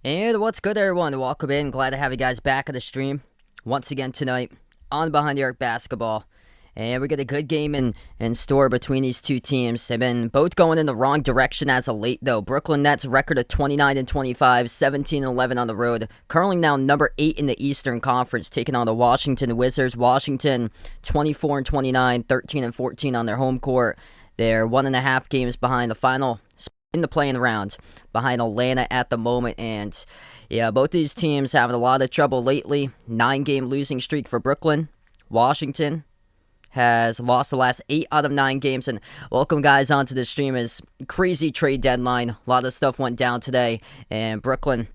And what's good, everyone? Welcome in. Glad to have you guys back at the stream once again tonight on Behind the Arc Basketball. And we got a good game in store between these two teams. They've been both going in the wrong direction as of late, though. Brooklyn Nets record of 29-25, 17-11 on the road. Currently now number 8 in the Eastern Conference, taking on the Washington Wizards. Washington 24-29, 13-14 on their home court. They're 1.5 games behind the final in the playing round, behind Atlanta at the moment. And yeah, both these teams having a lot of trouble lately. 9-game losing streak for Brooklyn. Washington has lost the last 8 out of 9 games. And welcome, guys, onto the stream. Is crazy trade deadline. A lot of stuff went down today, and Brooklyn,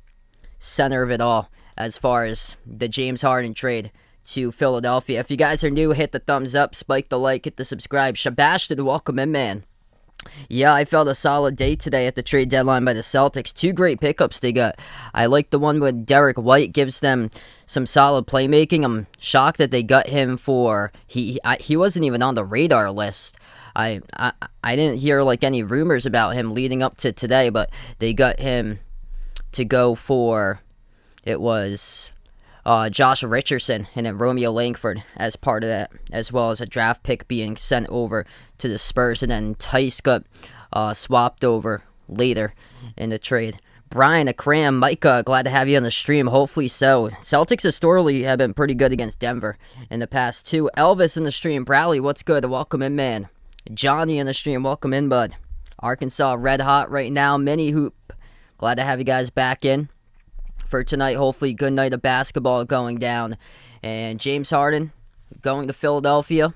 center of it all as far as the James Harden trade to Philadelphia. If you guys are new, hit the thumbs up, spike the like, hit the subscribe. Shabash to the welcome in, man. Yeah, I felt a solid day today at the trade deadline by the Celtics. 2 great pickups they got. I like the one with Derek White, gives them some solid playmaking. I'm shocked that they got him for he wasn't even on the radar list. I didn't hear like any rumors about him leading up to today, but they got him to go for it was Josh Richardson and then Romeo Langford as part of that, as well as a draft pick being sent over to the Spurs, and then Tice got swapped over later in the trade. Brian, Akram, Micah, glad to have you on the stream. Hopefully so. Celtics historically have been pretty good against Denver in the past too. Elvis in the stream. Bradley, what's good? Welcome in, man. Johnny in the stream. Welcome in, bud. Arkansas red hot right now. Mini hoop. Glad to have you guys back in for tonight. Hopefully good night of basketball going down. And James Harden going to Philadelphia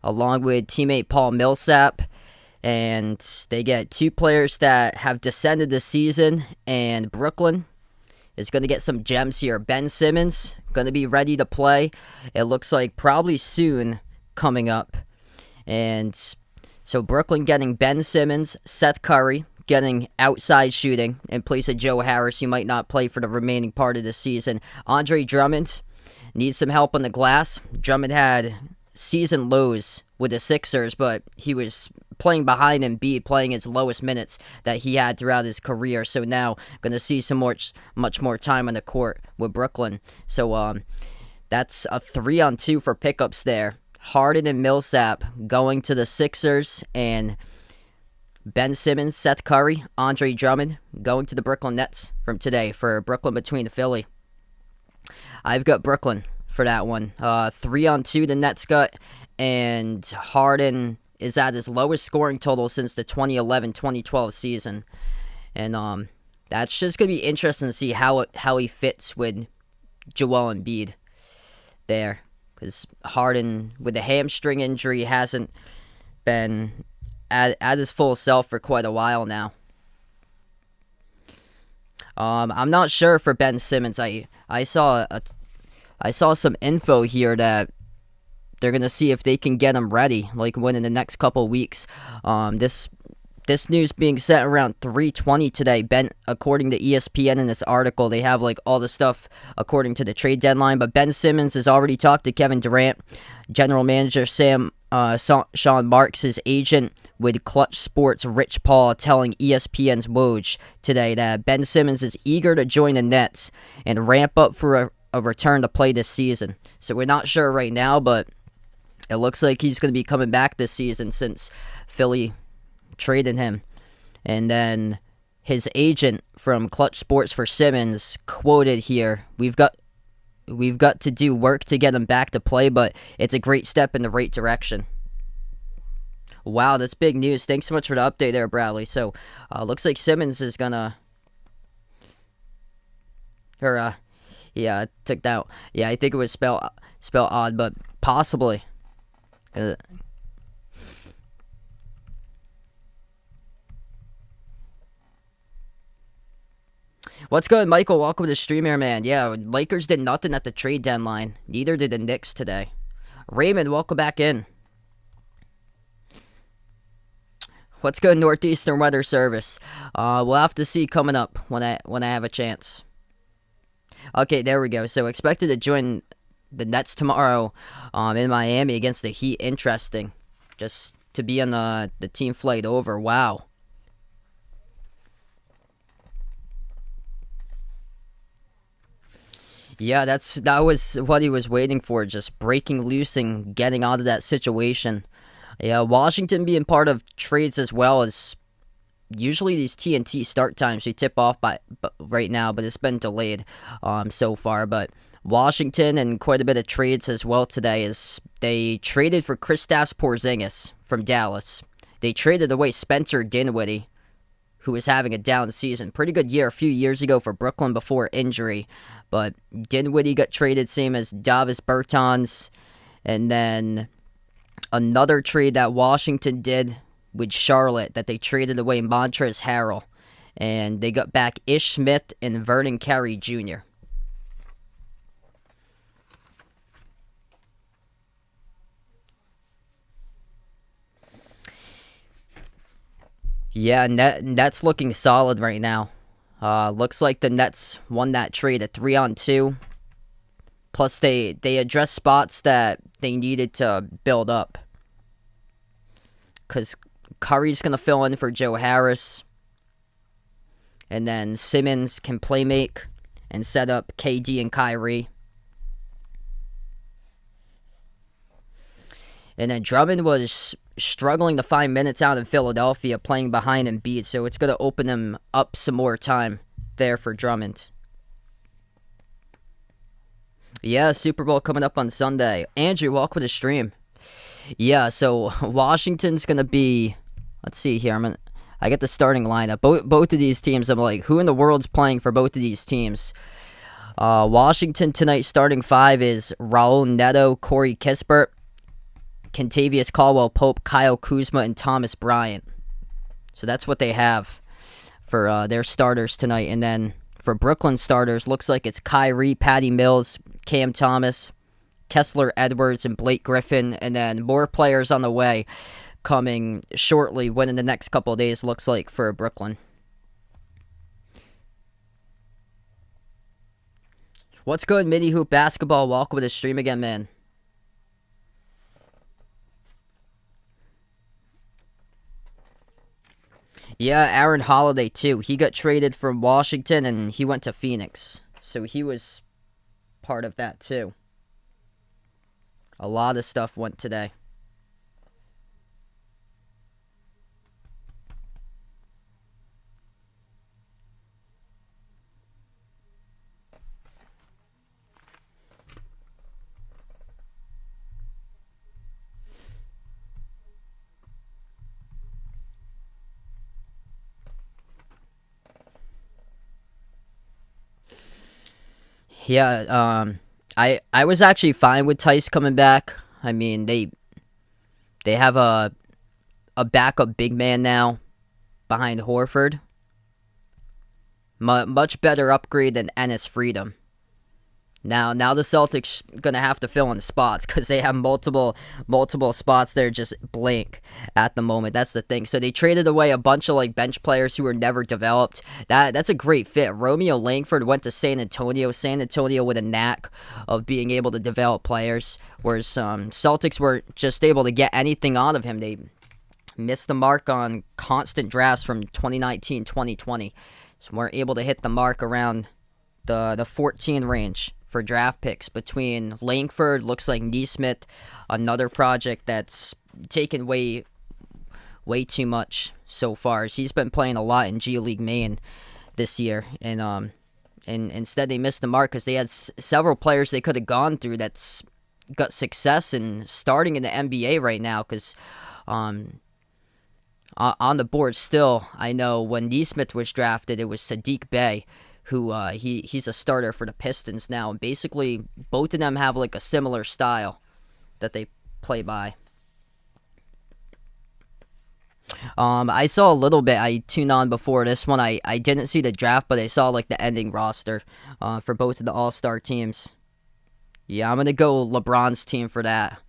along with teammate Paul Millsap. And they get 2 players that have descended this season. And Brooklyn is going to get some gems here. Ben Simmons going to be ready to play. It looks like probably soon coming up. And so Brooklyn getting Ben Simmons, Seth Curry, getting outside shooting in place of Joe Harris, who might not play for the remaining part of the season. Andre Drummond needs some help on the glass. Drummond had season lows with the Sixers, but he was playing behind Embiid, playing his lowest minutes that he had throughout his career. So now going to see much more time on the court with Brooklyn. So that's a 3-on-2 for pickups there. Harden and Millsap going to the Sixers, and Ben Simmons, Seth Curry, Andre Drummond going to the Brooklyn Nets from today for Brooklyn between Philly. I've got Brooklyn for that one. 3-on-2 the Nets got, and Harden is at his lowest scoring total since the 2011-2012 season. And that's just going to be interesting to see how he fits with Joel Embiid there. Because Harden, with the hamstring injury, hasn't been at his full self for quite a while now. I'm not sure for Ben Simmons. I saw some info here that they're gonna see if they can get him ready, like within the next couple weeks. This news being sent around 3:20 today. Ben, according to ESPN in this article, they have like all the stuff according to the trade deadline. But Ben Simmons has already talked to Kevin Durant, general manager Sean Marks, his agent with Clutch Sports, Rich Paul, telling ESPN's Woj today that Ben Simmons is eager to join the Nets and ramp up for a return to play this season. So we're not sure right now, but it looks like he's going to be coming back this season since Philly traded him. And then his agent from Clutch Sports for Simmons quoted here, We've got to do work to get him back to play, but it's a great step in the right direction." Wow, that's big news. Thanks so much for the update there, Bradley. So, looks like Simmons is gonna, yeah, I took that. Yeah, I think it was spelled odd, but possibly. What's good, Michael? Welcome to the stream here, man. Yeah, Lakers did nothing at the trade deadline. Neither did the Knicks today. Raymond, welcome back in. What's good, Northeastern Weather Service? We'll have to see coming up when I have a chance. Okay, there we go. So expected to join the Nets tomorrow in Miami against the Heat. Interesting. Just to be on the team flight over. Wow. Yeah, that was what he was waiting for, just breaking loose and getting out of that situation. Yeah, Washington being part of trades as well as usually these TNT start times we tip off right now, but it's been delayed so far. But Washington and quite a bit of trades as well today is they traded for Kristaps Porzingis from Dallas. They traded away Spencer Dinwiddie, who was having a down season. Pretty good year a few years ago for Brooklyn before injury. But Dinwiddie got traded, same as Davis Bertans. And then another trade that Washington did with Charlotte, that they traded away Montrezl Harrell. And they got back Ish Smith and Vernon Carey Jr. Yeah, Nets looking solid right now. Looks like the Nets won that trade at 3-on-2. Plus, they addressed spots that they needed to build up. Because Curry's going to fill in for Joe Harris. And then Simmons can play make and set up KD and Kyrie. And then Drummond was struggling to find minutes out in Philadelphia, playing behind Embiid, so it's going to open him up some more time there for Drummond. Yeah, Super Bowl coming up on Sunday. Andrew, welcome to the stream. Yeah, so Washington's going to be, let's see here, I get the starting lineup. Both of these teams, I'm like, who in the world's playing for both of these teams? Washington tonight starting five is Raul Neto, Corey Kispert, Kentavious Caldwell-Pope, Kyle Kuzma, and Thomas Bryant. So that's what they have for their starters tonight. And then for Brooklyn starters, looks like it's Kyrie, Patty Mills, Cam Thomas, Kessler Edwards, and Blake Griffin. And then more players on the way coming shortly within the next couple of days, looks like, for Brooklyn. What's good, Mini Hoop Basketball? Welcome to the stream again, man. Yeah, Aaron Holiday, too. He got traded from Washington, and he went to Phoenix. So he was part of that, too. A lot of stuff went today. Yeah, I was actually fine with Tice coming back. I mean, they have a backup big man now behind Horford. Much better upgrade than Ennis Freedom. Now the Celtics gonna have to fill in spots because they have multiple spots there just blank at the moment. That's the thing. So they traded away a bunch of like bench players who were never developed. That's a great fit. Romeo Langford went to San Antonio. San Antonio with a knack of being able to develop players, whereas Celtics were just able to get anything out of him. They missed the mark on constant drafts from 2019, 2020. So weren't able to hit the mark around the 14 range for draft picks between Langford, looks like Nesmith, another project that's taken way too much so far. He's been playing a lot in G League Maine this year, and instead they missed the mark because they had several players they could have gone through that's got success and starting in the NBA right now. Because on the board still, I know when Nesmith was drafted, it was Sadiq Bey, who he's a starter for the Pistons now. And basically, both of them have like a similar style that they play by. I saw a little bit. I tuned on before this one. I didn't see the draft, but I saw like the ending roster for both of the All-Star teams. Yeah, I'm gonna go LeBron's team for that.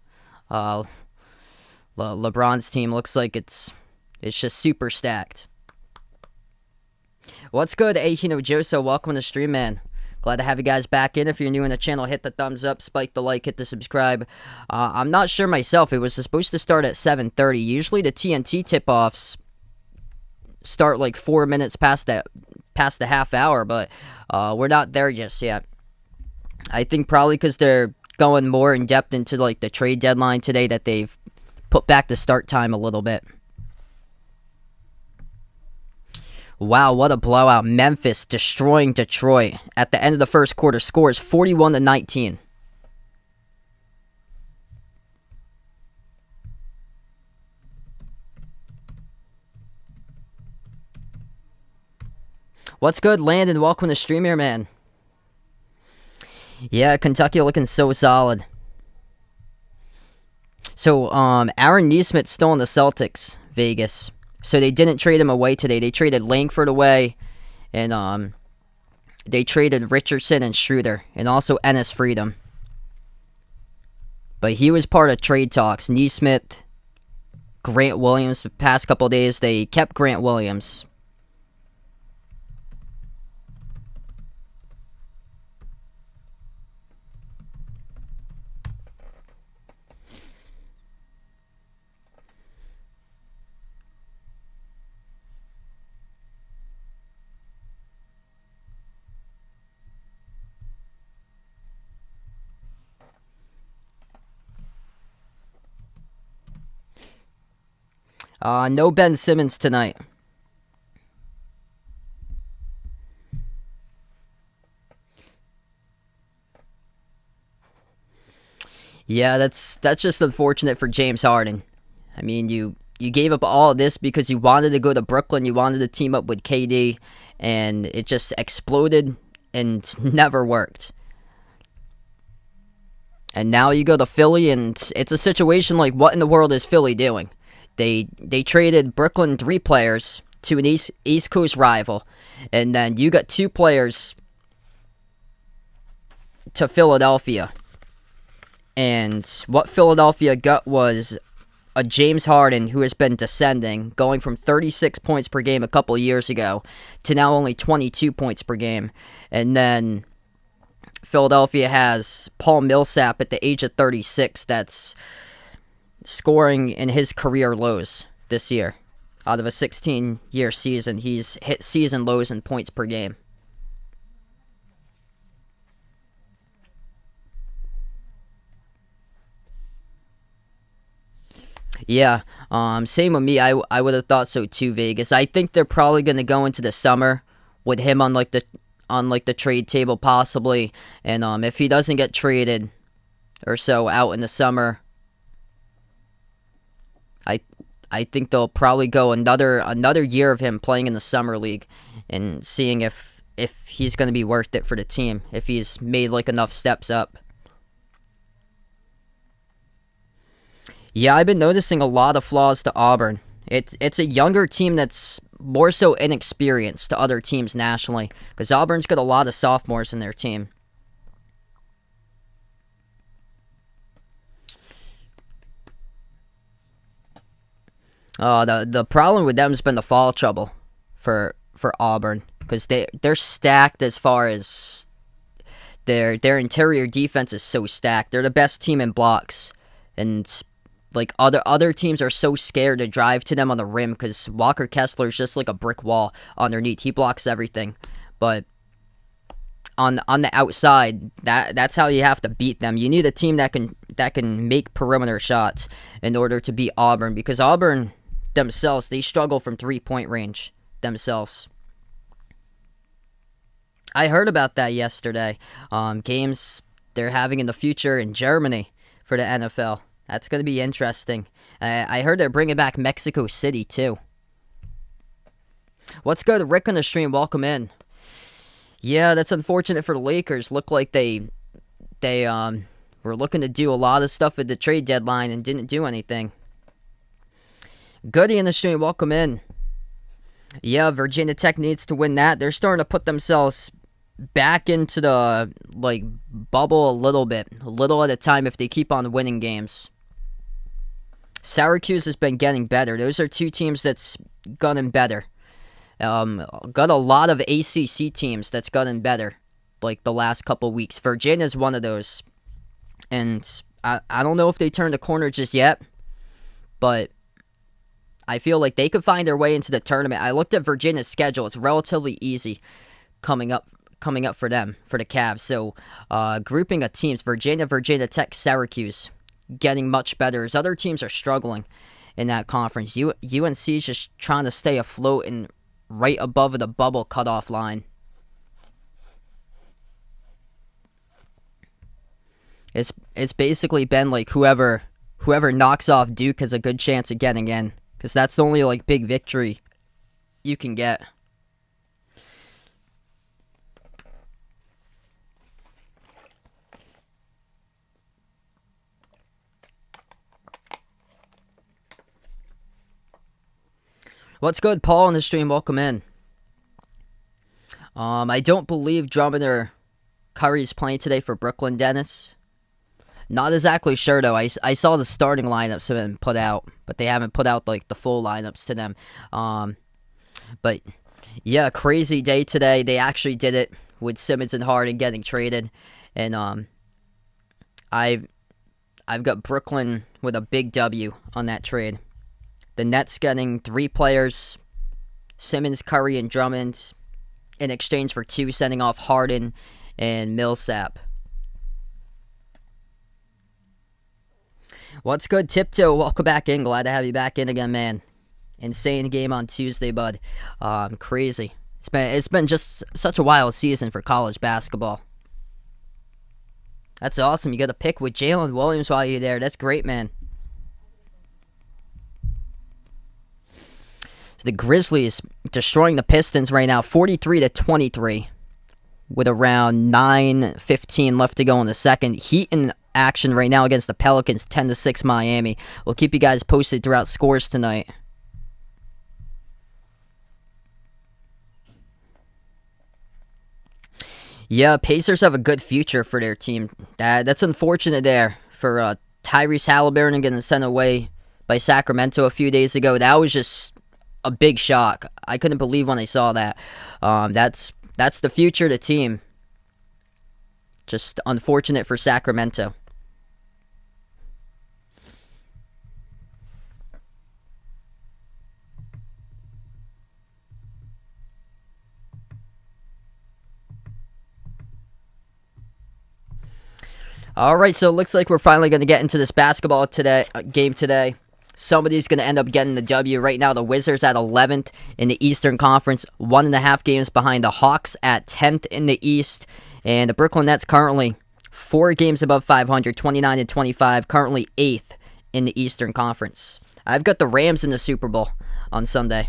LeBron's team looks like it's just super stacked. What's good, Ahino Joso? Welcome to the stream, man. Glad to have you guys back in. If you're new in the channel, hit the thumbs up, spike the like, hit the subscribe. I'm not sure myself. It was supposed to start at 7:30. Usually the TNT tip-offs start like 4 minutes past the half hour, but we're not there just yet. I think probably because they're going more in depth into like the trade deadline today that they've put back the start time a little bit. Wow, what a blowout. Memphis destroying Detroit. At the end of the first quarter, scores 41-19. What's good, Landon? Welcome to stream here, man. Yeah, Kentucky looking so solid. So, Aaron Nesmith's still in the Celtics, Vegas. So they didn't trade him away today. They traded Langford away, and they traded Richardson and Schroeder, and also Ennis Freedom. But he was part of trade talks. Nesmith, Grant Williams. The past couple days, they kept Grant Williams. No Ben Simmons tonight. Yeah, that's just unfortunate for James Harden. I mean, you gave up all of this because you wanted to go to Brooklyn, you wanted to team up with KD, and it just exploded and never worked. And now you go to Philly, and it's a situation like, what in the world is Philly doing? They traded Brooklyn 3 players to an East Coast rival, and then you got 2 players to Philadelphia. And what Philadelphia got was a James Harden who has been descending, going from 36 points per game a couple years ago to now only 22 points per game. And then Philadelphia has Paul Millsap at the age of 36 that's scoring in his career lows this year. Out of a 16-year season, he's hit season lows in points per game. Yeah, same with me. I would have thought so too, Vegas. I think they're probably going to go into the summer with him on the trade table possibly, and if he doesn't get traded or so out in the summer, I think they'll probably go another year of him playing in the summer league and seeing if he's going to be worth it for the team, if he's made like enough steps up. Yeah, I've been noticing a lot of flaws to Auburn. It's a younger team that's more so inexperienced to other teams nationally, because Auburn's got a lot of sophomores in their team. The problem with them has been the foul trouble for Auburn, because they're stacked as far as their interior defense is so stacked. They're the best team in blocks, and like other teams are so scared to drive to them on the rim because Walker Kessler is just like a brick wall underneath. He blocks everything, but on the outside, that's how you have to beat them. You need a team that can make perimeter shots in order to beat Auburn, because Auburn themselves, they struggle from 3-point range themselves. I heard about that yesterday. Games they're having in the future in Germany for the NFL. That's going to be interesting. I heard they're bringing back Mexico City, too. What's good, Rick on the stream? Welcome in. Yeah, that's unfortunate for the Lakers. Looked like they were looking to do a lot of stuff at the trade deadline and didn't do anything. Goody in the stream, welcome in. Yeah, Virginia Tech needs to win that. They're starting to put themselves back into the bubble a little at a time if they keep on winning games. Syracuse has been getting better. Those are 2 teams that's gotten better. Got a lot of ACC teams that's gotten better like the last couple weeks. Virginia's one of those. And I don't know if they turned the corner just yet, but I feel like they could find their way into the tournament. I looked at Virginia's schedule. It's relatively easy coming up coming up for them, for the Cavs. So, grouping of teams, Virginia Tech, Syracuse, getting much better as other teams are struggling in that conference. UNC is just trying to stay afloat and right above the bubble cutoff line. It's basically been like whoever knocks off Duke has a good chance of getting in, because that's the only like big victory you can get. What's good, Paul, on the stream? Welcome in. I don't believe Drummond or Curry's playing today for Brooklyn, Dennis. Not exactly sure, though. I saw the starting lineups have been put out, but they haven't put out like the full lineups to them. But yeah, crazy day today. They actually did it with Simmons and Harden getting traded, and I've got Brooklyn with a big W on that trade. The Nets getting 3 players, Simmons, Curry, and Drummond, in exchange for 2, sending off Harden and Millsap. What's good, Tiptoe? Welcome back in. Glad to have you back in again, man. Insane game on Tuesday, bud. Crazy. It's been just such a wild season for college basketball. That's awesome. You got a pick with Jalen Williams while you're there. That's great, man. So the Grizzlies destroying the Pistons right now, 43-23, with around 9:15 left to go in the second. Heat in action right now against the Pelicans, 10-6 Miami. We'll keep you guys posted throughout scores tonight. Yeah, Pacers have a good future for their team. That's unfortunate there for Tyrese Halliburton getting sent away by Sacramento a few days ago. That was just a big shock. I couldn't believe when I saw that. That's the future of the team. Just unfortunate for Sacramento. All right, so it looks like we're finally going to get into this basketball game today. Somebody's going to end up getting the W. Right now, the Wizards at 11th in the Eastern Conference, 1.5 games behind the Hawks at 10th in the East. And the Brooklyn Nets currently 4 games above 500, 29-25, currently 8th in the Eastern Conference. I've got the Rams in the Super Bowl on Sunday.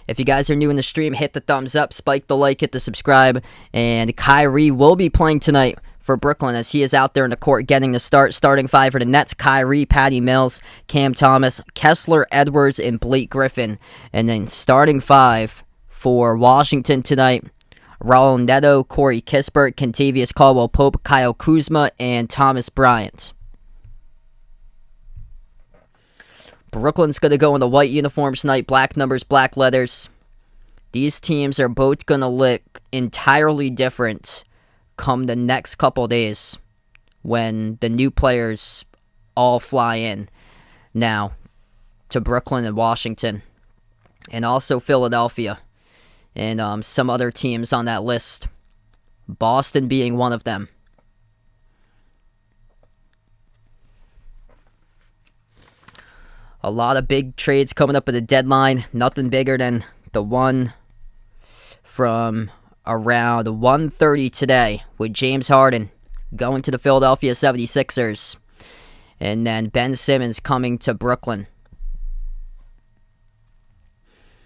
If you guys are new in the stream, hit the thumbs up, spike the like, hit the subscribe. And Kyrie will be playing tonight for Brooklyn as he is out there in the court getting the start. Starting 5 for the Nets, Kyrie, Patty Mills, Cam Thomas, Kessler, Edwards, and Blake Griffin. And then starting 5 for Washington tonight, Raul Neto, Corey Kispert, Kentavious Caldwell-Pope, Kyle Kuzma, and Thomas Bryant. Brooklyn's going to go in the white uniforms tonight, black numbers, black letters. These teams are both going to look entirely different come the next couple days when the new players all fly in now to Brooklyn and Washington, and also Philadelphia, and some other teams on that list, Boston being one of them. A lot of big trades coming up at the deadline. Nothing bigger than the one from around 1:30 today with James Harden going to the Philadelphia 76ers. And then Ben Simmons coming to Brooklyn.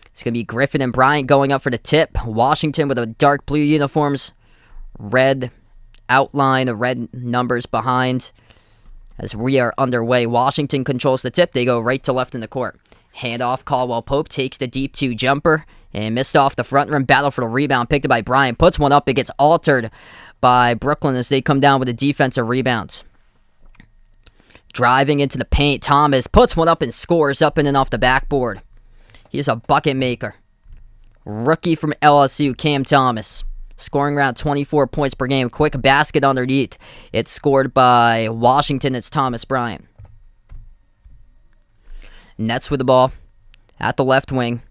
It's going to be Griffin and Bryant going up for the tip. Washington with the dark blue uniforms. Red outline, the red numbers behind. As we are underway, Washington controls the tip. They go right to left in the court. Handoff, Caldwell-Pope takes the deep 2 jumper and missed off the front rim. Battle for the rebound, picked up by Bryant. Puts one up. It gets altered by Brooklyn as they come down with the defensive rebounds. Driving into the paint, Thomas puts one up and scores up in and off the backboard. He's a bucket maker. Rookie from LSU, Cam Thomas. Scoring around 24 points per game. Quick basket underneath. It's scored by Washington. It's Thomas Bryant. Nets with the ball at the left wing.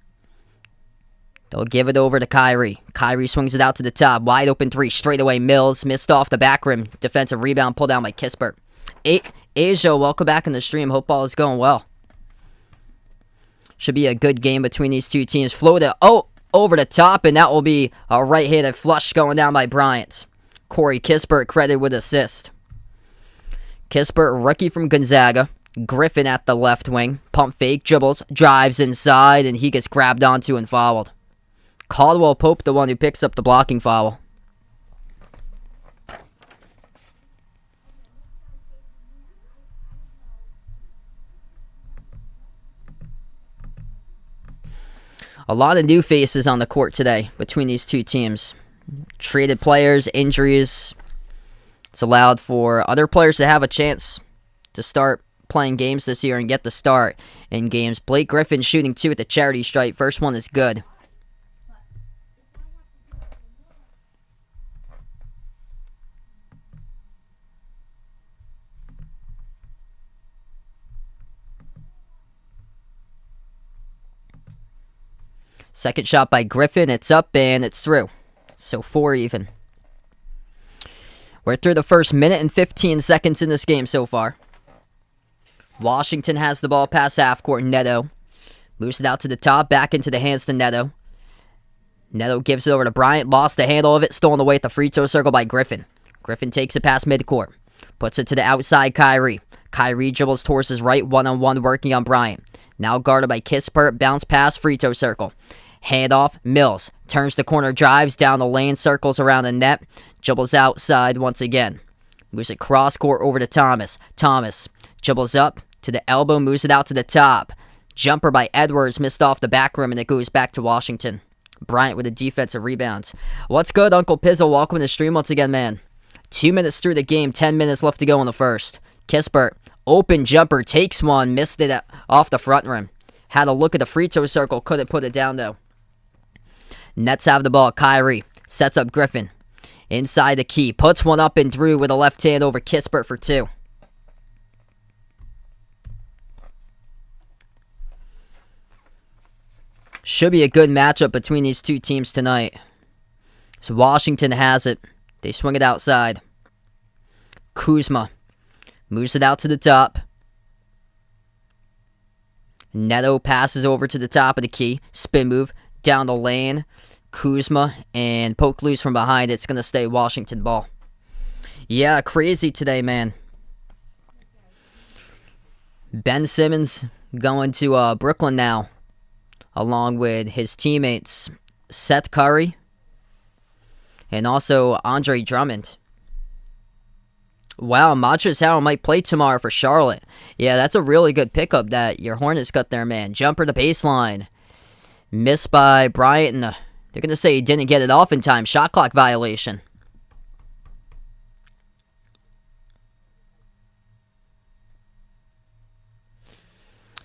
They'll give it over to Kyrie. Kyrie swings it out to the top. Wide open three. Straight away, Mills. Missed off the back rim. Defensive rebound pulled down by Kispert. Asia, welcome back in the stream. Hope all is going well. Should be a good game between these two teams. Floated over the top, and that will be a right-handed flush going down by Bryant. Corey Kispert credited with assist. Kispert, rookie from Gonzaga. Griffin at the left wing. Pump fake, dribbles, drives inside, and he gets grabbed onto and fouled. Caldwell Pope, the one who picks up the blocking foul. A lot of new faces on the court today between these two teams. Traded players, injuries. It's allowed for other players to have a chance to start playing games this year and get the start in games. Blake Griffin shooting 2 at the charity stripe. First one is good. Second shot by Griffin. It's up and it's through. So 4 even. We're through the first minute and 15 seconds in this game so far. Washington has the ball past half court. Neto moves it out to the top. Back into the hands to Neto. Neto gives it over to Bryant. Lost the handle of it. Stolen away at the free throw circle by Griffin. Griffin takes it past midcourt. Puts it to the outside Kyrie. Kyrie dribbles towards his right. One-on-one working on Bryant. Now guarded by Kispert. Bounce pass free throw circle. Handoff, Mills. Turns the corner, drives down the lane, circles around the net. Dribbles outside once again. Moves it cross court over to Thomas. Thomas dribbles up to the elbow, moves it out to the top. Jumper by Edwards, missed off the back rim, and it goes back to Washington. Bryant with a defensive rebound. What's good, Uncle Pizzle? Welcome to the stream once again, man. 2 minutes through the game, 10 minutes left to go in the first. Kispert, open jumper, takes one, missed it off the front rim. Had a look at the free throw circle, couldn't put it down though. Nets have the ball. Kyrie sets up Griffin. Inside the key. Puts one up and through with a left hand over Kispert for 2. Should be a good matchup between these two teams tonight. So Washington has it. They swing it outside. Kuzma moves it out to the top. Neto passes over to the top of the key. Spin move down the lane. Kuzma and poke loose from behind. It's going to stay Washington ball. Yeah, crazy today, man. Ben Simmons going to Brooklyn now, along with his teammates Seth Curry and also Andre Drummond. Wow, Montrezl Harrell might play tomorrow for Charlotte. Yeah, that's a really good pickup that your Hornets got there, man. Jumper to baseline. Missed by Bryant, and they're going to say he didn't get it off in time. Shot clock violation.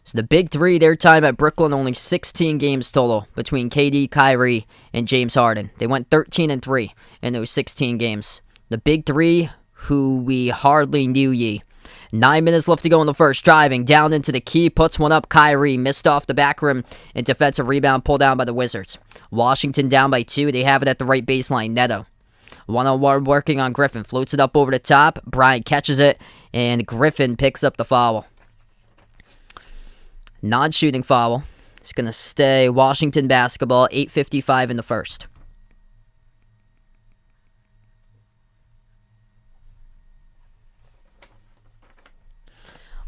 So the big three, their time at Brooklyn, only 16 games total between KD, Kyrie, and James Harden. They went 13-3 in those 16 games. The big three, who we hardly knew ye. 9 minutes left to go in the first. Driving down into the key, puts one up. Kyrie missed off the back rim, and defensive rebound pulled down by the Wizards. Washington down by 2. They have it at the right baseline. Neto. One-on-one working on Griffin. Floats it up over the top. Bryant catches it, and Griffin picks up the foul. Non-shooting foul. It's going to stay Washington basketball. 8:55 in the first.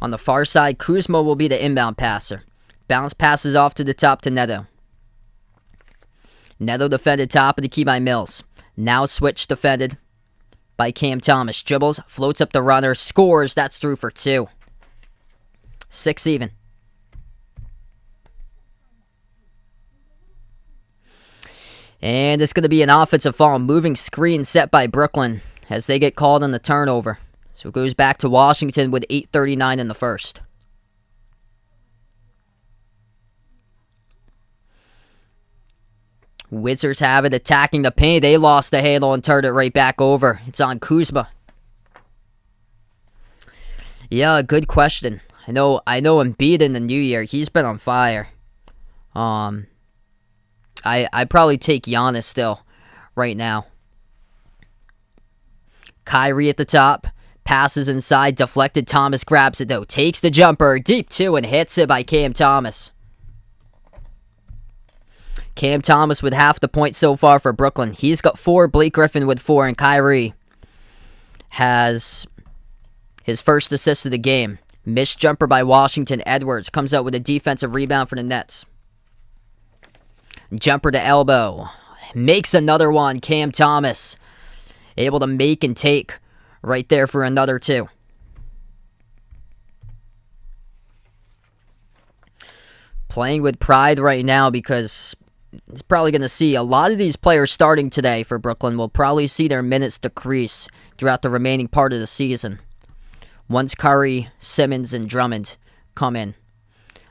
On the far side, Kuzma will be the inbound passer. Bounce passes off to the top to Neto. Neto defended top of the key by Mills. Now switch defended by Cam Thomas. Dribbles, floats up the runner, scores. That's through for 2. 6 even. And it's going to be an offensive foul. Moving screen set by Brooklyn as they get called on the turnover. So it goes back to Washington with 8:39 in the first. Wizards have it attacking the paint. They lost the handle and turned it right back over. It's on Kuzma. Yeah, good question. I know Embiid in the new year. He's been on fire. I'd probably take Giannis still right now. Kyrie at the top. Passes inside. Deflected. Thomas grabs it, though. Takes the jumper. Deep two and hits it by Cam Thomas. Cam Thomas with half the point so far for Brooklyn. He's got 4. Blake Griffin with 4. And Kyrie has his first assist of the game. Missed jumper by Washington. Edwards comes out with a defensive rebound for the Nets. Jumper to elbow. Makes another one. Cam Thomas able to make and take right there for another 2. Playing with pride right now because he's probably going to see a lot of these players starting today for Brooklyn will probably see their minutes decrease throughout the remaining part of the season. Once Curry, Simmons, and Drummond come in.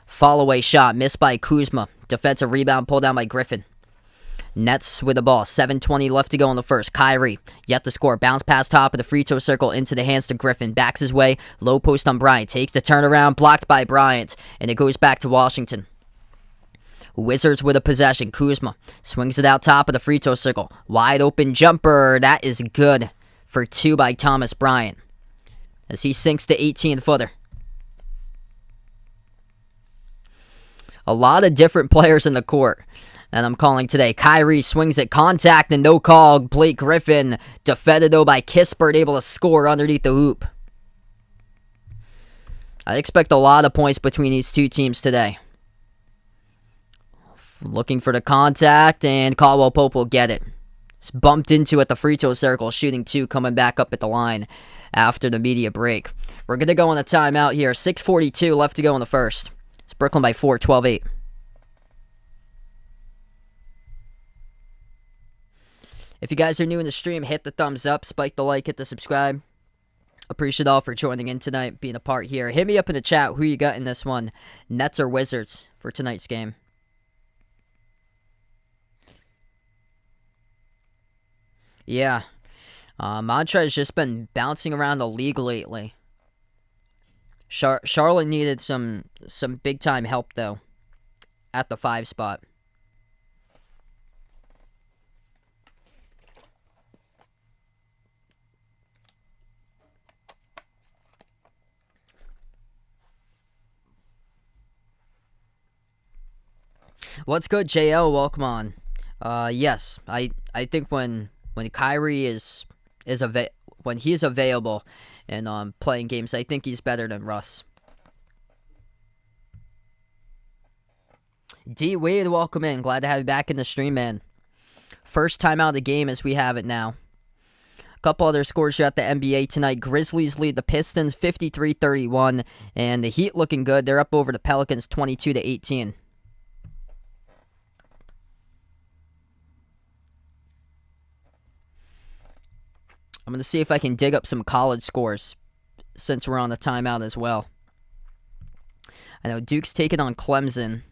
Fall-away shot missed by Kuzma. Defensive rebound pulled down by Griffin. Nets with the ball. 7:20 left to go in the first. Kyrie yet to score. Bounce pass top of the free throw circle into the hands to Griffin. Backs his way. Low post on Bryant. Takes the turnaround. Blocked by Bryant. And it goes back to Washington. Wizards with a possession. Kuzma swings it out top of the free throw circle. Wide open jumper. That is good for 2 by Thomas Bryant as he sinks the 18-footer. A lot of different players in the court that I'm calling today. Kyrie swings at contact and no call. Blake Griffin defended though by Kispert, able to score underneath the hoop. I expect a lot of points between these two teams today. Looking for the contact, and Caldwell Pope will get it. It's bumped into at the free throw circle, shooting 2, coming back up at the line after the media break. We're going to go on a timeout here. 6:42 left to go in the first. It's Brooklyn by 4, 12-8. If you guys are new in the stream, hit the thumbs up, spike the like, hit the subscribe. Appreciate all for joining in tonight, being a part here. Hit me up in the chat who you got in this one, Nets or Wizards, for tonight's game. Yeah, Mantra has just been bouncing around the league lately. Charlotte needed some big time help though at the 5 spot. What's good, JL? Welcome on. Yes, I think when Kyrie when he's available and playing games, I think he's better than Russ. D Wade, welcome in. Glad to have you back in the stream, man. First time out of the game as we have it now. A couple other scores here at the NBA tonight. Grizzlies lead the Pistons 53-31, and the Heat looking good. They're up over the Pelicans 22-18. I'm going to see if I can dig up some college scores since we're on the timeout as well. I know Duke's taking on Clemson.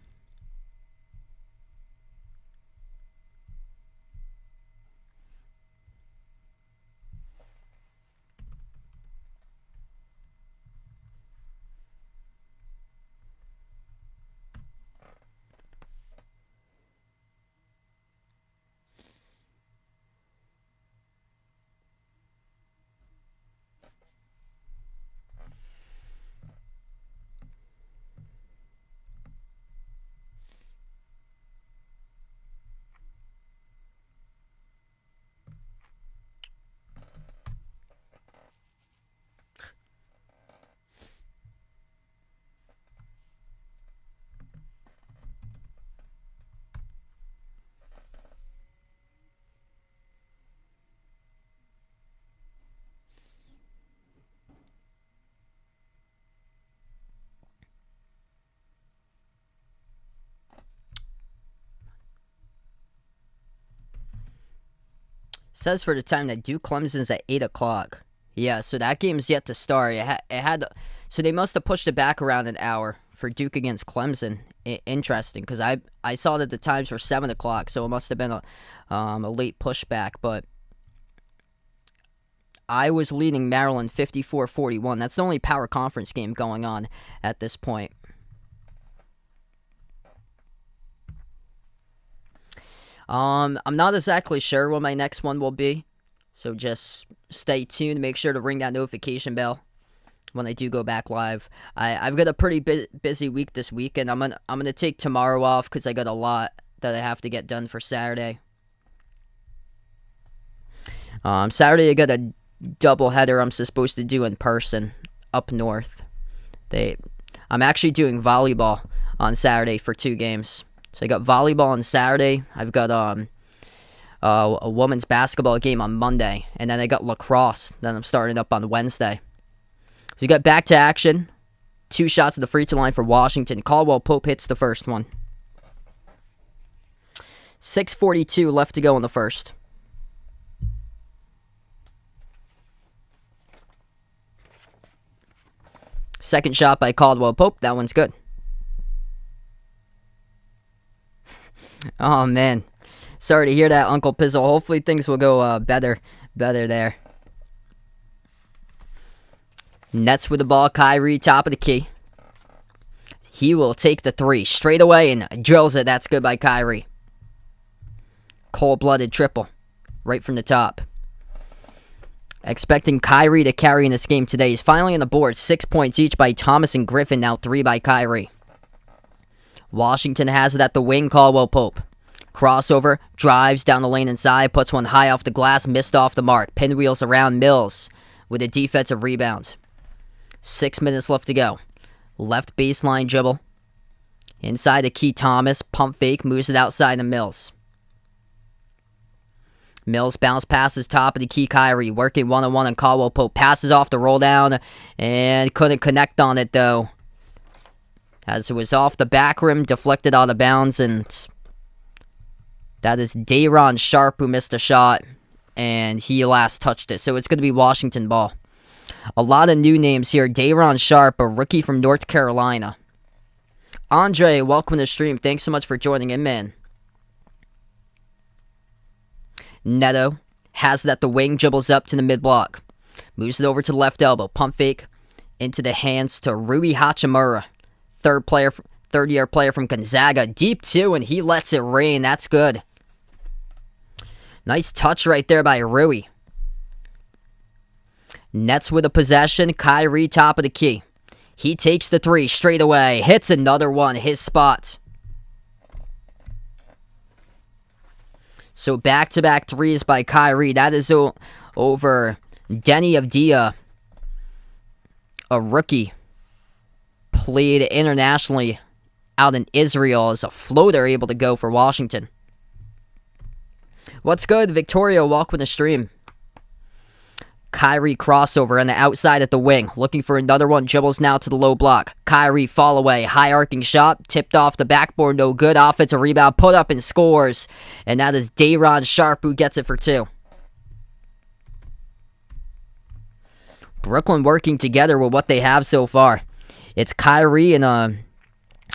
Says for the time that Duke Clemson's at 8 o'clock. Yeah, so that game's yet to start. So they must have pushed it back around an hour for Duke against Clemson. Interesting, because I saw that the times were 7 o'clock, so it must have been a late pushback. But I was leading Maryland 54-41. That's the only power conference game going on at this point. I'm not exactly sure what my next one will be, so just stay tuned. Make sure to ring that notification bell when I do go back live. I've got a pretty busy week this weekend. I'm gonna take tomorrow off because I got a lot that I have to get done for Saturday. Saturday I got a double header I'm supposed to do in person up north. I'm actually doing volleyball on Saturday for 2 games. So I got volleyball on Saturday. I've got a women's basketball game on Monday, and then I got lacrosse. Then I'm starting up on Wednesday. So you got back to action. 2 shots at the free throw line for Washington. Caldwell Pope hits the first one. 6:42 left to go in the first. Second shot by Caldwell Pope. That one's good. Oh, man. Sorry to hear that, Uncle Pizzle. Hopefully things will go better there. Nets with the ball. Kyrie, top of the key. He will take the 3 straight away and drills it. That's good by Kyrie. Cold-blooded triple right from the top. Expecting Kyrie to carry in this game today. He's finally on the board. 6 points each by Thomas and Griffin. Now 3 by Kyrie. Washington has it at the wing. Caldwell Pope. Crossover. Drives down the lane inside. Puts one high off the glass. Missed off the mark. Pinwheels around Mills with a defensive rebound. 6 minutes left to go. Left baseline dribble. Inside the key Thomas. Pump fake. Moves it outside to Mills. Mills bounce passes top of the key Kyrie. Working one-on-one on Caldwell Pope. Passes off the roll down. And couldn't connect on it though. As it was off the back rim. Deflected out of bounds. And that is Day'Ron Sharp who missed a shot. And he last touched it. So it's going to be Washington ball. A lot of new names here. Day'Ron Sharp, a rookie from North Carolina. Andre, welcome to the stream. Thanks so much for joining in, man. Neto has it at the wing, dribbles up to the mid-block. Moves it over to the left elbow. Pump fake into the hands to Rui Hachimura. Third-year player from Gonzaga. Deep 2, and he lets it rain. That's good. Nice touch right there by Rui. Nets with a possession. Kyrie, top of the key. He takes the 3 straight away. Hits another one. His spot. So back-to-back 3s by Kyrie. That is over Denny Avdia, a rookie. Played internationally out in Israel as a floater, able to go for Washington. What's good, Victoria? Welcome to the stream. Kyrie crossover on the outside at the wing. Looking for another one. Dribbles now to the low block. Kyrie fall away. High arcing shot. Tipped off the backboard. No good. Offensive rebound. Put up and scores. And that is Day'Ron Sharp who gets it for 2. Brooklyn working together with what they have so far. It's Kyrie and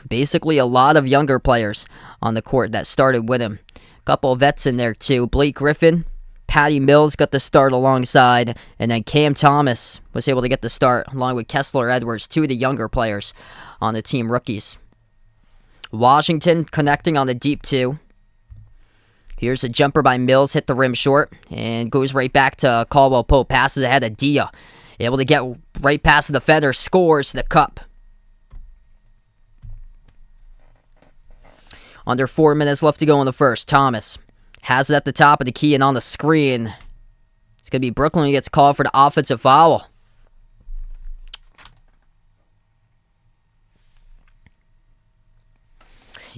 basically a lot of younger players on the court that started with him. Couple of vets in there too. Blake Griffin. Patty Mills got the start alongside, and then Cam Thomas was able to get the start along with Kessler Edwards, 2 of the younger players on the team, rookies. Washington connecting on the deep 2. Here's a jumper by Mills, hit the rim short, and goes right back to Caldwell Pope. Passes ahead of Dia, able to get right past the defender, scores the cup. Under 4 minutes left to go in the first. Thomas has it at the top of the key and on the screen. It's going to be Brooklyn who gets called for the offensive foul.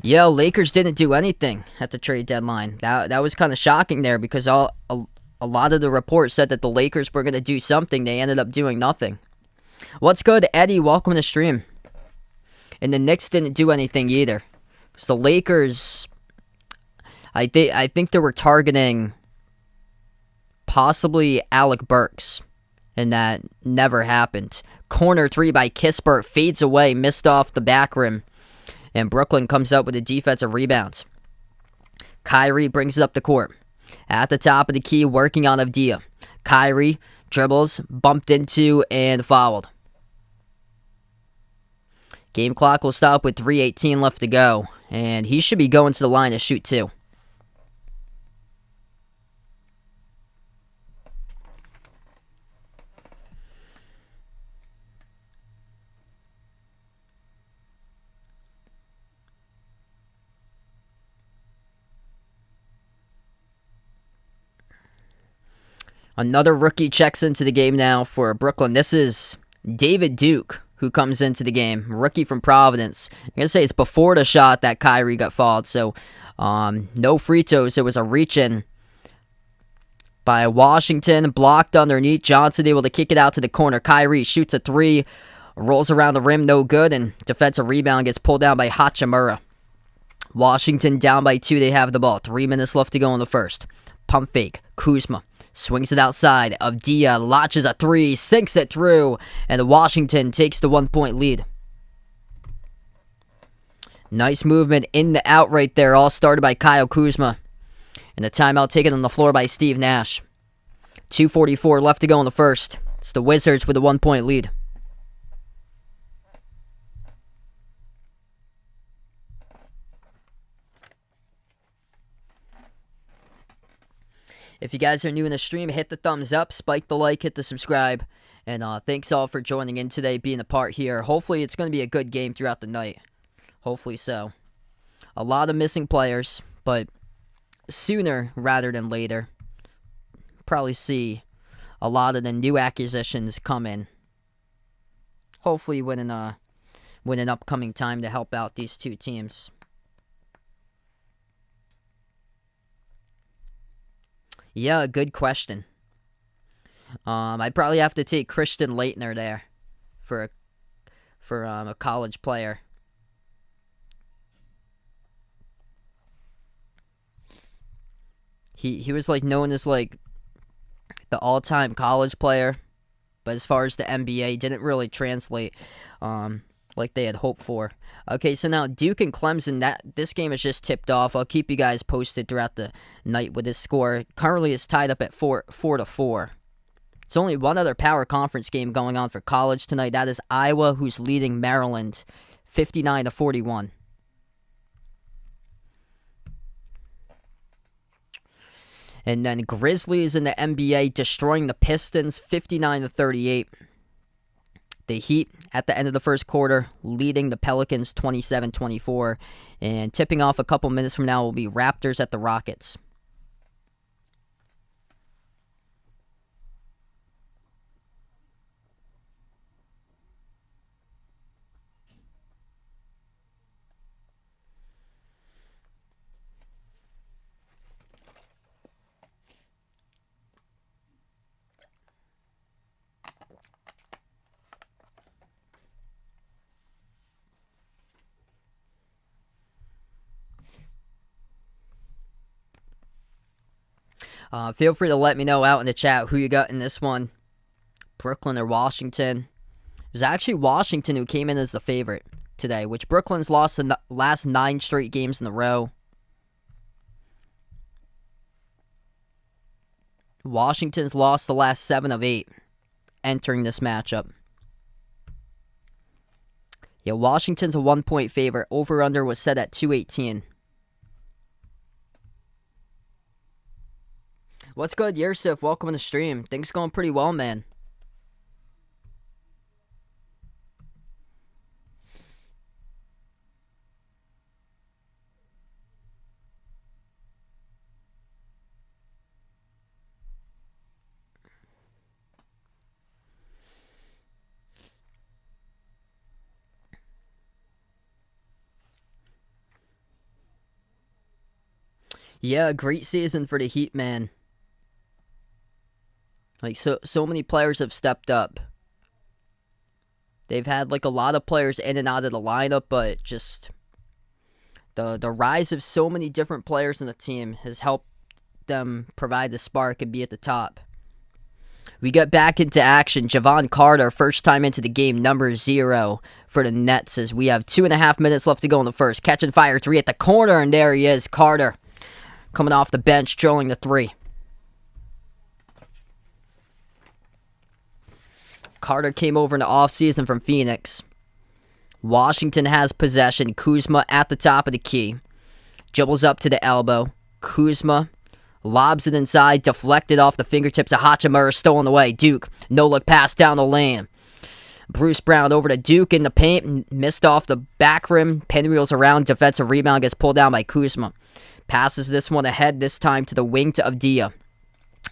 Yeah, Lakers didn't do anything at the trade deadline. That was kind of shocking there because a lot of the reports said that the Lakers were going to do something. They ended up doing nothing. What's good, Eddie? Welcome to the stream. And the Knicks didn't do anything either. Because the Lakers, I think they were targeting possibly Alec Burks, and that never happened. Corner 3 by Kispert fades away, missed off the back rim, and Brooklyn comes up with a defensive rebound. Kyrie brings it up the court. At the top of the key, working on Avdia. Kyrie dribbles, bumped into, and fouled. Game clock will stop with 3:18 left to go, and he should be going to the line to shoot 2. Another rookie checks into the game now for Brooklyn. This is David Duke, who comes into the game. Rookie from Providence. I'm going to say it's before the shot that Kyrie got fouled. So, no free throws. It was a reach-in by Washington. Blocked underneath. Johnson able to kick it out to the corner. Kyrie shoots a three. Rolls around the rim. No good. And defensive rebound gets pulled down by Hachimura. Washington down by 2. They have the ball. 3 minutes left to go in the first. Pump fake. Kuzma swings it outside. Avdia launches a 3. Sinks it through. And Washington takes the 1-point lead. Nice movement in the out right there. All started by Kyle Kuzma. And the timeout taken on the floor by Steve Nash. 2:44 left to go in the first. It's the Wizards with a 1-point lead. If you guys are new in the stream, hit the thumbs up, spike the like, hit the subscribe. And thanks all for joining in today, being a part here. Hopefully it's going to be a good game throughout the night. Hopefully so. A lot of missing players, but sooner rather than later, probably see a lot of the new acquisitions come in. Hopefully with an upcoming time to help out these two teams. Yeah, good question. I'd probably have to take Christian Laettner there for a college player. He was like known as like the all-time college player, but as far as the NBA, didn't really translate like they had hoped for. Okay, so now Duke and Clemson, this game is just tipped off. I'll keep you guys posted throughout the night with this score. Currently, it's tied up at 4-4. There's only one other power conference game going on for college tonight. That is Iowa, who's leading Maryland 59-41. And then Grizzlies in the NBA destroying the Pistons 59-38. The Heat at the end of the first quarter leading the Pelicans 27-24. And tipping off a couple minutes from now will be Raptors at the Rockets. Feel free to let me know out in the chat who you got in this one. Brooklyn or Washington. It was actually Washington who came in as the favorite today, which Brooklyn's lost the last 9 straight games in a row. Washington's lost the last 7 of 8 entering this matchup. Yeah, Washington's a 1-point favorite. Over-under was set at 218. What's good, Yersif? Welcome to the stream. Things going pretty well, man. Yeah, great season for the Heat, man. Like, so many players have stepped up. They've had, like, a lot of players in and out of the lineup, but just the rise of so many different players in the team has helped them provide the spark and be at the top. We get back into action. Javon Carter, first time into the game, number 0 for the Nets, as we have 2.5 minutes left to go in the first. Catch and fire 3 at the corner, and there he is, Carter, coming off the bench, drilling the 3. Carter came over in the offseason from Phoenix. Washington has possession. Kuzma at the top of the key. Dribbles up to the elbow. Kuzma lobs it inside. Deflected off the fingertips of Hachimura. Stolen away. Duke. No-look pass down the lane. Bruce Brown over to Duke in the paint. Missed off the back rim. Pinwheels around. Defensive rebound gets pulled down by Kuzma. Passes this one ahead, this time to the wing to Avdia.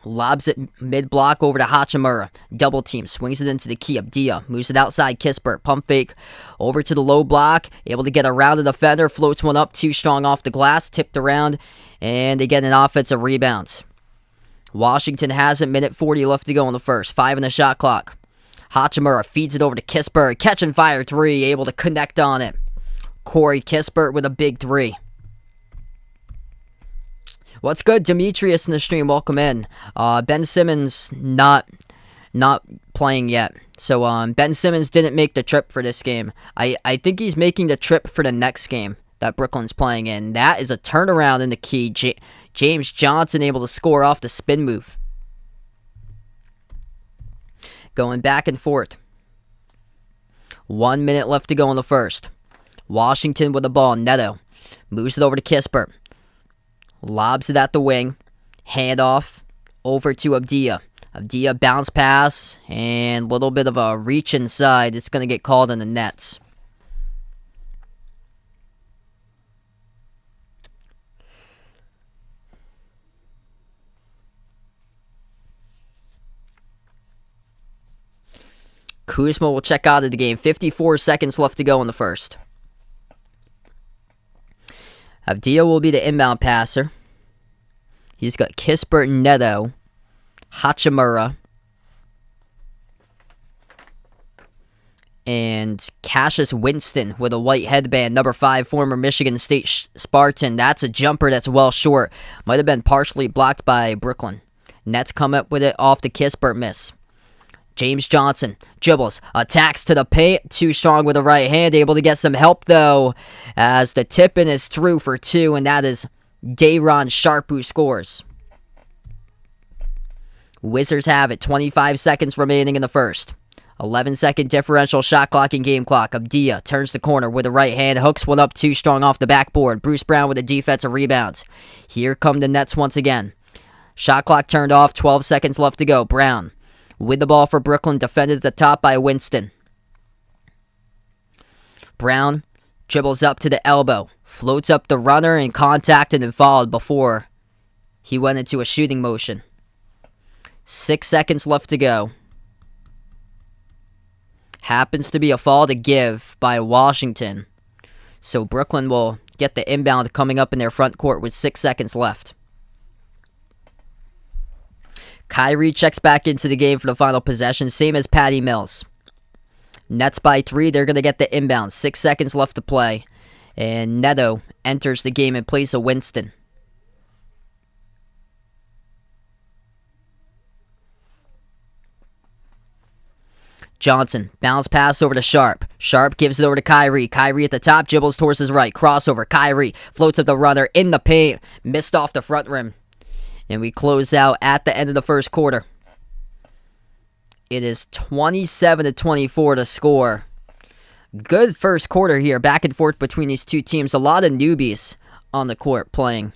Lobs it mid-block over to Hachimura. Double team. Swings it into the key. Abdia moves it outside. Kispert. Pump fake over to the low block. Able to get around the defender. Floats one up. Too strong off the glass. Tipped around. And they get an offensive rebound. Washington has it. Minute 40 left to go in the first. 5 in the shot clock. Hachimura feeds it over to Kispert. Catch and fire 3. Able to connect on it. Corey Kispert with a big 3. What's good, Demetrius in the stream? Welcome in. Ben Simmons not playing yet. So Ben Simmons didn't make the trip for this game. I think he's making the trip for the next game that Brooklyn's playing in. That is a turnaround in the key. James Johnson able to score off the spin move. Going back and forth. 1 minute left to go in the first. Washington with the ball. Neto moves it over to Kispert. Lobs it at the wing. Handoff over to Abdia. Abdia bounce pass and a little bit of a reach inside. It's going to get called in the nets. Kuzma will check out of the game. 54 seconds left to go in the first. Avdia will be the inbound passer. He's got Kispert, Neto, Hachimura, and Cassius Winston with a white headband. Number 5, former Michigan State Spartan. That's a jumper that's well short. Might have been partially blocked by Brooklyn. Nets come up with it off the Kispert miss. James Johnson dribbles, attacks to the paint, too strong with the right hand, able to get some help though, as the tip-in is through for 2, and that is Day'Ron Sharpe who scores. Wizards have it, 25 seconds remaining in the first. 11-second differential shot clock and game clock. Abdia turns the corner with the right hand, hooks one up too strong off the backboard. Bruce Brown with a defensive rebound. Here come the Nets once again. Shot clock turned off, 12 seconds left to go. Brown with the ball for Brooklyn, defended at the top by Winston. Brown dribbles up to the elbow, floats up the runner and contacted and fouled before he went into a shooting motion. 6 seconds left to go. Happens to be a foul to give by Washington. So Brooklyn will get the inbound coming up in their front court with 6 seconds left. Kyrie checks back into the game for the final possession, same as Patty Mills. Nets by 3, they're going to get the inbound. 6 seconds left to play. And Neto enters the game in place of Winston. Johnson, bounce pass over to Sharpe. Sharpe gives it over to Kyrie. Kyrie at the top, dribbles towards his right. Crossover, Kyrie floats up the runner in the paint. Missed off the front rim. And we close out at the end of the first quarter. It is 27-24 to score. Good first quarter here. Back and forth between these two teams. A lot of newbies on the court playing.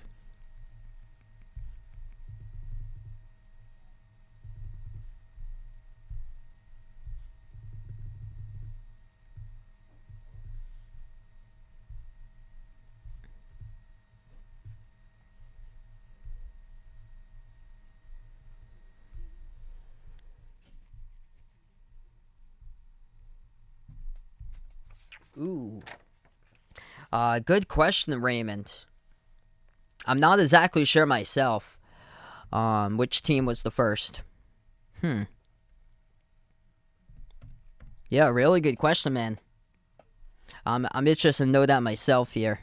Ooh. Good question, Raymond. I'm not exactly sure myself which team was the first. Yeah, really good question, man. I'm interested to know that myself here.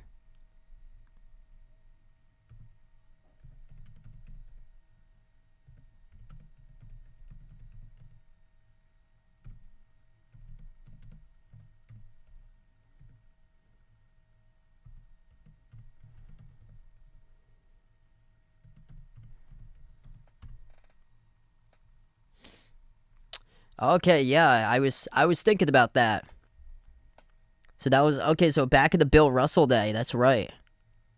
Okay, yeah, I was thinking about that. So that was okay, so back in the Bill Russell day, that's right.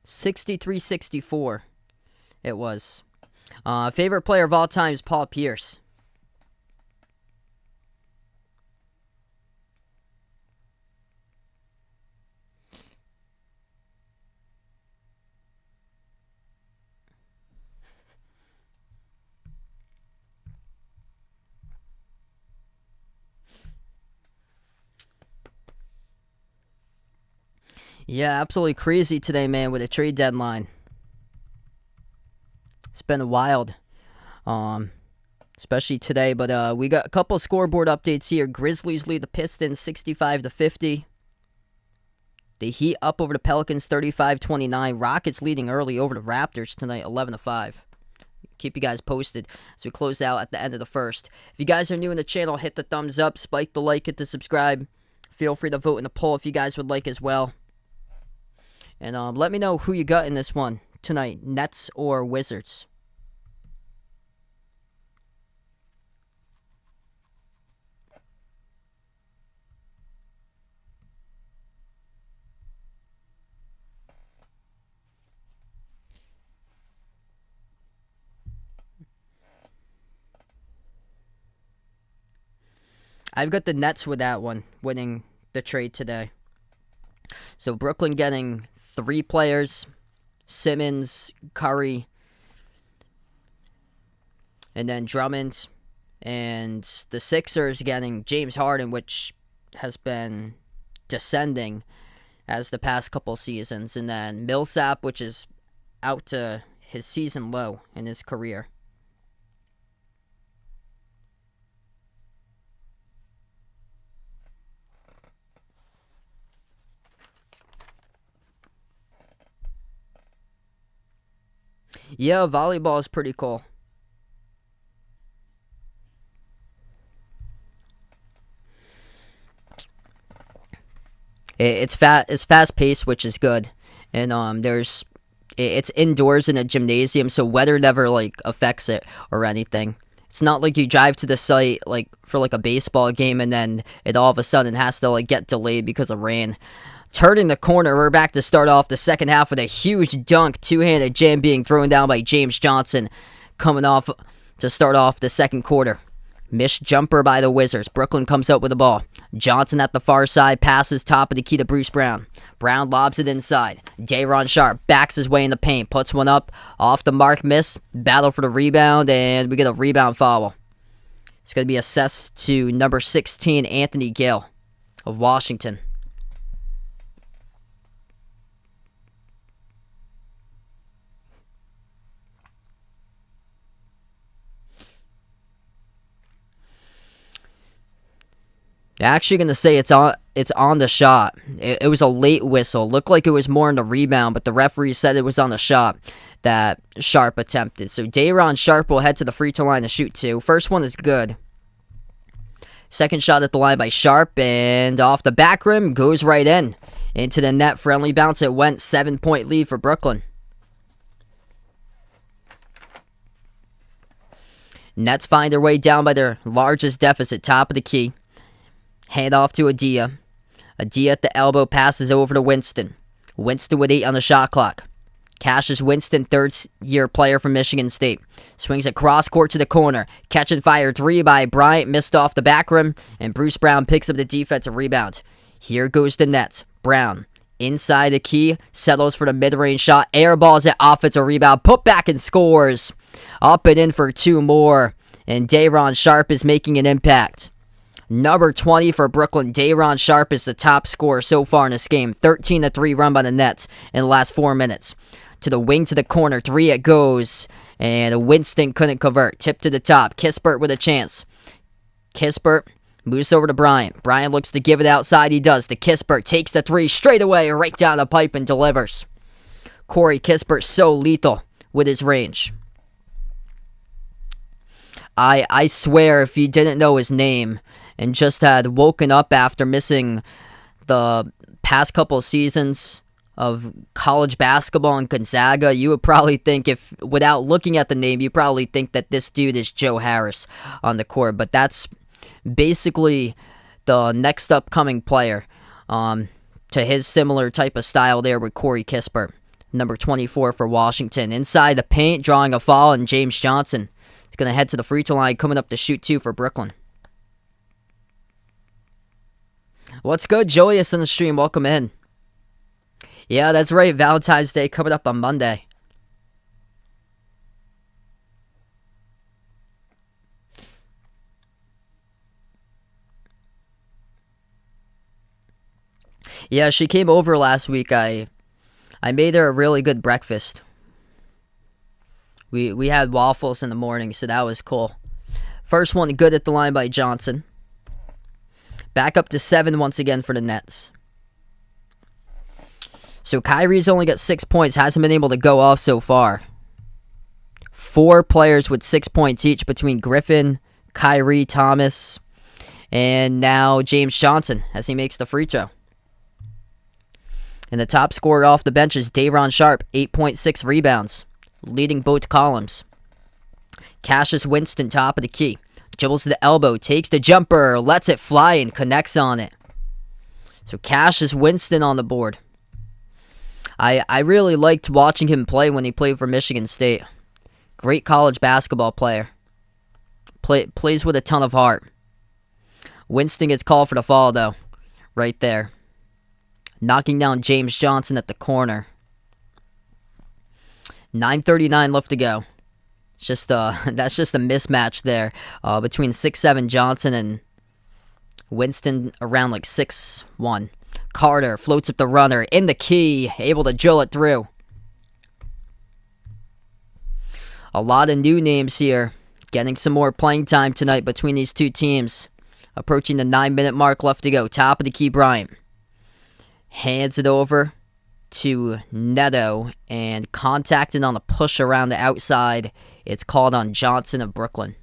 63-64 it was. Favorite player of all time is Paul Pierce. Yeah, absolutely crazy today, man, with a trade deadline. It's been wild, um, especially today. But we got a couple scoreboard updates here. Grizzlies lead the Pistons 65-50. The Heat up over the Pelicans 35-29. Rockets leading early over the Raptors tonight 11-5. Keep you guys posted as we close out at the end of the first. If you guys are new in the channel, hit the thumbs up, spike the like, hit the subscribe. Feel free to vote in the poll if you guys would like as well. And let me know who you got in this one tonight, Nets or Wizards. I've got the Nets with that one, winning the trade today. So Brooklyn getting 3 players, Simmons, Curry, and then Drummond. And the Sixers getting James Harden, which has been descending as the past couple seasons. And then Millsap, which is out to his season low in his career. Yeah, volleyball is pretty cool. It's fast paced, which is good, and it's indoors in a gymnasium, so weather never like affects it or anything. It's not like you drive to the site like for like a baseball game and then it all of a sudden has to like get delayed because of rain. Turning the corner, we're back to start off the second half with a huge dunk, two-handed jam being thrown down by James Johnson, coming off to start off the second quarter. Missed jumper by the Wizards. Brooklyn comes out with the ball. Johnson at the far side passes top of the key to Bruce Brown. Brown lobs it inside. Day'Ron Sharpe backs his way in the paint. Puts one up. Off the mark, miss. Battle for the rebound, and we get a rebound foul. It's going to be assessed to number 16, Anthony Gill of Washington. They're actually going to say it's on the shot. It was a late whistle. Looked like it was more in the rebound, but the referee said it was on the shot that Sharpe attempted. So Day'Ron Sharpe will head to the free throw line to shoot 2. First one is good. Second shot at the line by Sharpe, and off the back rim, goes right in. Into the net, friendly bounce it went. 7-point lead for Brooklyn. Nets find their way down by their largest deficit, top of the key. Hand off to Adia. Adia at the elbow passes over to Winston. Winston with 8 on the shot clock. Cassius Winston, third-year player from Michigan State. Swings across court to the corner. Catch and fire 3 by Bryant. Missed off the back rim. And Bruce Brown picks up the defensive rebound. Here goes the Nets. Brown inside the key. Settles for the mid-range shot. Airballs it. Offensive rebound. Put back and scores. Up and in for 2 more. And Day'Ron Sharpe is making an impact. Number 20 for Brooklyn, Day'Ron Sharpe is the top scorer so far in this game. 13-3 run by the Nets in the last 4 minutes. To the wing, to the corner, 3 it goes. And Winston couldn't convert. Tip to the top. Kispert with a chance. Kispert moves over to Bryant. Bryant looks to give it outside. He does. To Kispert. Takes the 3 straight away, right down the pipe and delivers. Corey Kispert so lethal with his range. I swear if you didn't know his name and just had woken up after missing the past couple seasons of college basketball in Gonzaga, you would probably think, if without looking at the name, you probably think that this dude is Joe Harris on the court. But that's basically the next upcoming player to his similar type of style there with Corey Kispert, number 24 for Washington. Inside the paint, drawing a foul, and James Johnson is going to head to the free throw line, coming up to shoot 2 for Brooklyn. What's good, Joyous in the stream? Welcome in. Yeah, that's right. Valentine's Day coming up on Monday. Yeah, she came over last week. I made her a really good breakfast. We had waffles in the morning, so that was cool. First one good at the line by Johnson. Back up to 7 once again for the Nets. So Kyrie's only got 6 points, hasn't been able to go off so far. 4 players with 6 points each between Griffin, Kyrie, Thomas, and now James Johnson as he makes the free throw. And the top scorer off the bench is Day'Ron Sharpe, 8.6 rebounds, leading both columns. Cassius Winston, top of the key. Dribbles to the elbow, takes the jumper, lets it fly, and connects on it. So Cassius Winston on the board. I really liked watching him play when he played for Michigan State. Great college basketball player. Plays with a ton of heart. Winston gets called for the foul, though. Right there. Knocking down James Johnson at the corner. 9:39 left to go. It's just that's just a mismatch there between 6'7" Johnson and Winston around like 6'1". Carter floats up the runner in the key, able to drill it through. A lot of new names here. Getting some more playing time tonight between these two teams. Approaching the 9-minute mark left to go. Top of the key, Bryant. Hands it over to Neto, and contacted on a push around the outside. It's called on Johnson of Brooklyn.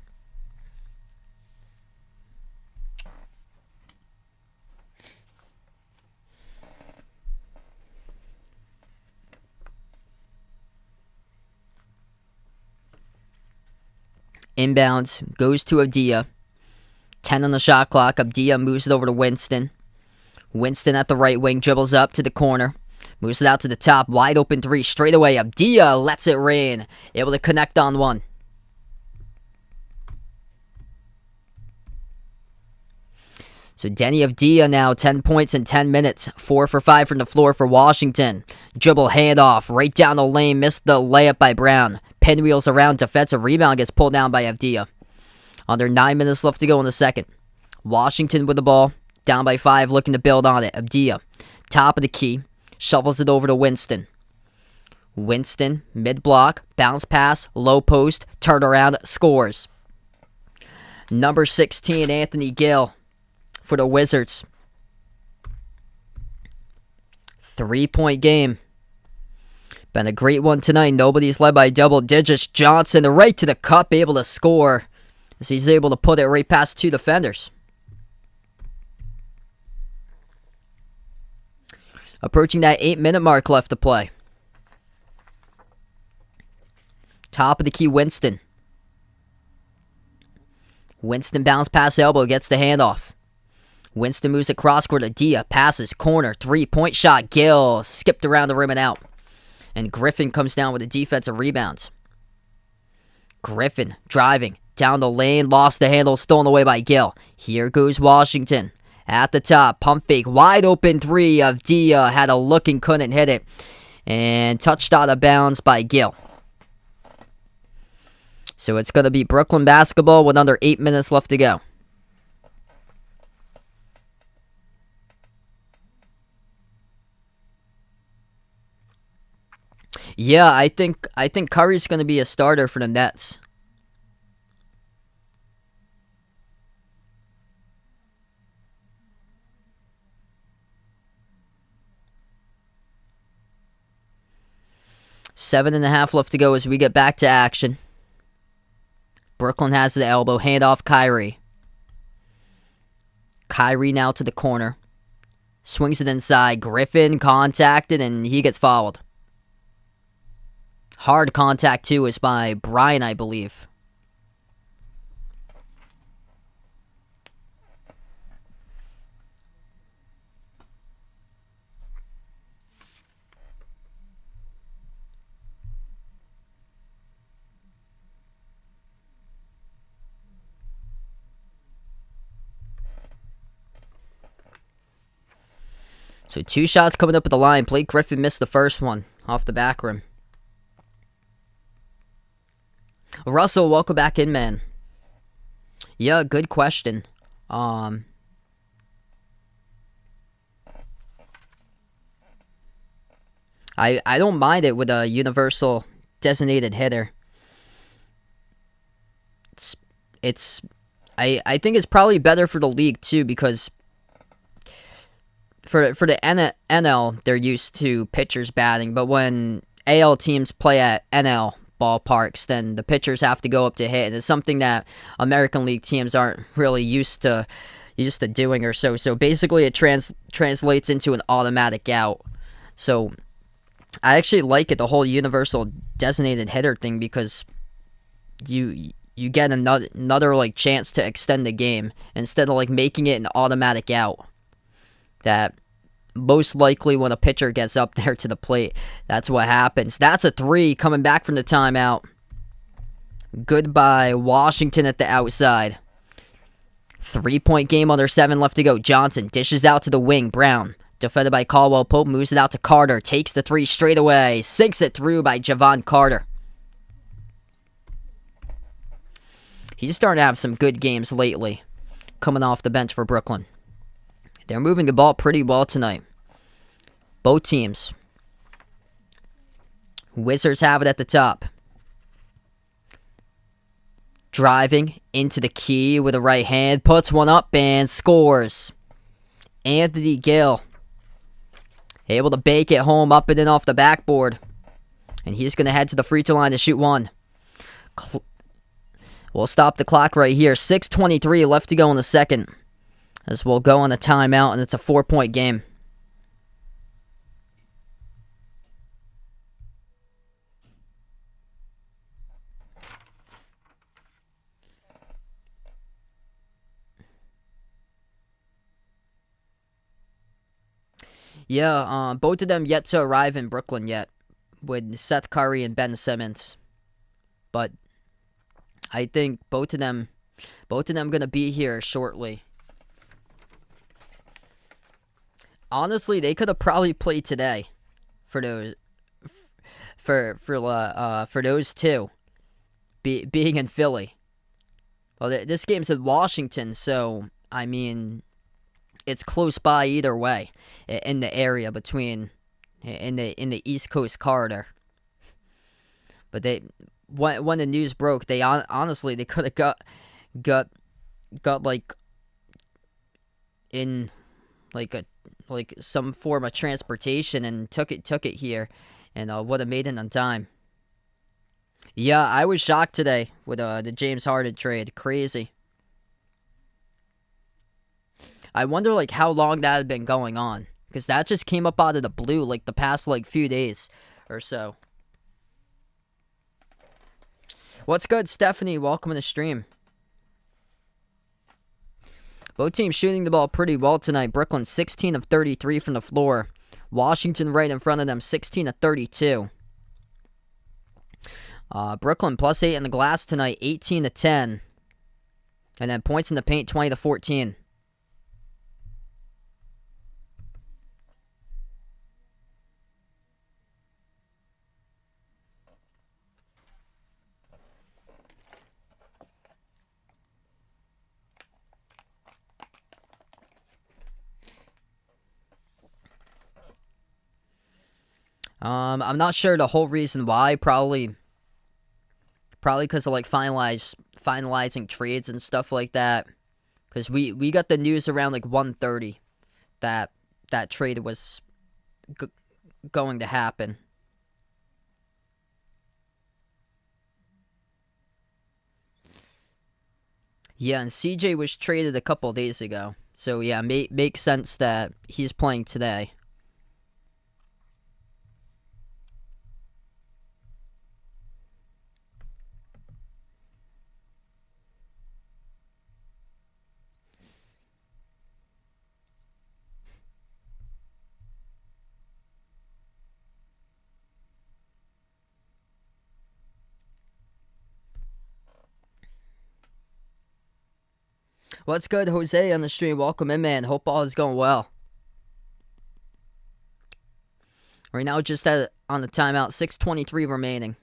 Inbounds, goes to Avdia. 10 on the shot clock. Avdia moves it over to Winston. Winston at the right wing, dribbles up to the corner. Moves it out to the top, wide open 3, straight away. Avdia lets it rain. Able to connect on one. So Denny Avdia now 10 points in 10 minutes. 4 for 5 from the floor for Washington. Dribble handoff, right down the lane. Missed the layup by Brown. Pinwheels around, defensive rebound, gets pulled down by Avdia. Under 9 minutes left to go in the second. Washington with the ball. Down by 5, looking to build on it. Avdia, top of the key. Shovels it over to Winston. Winston, mid-block, bounce pass, low post, turn around, scores. Number 16, Anthony Gill for the Wizards. 3-point game. Been a great one tonight. Nobody's led by double digits. Johnson right to the cup, able to score as he's able to put it right past 2 defenders. Approaching that 8-minute mark left to play. Top of the key, Winston. Winston bounce pass elbow, gets the handoff. Winston moves across court to Dia, passes, corner, 3-point shot. Gill skipped around the rim and out. And Griffin comes down with a defensive rebound. Griffin driving down the lane, lost the handle, stolen away by Gill. Here goes Washington. At the top, pump fake, wide open 3 of Dia. Had a look and couldn't hit it. And touched out of bounds by Gill. So it's going to be Brooklyn basketball with under 8 minutes left to go. Yeah, I think Curry's going to be a starter for the Nets. 7.5 left to go as we get back to action. Brooklyn has the elbow, handoff Kyrie. Kyrie now to the corner. Swings it inside. Griffin contacted and he gets fouled. Hard contact too is by Brian, I believe. So 2 shots coming up at the line. Blake Griffin missed the first one off the back rim. Russell, welcome back in, man. Yeah, good question. I don't mind it with a universal designated hitter. It's it's I think it's probably better for the league too, because for the NL they're used to pitchers batting, but when AL teams play at NL ballparks, then the pitchers have to go up to hit, and it's something that American League teams aren't really used to doing or so. So basically, it translates into an automatic out. So I actually like it, the whole universal designated hitter thing, because you get another like chance to extend the game instead of like making it an automatic out. That most likely when a pitcher gets up there to the plate, that's what happens. That's a 3 coming back from the timeout. Goodbye, Washington at the outside. 3-point game, under 7 left to go. Johnson dishes out to the wing. Brown, defended by Caldwell Pope, moves it out to Carter. Takes the 3 straight away. Sinks it through by Javon Carter. He's starting to have some good games lately, coming off the bench for Brooklyn. They're moving the ball pretty well tonight. Both teams. Wizards have it at the top. Driving into the key with a right hand. Puts one up and scores. Anthony Gill. Able to bake it home, up and in off the backboard. And he's going to head to the free throw line to shoot one. We'll stop the clock right here. 6:23 left to go in the second, as we'll go on a timeout, and it's a 4-point game. Yeah, both of them yet to arrive in Brooklyn yet, with Seth Curry and Ben Simmons. But I think both of them gonna be here shortly. Honestly, they could have probably played today for those for those two being in Philly. Well, this game's in Washington, so I mean, it's close by either way in the area between in the East Coast corridor. But when the news broke, they honestly they could have got like in like some form of transportation and took it here, and would have made it on time. Yeah, I was shocked today with the James Harden trade. Crazy. I wonder like how long that had been going on, because that just came up out of the blue like the past like few days or so. What's good, Stephanie? Welcome to the stream. Both teams shooting the ball pretty well tonight. Brooklyn 16 of 33 from the floor. Washington right in front of them, 16 of 32. Brooklyn +8 in the glass tonight, 18 to 10. And then points in the paint, 20 to 14. I'm not sure the whole reason why. Probably because of like finalizing trades and stuff like that. Because we got the news around like 1:30 that trade was going to happen. Yeah, and CJ was traded a couple days ago. So yeah, makes sense that he's playing today. What's good, Jose, on the stream? Welcome in, man. Hope all is going well. Right now, just on the timeout, 6:23 remaining.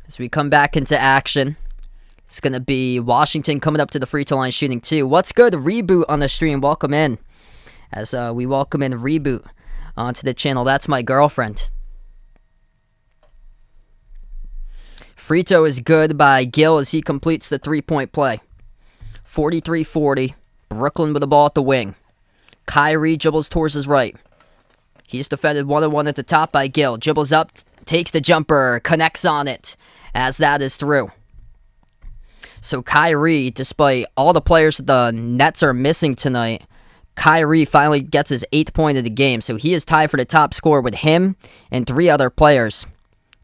As we come back into action, it's going to be Washington coming up to the free throw line shooting 2. What's good? Reboot on the stream. Welcome in. As we welcome in Reboot onto the channel. That's my girlfriend. Free throw is good by Gill as he completes the three-point play. 43-40. Brooklyn with the ball at the wing. Kyrie dribbles towards his right. He's defended 1-on-1 at the top by Gill. Dribbles up, takes the jumper, connects on it as that is through. So Kyrie, despite all the players the Nets are missing tonight, Kyrie finally gets his 8th point of the game. So he is tied for the top scorer with him and 3 other players.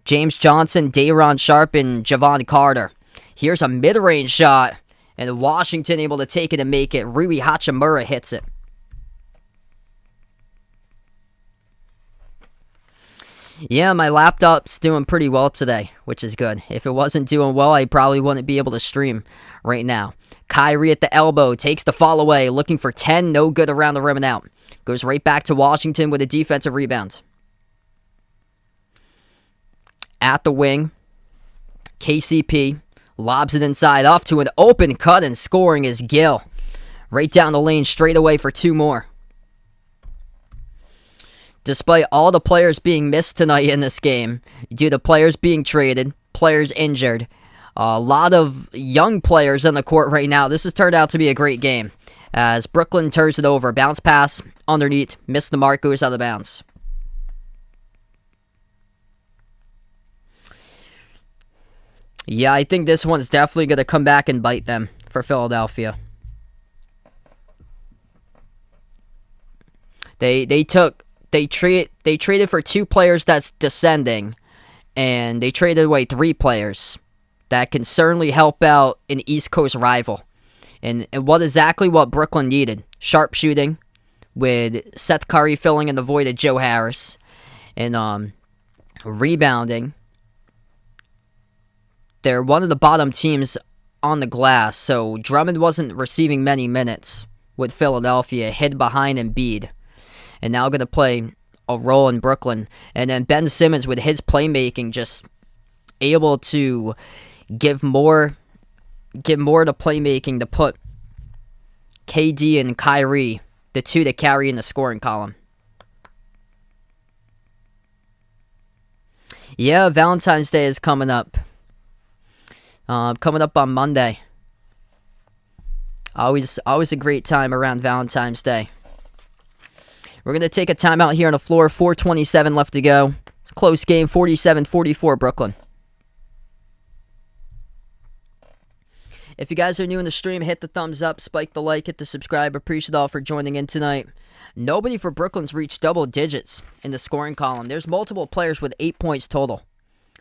James Johnson, Day'Ron Sharpe, and Javon Carter. Here's a mid-range shot, and Washington able to take it and make it. Rui Hachimura hits it. Yeah, my laptop's doing pretty well today, which is good. If it wasn't doing well, I probably wouldn't be able to stream right now. Kyrie at the elbow, takes the fall away, looking for 10, no good around the rim and out. Goes right back to Washington with a defensive rebound. At the wing, KCP lobs it inside, off to an open cut, and scoring is Gill. Right down the lane, straight away for 2 more. Despite all the players being missed tonight in this game, due to players being traded, players injured, a lot of young players on the court right now, this has turned out to be a great game. As Brooklyn turns it over, bounce pass, underneath, missed the mark, goes out of bounds. Yeah, I think this one's definitely going to come back and bite them for Philadelphia. They traded for 2 players that's descending, and they traded away 3 players that can certainly help out an East Coast rival. And what exactly what Brooklyn needed. Sharp shooting with Seth Curry filling in the void of Joe Harris. And rebounding. They're one of the bottom teams on the glass, so Drummond wasn't receiving many minutes with Philadelphia, hid behind Embiid. And now going to play a role in Brooklyn. And then Ben Simmons with his playmaking just able to give more to playmaking to put KD and Kyrie, the 2 to carry in the scoring column. Yeah, Valentine's Day is coming up. Coming up on Monday. Always a great time around Valentine's Day. We're going to take a timeout here on the floor. 4:27 left to go. Close game, 47-44 Brooklyn. If you guys are new in the stream, hit the thumbs up, spike the like, hit the subscribe. Appreciate all for joining in tonight. Nobody for Brooklyn's reached double digits in the scoring column. There's multiple players with 8 points total.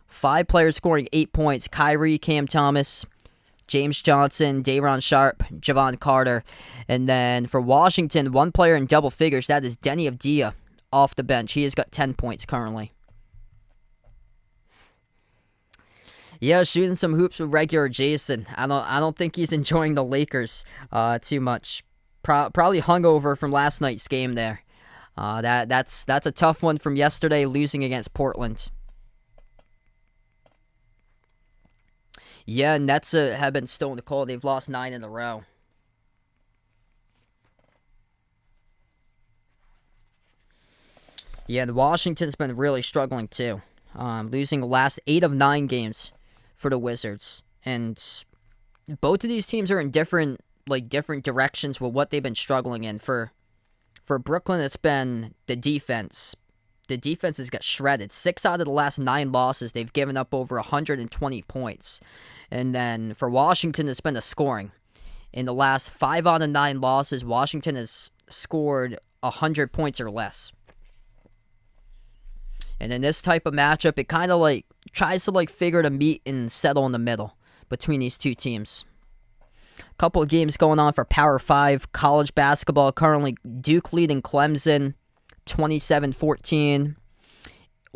5 players scoring 8 points. Kyrie, Cam Thomas, James Johnson, Day'Ron Sharpe, Javon Carter. And then for Washington, 1 player in double figures. That is Denny Avdia off the bench. He has got 10 points currently. Yeah, shooting some hoops with regular Jason. I don't think he's enjoying the Lakers too much. Probably hungover from last night's game there. That's a tough one from yesterday, losing against Portland. Yeah, Nets have been stone cold. They've lost 9 in a row. Yeah, and Washington's been really struggling too. Losing the last 8 of 9 games for the Wizards. And both of these teams are in different directions with what they've been struggling in. For Brooklyn, it's been the defense. The defense has got shredded. 6 out of the last 9 losses, they've given up over 120 points. And then for Washington, it's been the scoring. In the last 5 out of 9 losses, Washington has scored 100 points or less. And in this type of matchup, it kind of tries to figure to meet and settle in the middle between these two teams. A couple of games going on for Power 5 college basketball. Currently, Duke leading Clemson 27-14.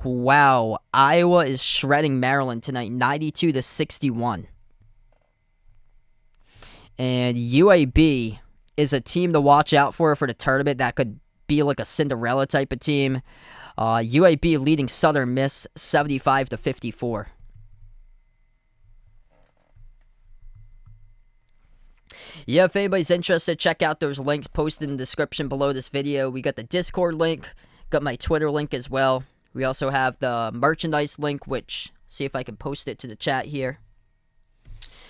Wow, Iowa is shredding Maryland tonight, 92-61. And UAB is a team to watch out for the tournament. That could be like a Cinderella type of team. UAB leading Southern Miss 75-54. Yeah, if anybody's interested, check out those links posted in the description below this video. We got the Discord link, got my Twitter link as well. We also have the merchandise link, which, see if I can post it to the chat here.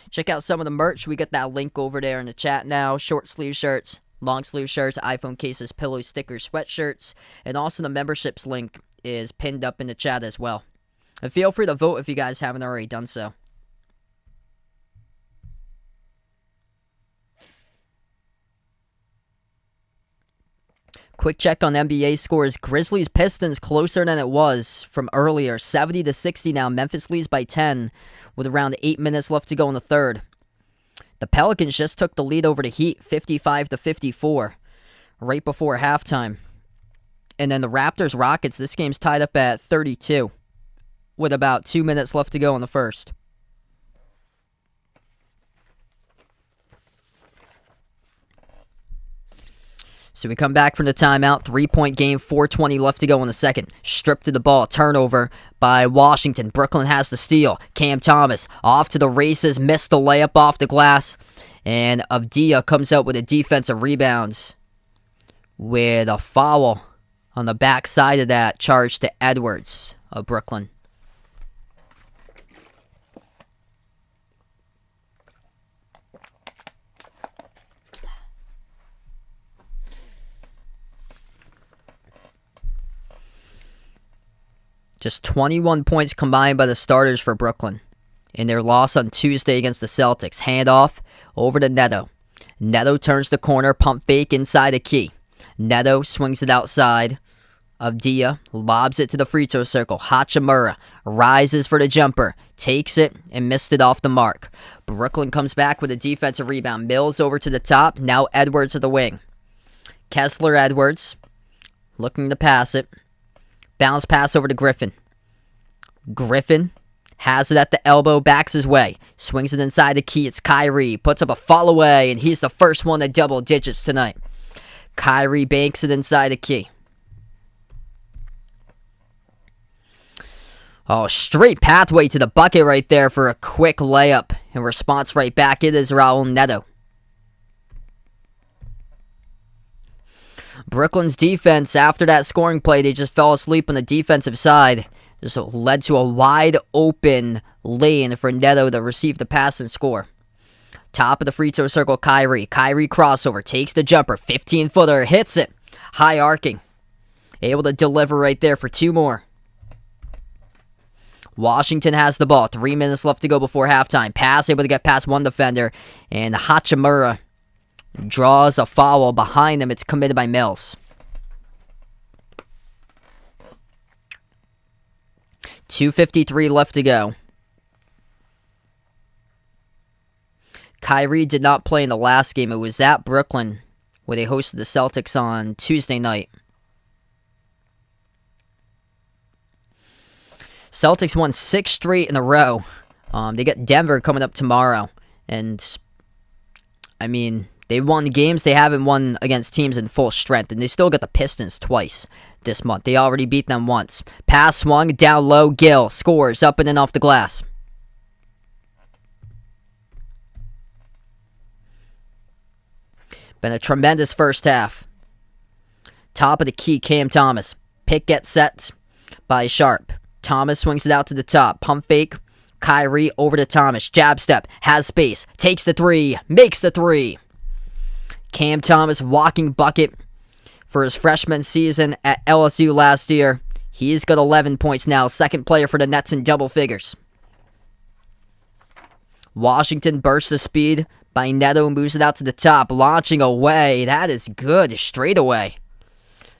Check out some of the merch. We got that link over there in the chat now. Short sleeve shirts, long sleeve shirts, iPhone cases, pillows, stickers, sweatshirts, and also the memberships link is pinned up in the chat as well. And feel free to vote if you guys haven't already done so. Quick check on NBA scores. Grizzlies Pistons closer than it was from earlier. 70-60 now. Memphis leads by 10 with around 8 minutes left to go in the third. The Pelicans just took the lead over the Heat, 55-54, right before halftime. And then the Raptors Rockets, this game's tied up at 32 with about 2 minutes left to go in the first. So we come back from the timeout, 3-point game, 4:20 left to go in the second. Stripped of the ball, turnover by Washington. Brooklyn has the steal. Cam Thomas off to the races, missed the layup off the glass. And Avdija comes out with a defensive rebound with a foul on the backside of that, charge to Edwards of Brooklyn. Just 21 points combined by the starters for Brooklyn in their loss on Tuesday against the Celtics. Handoff over to Neto. Neto turns the corner, pump fake inside a key. Neto swings it outside. Avdija lobs it to the free throw circle. Hachimura rises for the jumper, takes it, and missed it off the mark. Brooklyn comes back with a defensive rebound. Mills over to the top. Now Edwards at the wing. Kessler Edwards looking to pass it. Bounce pass over to Griffin. Griffin has it at the elbow, backs his way. Swings it inside the key. It's Kyrie. Puts up a fall away, and he's the first one to double digits tonight. Kyrie banks it inside the key. Oh, straight pathway to the bucket right there for a quick layup. In response right back, it is Raul Neto. Brooklyn's defense, after that scoring play, they just fell asleep on the defensive side. This led to a wide open lane for Neto to receive the pass and score. Top of the free throw circle, Kyrie. Kyrie crossover, takes the jumper, 15-footer, hits it. High arcing. Able to deliver right there for two more. Washington has the ball. 3 minutes left to go before halftime. Pass, able to get past one defender. And Hachimura draws a foul behind him. It's committed by Mills. 2:53 left to go. Kyrie did not play in the last game. It was at Brooklyn where they hosted the Celtics on Tuesday night. Celtics won 6 straight in a row. They got Denver coming up tomorrow. And, I mean, they won games they haven't won against teams in full strength. And they still got the Pistons twice this month. They already beat them once. Pass swung, down low, Gill scores up and in off the glass. Been a tremendous first half. Top of the key, Cam Thomas. Pick gets set by Sharp. Thomas swings it out to the top. Pump fake. Kyrie over to Thomas. Jab step. Has space. Takes the three. Makes the three. Cam Thomas walking bucket for his freshman season at LSU last year. He's got 11 points now. Second player for the Nets in double figures. Washington bursts the speed by Neto. Moves it out to the top. Launching away. That is good. Straight away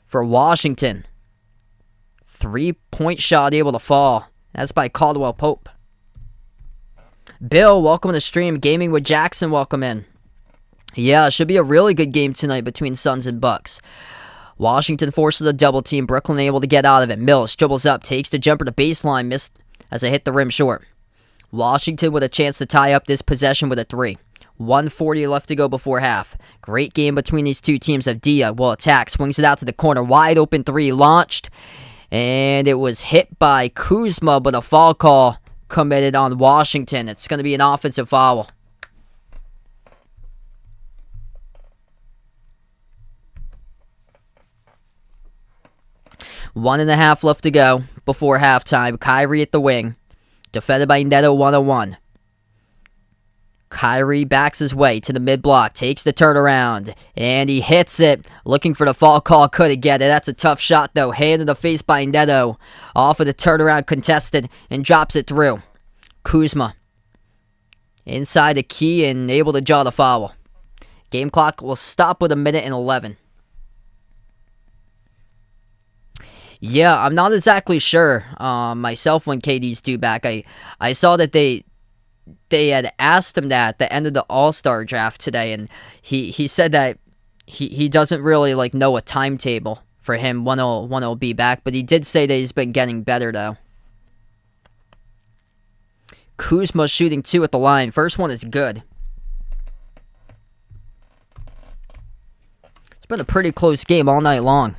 for Washington. 3-point shot able to fall. That's by Caldwell Pope. Bill, welcome to the stream. Gaming with Jackson, welcome in. Yeah, it should be a really good game tonight between Suns and Bucks. Washington forces a double team. Brooklyn able to get out of it. Mills dribbles up, takes the jumper to baseline, missed as it hit the rim short. Washington with a chance to tie up this possession with a three. 1:40 left to go before half. Great game between these two teams. Avdija will attack, swings it out to the corner. Wide open three, launched. And it was hit by Kuzma, but a foul call committed on Washington. It's going to be an offensive foul. 1.5 left to go before halftime. Kyrie at the wing. Defended by Neto 1-on-1. Kyrie backs his way to the mid-block, takes the turnaround, and he hits it. Looking for the fall call, couldn't get it. That's a tough shot, though. Hand in the face by Neto. Off of the turnaround, contested, and drops it through. Kuzma inside the key and able to draw the foul. Game clock will stop with 1:11. Yeah, I'm not exactly sure myself when KD's due back. I saw that they had asked him that at the end of the All-Star draft today, and he said that he doesn't really know a timetable for him when he'll be back, but he did say that he's been getting better, though. Kuzma shooting 2 at the line. First one is good. It's been a pretty close game all night long.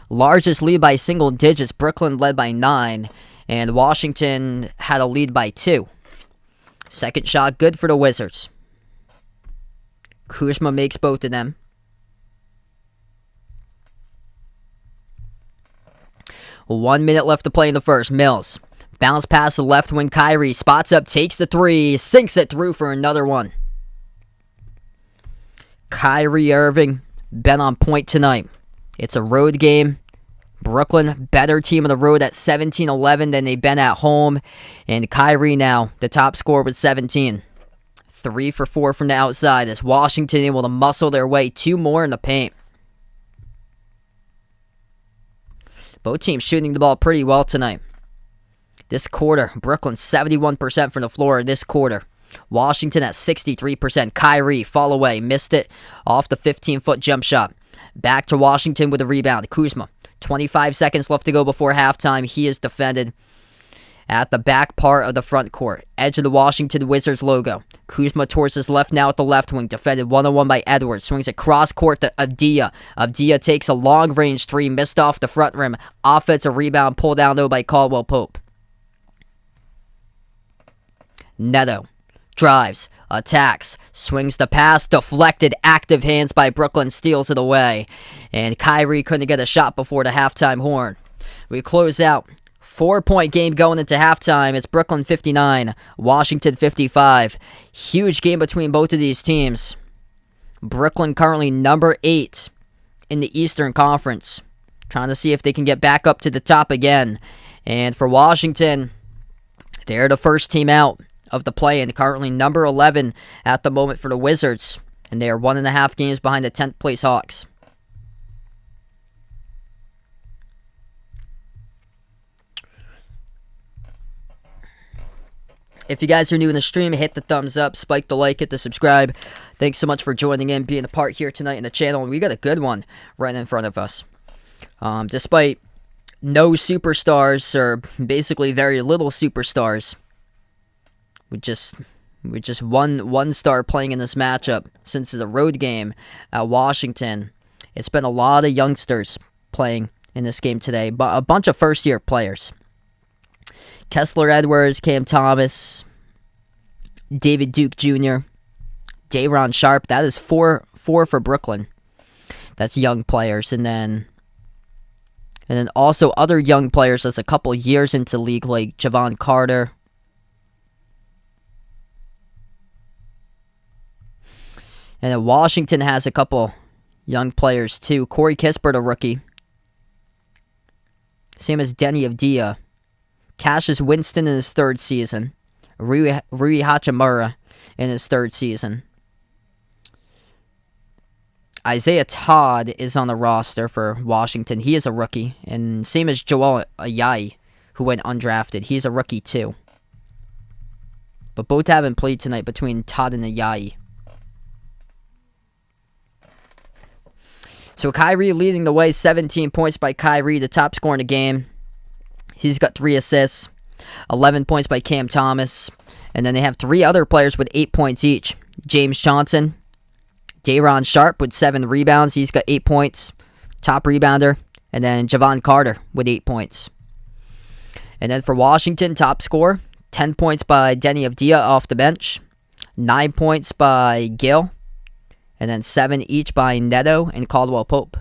Largest lead by single digits. Brooklyn led by 9. And Washington had a lead by 2. Second shot good for the Wizards. Kuzma makes both of them. One minute left to play in the first. Mills. Bounce pass the left wing. Kyrie spots up, takes the 3, sinks it through for another one. Kyrie Irving been on point tonight. It's a road game. Brooklyn, better team on the road at 17-11 than they've been at home. And Kyrie now, the top scorer with 17. 3 for 4 from the outside as Washington able to muscle their way 2 more in the paint. Both teams shooting the ball pretty well tonight. This quarter, Brooklyn 71% from the floor this quarter. Washington at 63%. Kyrie, fall away, missed it off the 15-foot jump shot. Back to Washington with a rebound. Kuzma, 25 seconds left to go before halftime. He is defended at the back part of the front court. Edge of the Washington Wizards logo. Kuzma towards his left now at the left wing. Defended 1-on-1 by Edwards. Swings across court to Avdija. Avdija takes a long-range 3. Missed off the front rim. Offensive rebound pulled down though by Caldwell Pope. Neto drives, attacks, swings the pass, deflected, active hands by Brooklyn, steals it away. And Kyrie couldn't get a shot before the halftime horn. We close out. 4-point game going into halftime. It's Brooklyn 59, Washington 55. Huge game between both of these teams. Brooklyn currently number 8 in the Eastern Conference. Trying to see if they can get back up to the top again. And for Washington, they're the first team out of the play-in, currently number 11 at the moment for the Wizards, and they are 1.5 games behind the 10th place Hawks. If you guys are new in the stream, hit the thumbs up, spike the like, hit the subscribe. Thanks so much for joining in, being a part here tonight in the channel. We got a good one right in front of us. Despite no superstars, or basically very little superstars, with just one star playing in this matchup since the road game at Washington. It's been a lot of youngsters playing in this game today, but a bunch of first-year players. Kessler Edwards, Cam Thomas, David Duke Jr., Day'Ron Sharpe. That is four for Brooklyn. That's young players. And then also other young players that's a couple years into the league, like Javon Carter. And then Washington has a couple young players too. Corey Kispert, a rookie. Same as Denny Avdija. Cassius Winston in his 3rd season. Rui Hachimura in his 3rd season. Isaiah Todd is on the roster for Washington. He is a rookie. And same as Joel Ayayi, who went undrafted. He's a rookie too. But both haven't played tonight between Todd and Ayayi. So Kyrie leading the way, 17 points by Kyrie, the top scorer in the game. He's got 3 assists, 11 points by Cam Thomas. And then they have 3 other players with 8 points each. James Johnson, Day'Ron Sharpe with 7 rebounds. He's got 8 points, top rebounder. And then Javon Carter with 8 points. And then for Washington, top scorer, 10 points by Denny Avdija off the bench. 9 points by Gill. And then 7 each by Neto and Caldwell Pope.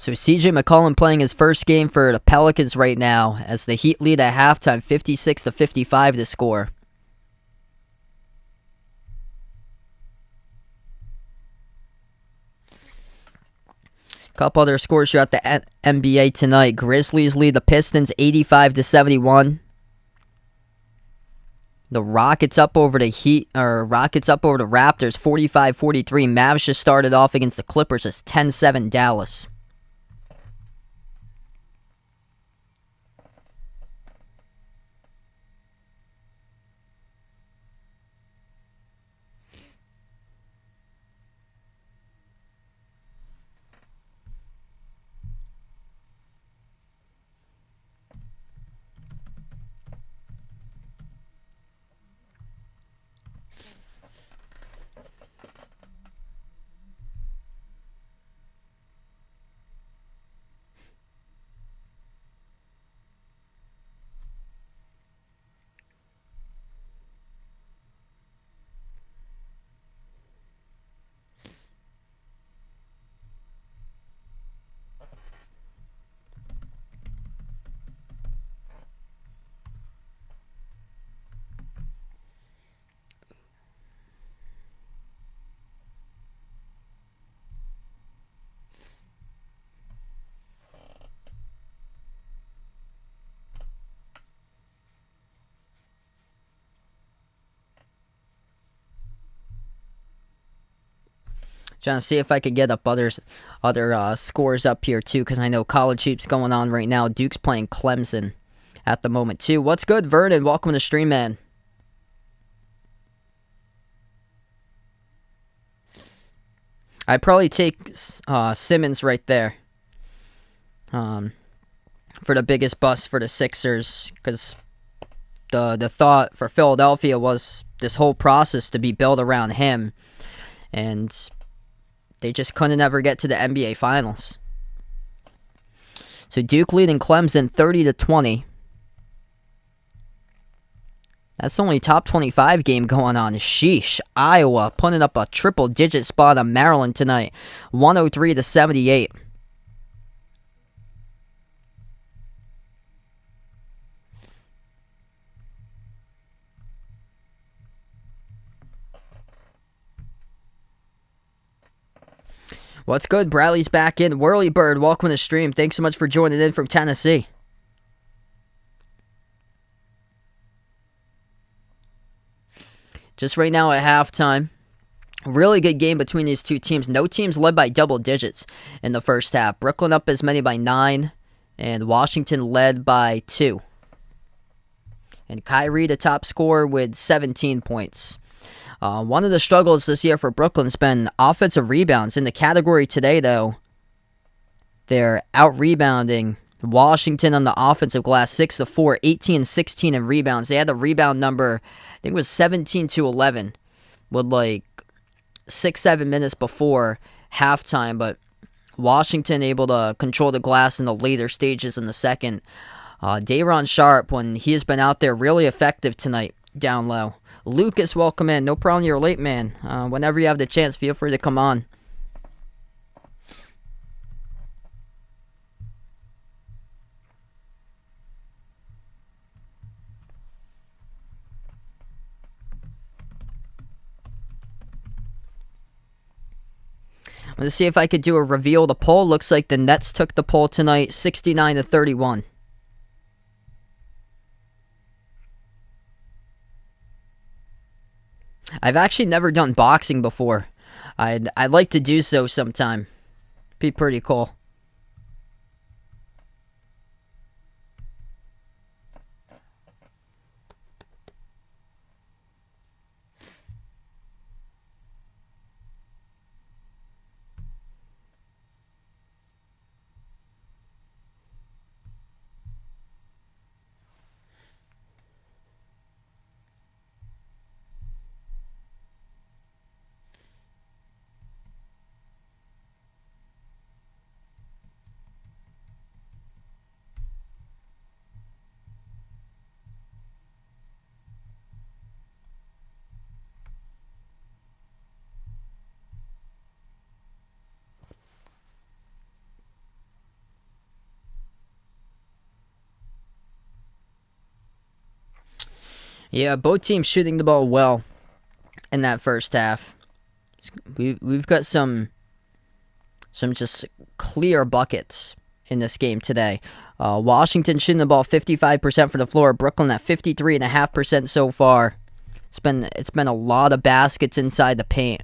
So CJ McCollum playing his first game for the Pelicans right now as the Heat lead at halftime, 56-55 to score. Couple other scores throughout the NBA tonight. Grizzlies lead the Pistons 85-71. The Rockets up over the Raptors 45-43. Mavs just started off against the Clippers as 10-7 Dallas. Trying to see if I could get up other scores up here too, because I know college hoops going on right now. Duke's playing Clemson at the moment too. What's good, Vernon? Welcome to the stream, man. I'd probably take Simmons right there for the biggest bust for the Sixers, because the thought for Philadelphia was this whole process to be built around him, and they just couldn't ever get to the NBA Finals. So Duke leading Clemson 30-20. That's the only top 25 game going on. Sheesh. Iowa putting up a triple-digit spot on Maryland tonight, 103-78. What's good? Bradley's back in. Whirlybird, welcome to the stream. Thanks so much for joining in from Tennessee. Just right now at halftime, really good game between these two teams. No teams led by double digits in the first half. Brooklyn up as many by 9, and Washington led by 2. And Kyrie, the top scorer, with 17 points. One of the struggles this year for Brooklyn's been offensive rebounds. In the category today, though, they're out-rebounding Washington on the offensive glass 6-4, 18-16 in rebounds. They had the rebound number, I think it was 17-11, with like 6-7 minutes before halftime, but Washington able to control the glass in the later stages in the second. Day'Ron Sharpe, when he has been out there, really effective tonight down low. Lucas, welcome in. No problem, you're late, man. Whenever you have the chance, feel free to come on. I'm going to see if I could do a reveal the poll. Looks like the Nets took the poll tonight, 69-31. I've actually never done boxing before. I'd like to do so sometime. Be pretty cool. Yeah, both teams shooting the ball well in that first half. We've got some just clear buckets in this game today. Washington shooting the ball 55% for the floor. Brooklyn at 53.5% so far. It's been a lot of baskets inside the paint.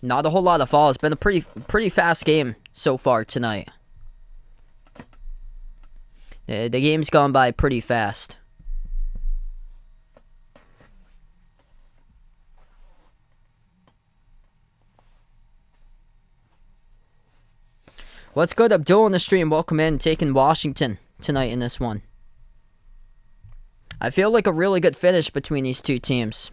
Not a whole lot of fouls. It's been a pretty fast game so far tonight. The game's gone by pretty fast. What's good, Abdul in the stream? Welcome in, taking Washington tonight in this one. I feel like a really good finish between these two teams.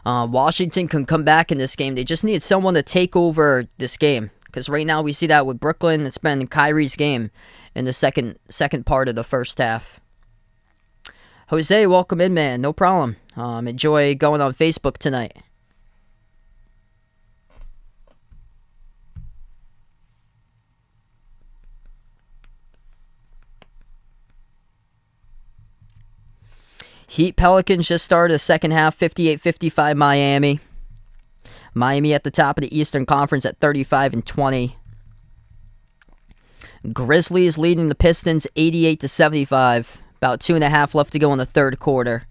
Washington can come back in this game. They just need someone to take over this game. Because right now we see that with Brooklyn. It's been Kyrie's game in the second part of the first half. Jose, welcome in, man. No problem. Enjoy going on Facebook tonight. Heat Pelicans just started the second half, 58-55 Miami. Miami at the top of the Eastern Conference at 35-20. Grizzlies leading the Pistons 88-75. About 2.5 left to go in the third quarter.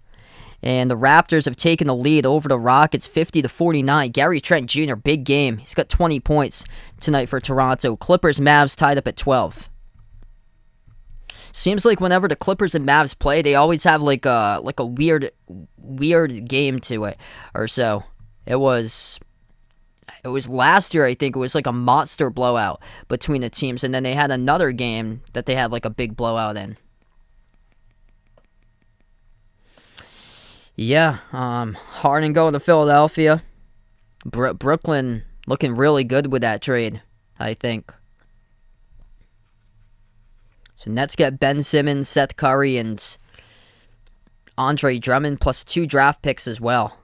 And the Raptors have taken the lead over the Rockets 50-49. Gary Trent Jr., big game. He's got 20 points tonight for Toronto. Clippers Mavs tied up at 12. Seems like whenever the Clippers and Mavs play, they always have like a weird game to it or so. It was last year, I think. It was like a monster blowout between the teams, and then they had another game that they had like a big blowout in. Yeah, Harden going to Philadelphia. Brooklyn looking really good with that trade, I think. So Nets get Ben Simmons, Seth Curry, and Andre Drummond, plus 2 draft picks as well.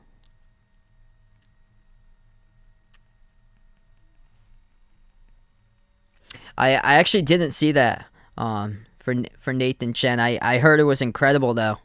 I actually didn't see that for Nathan Chen. I heard it was incredible, though.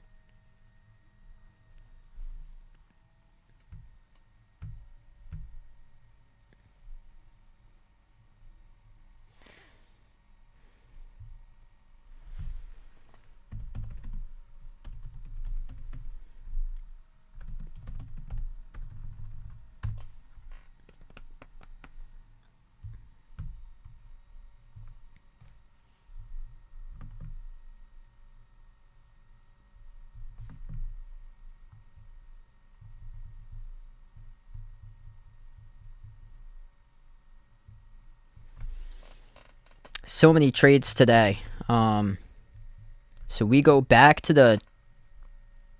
So many trades today. So we go back to the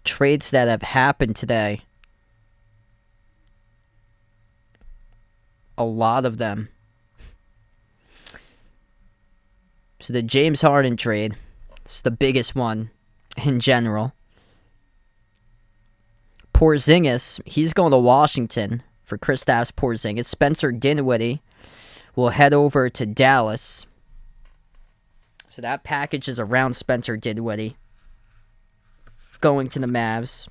trades that have happened today. A lot of them. So the James Harden trade. It's the biggest one in general. Porzingis, he's going to Washington for Kristaps Porzingis. Spencer Dinwiddie will head over to Dallas. So that package is around Spencer Dinwiddie going to the Mavs.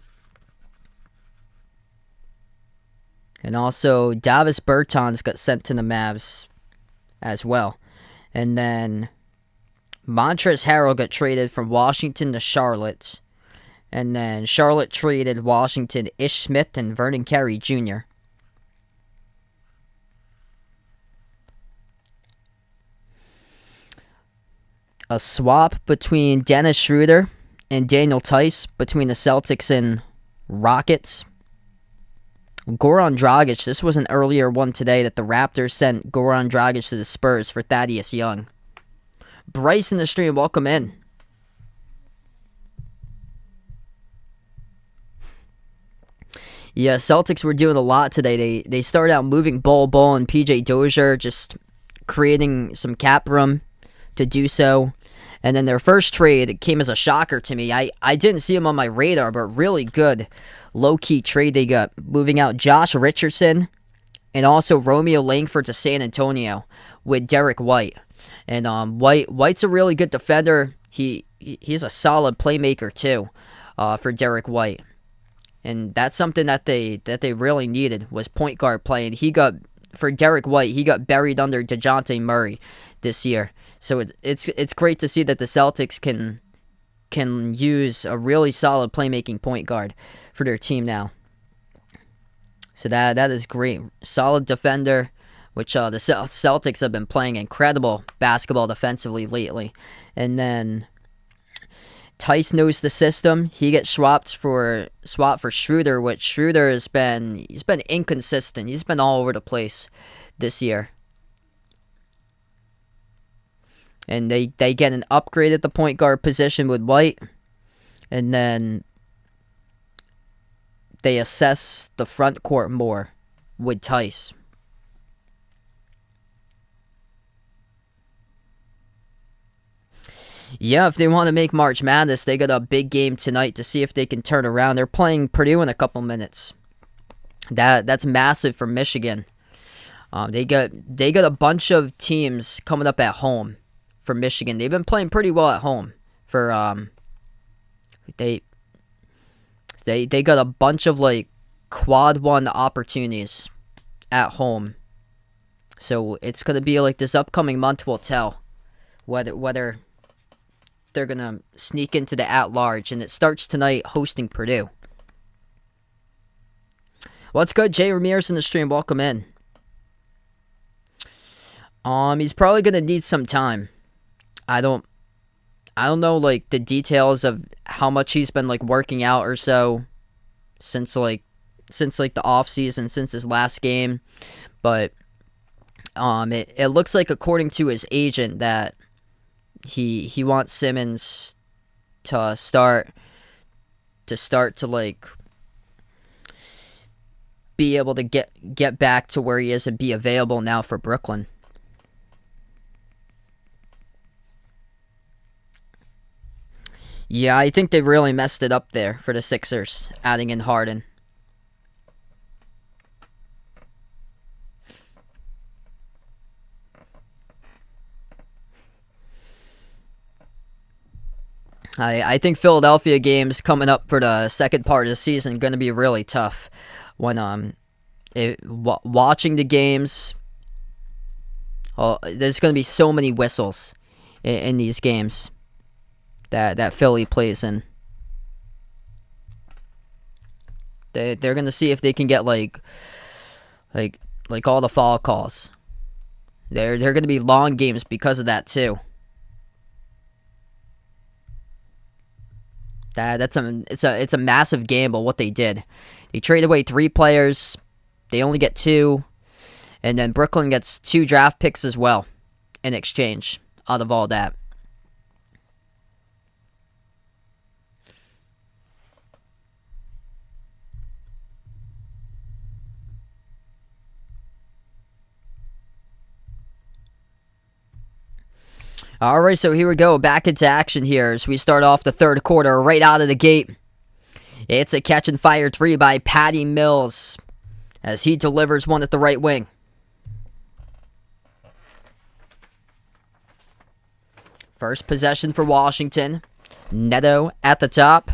And also, Davis Bertans got sent to the Mavs as well. And then Montrezl Harrell got traded from Washington to Charlotte. And then Charlotte traded Washington Ish Smith and Vernon Carey Jr. A swap between Dennis Schroeder and Daniel Tice between the Celtics and Rockets. Goran Dragic, this was an earlier one today that the Raptors sent Goran Dragic to the Spurs for Thaddeus Young. Bryce in the stream, welcome in. Yeah, Celtics were doing a lot today. They started out moving Bol and PJ Dozier, just creating some cap room to do so. And then their first trade came as a shocker to me. I didn't see him on my radar, but really good low-key trade they got. Moving out Josh Richardson and also Romeo Langford to San Antonio with Derek White. And White's a really good defender. He's a solid playmaker too, for Derek White. And that's something that they really needed, was point guard play. And for Derek White, he got buried under DeJounte Murray this year. So it's great to see that the Celtics can use a really solid playmaking point guard for their team now. So that is great. Solid defender, which the Celtics have been playing incredible basketball defensively lately. And then Tice knows the system. He gets swapped for Schroeder, which Schroeder he's been inconsistent. He's been all over the place this year. And they get an upgrade at the point guard position with White. And then they assess the front court more with Tice. Yeah, if they want to make March Madness, they got a big game tonight to see if they can turn around. They're playing Purdue in a couple minutes. That's massive for Michigan. They got a bunch of teams coming up at home for Michigan. They've been playing pretty well at home. They got a bunch of like quad one opportunities at home. So it's gonna be like this upcoming month will tell whether they're going to sneak into the at-large, and it starts tonight hosting Purdue. What's good? Jay Ramirez in the stream. Welcome in. He's probably going to need some time. I don't know, like, the details of how much he's been, like, working out or so since the off-season, since his last game. But it looks like, according to his agent, that he wants Simmons to start to like be able to get back to where he is and be available now for Brooklyn. Yeah, I think they really messed it up there for the Sixers, adding in Harden. I think Philadelphia games coming up for the second part of the season going to be really tough. When watching the games, there's going to be so many whistles in these games that Philly plays in. They're going to see if they can get like all the foul calls. They're going to be long games because of that too. It's a massive gamble what they did. They trade away 3 players. They only get 2. And then Brooklyn gets 2 draft picks as well in exchange out of all that. All right, so here we go. Back into action here as we start off the third quarter right out of the gate. It's a catch and fire 3 by Patty Mills as he delivers one at the right wing. First possession for Washington. Neto at the top,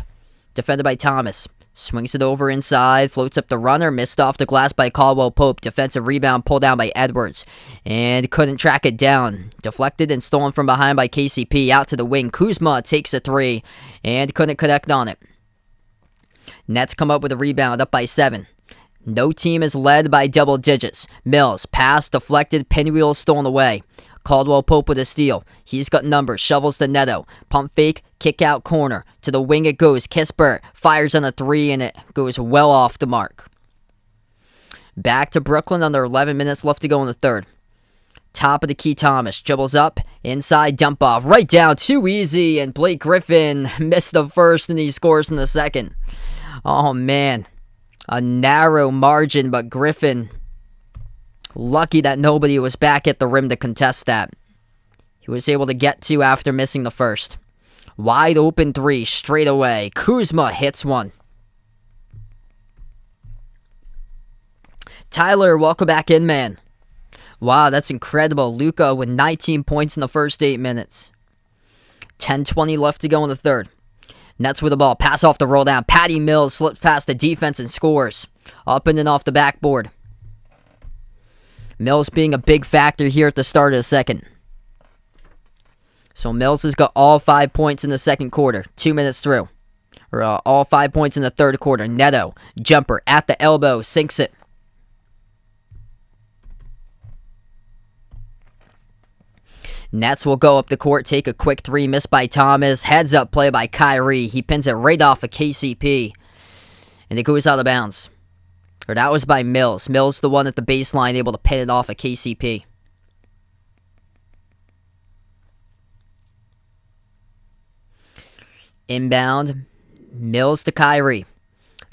defended by Thomas. Swings it over inside, floats up the runner, missed off the glass by Caldwell Pope. Defensive rebound pulled down by Edwards, and couldn't track it down. Deflected and stolen from behind by KCP, out to the wing. Kuzma takes a 3, and couldn't connect on it. Nets come up with a rebound, up by 7. No team is led by double digits. Mills, pass, deflected, pinwheel stolen away. Caldwell Pope with a steal. He's got numbers. Shovels to Neto. Pump fake. Kick out corner. To the wing it goes. Kispert fires on a 3 and it goes well off the mark. Back to Brooklyn. Under 11 minutes left to go in the third. Top of the key, Thomas. Dribbles up. Inside dump off. Right down. Too easy. And Blake Griffin missed the first and he scores in the second. Oh man. A narrow margin, but Griffin, lucky that nobody was back at the rim to contest that. He was able to get 2 after missing the first. Wide open 3 straight away. Kuzma hits one. Tyler, welcome back in, man. Wow, that's incredible. Luka with 19 points in the first 8 minutes. 10:20 left to go in the third. Nets with the ball. Pass off the roll down. Patty Mills slips past the defense and scores. Up and off the backboard. Mills being a big factor here at the start of the second. So Mills has got all 5 points in the second quarter. 2 minutes through. Or all 5 points in the third quarter. Neto, jumper at the elbow, sinks it. Nets will go up the court, take a quick three, missed by Thomas. Heads up play by Kyrie. He pins it right off of KCP. And it goes out of bounds. Or that was by Mills. Mills the one at the baseline able to pin it off of KCP. Inbound. Mills to Kyrie.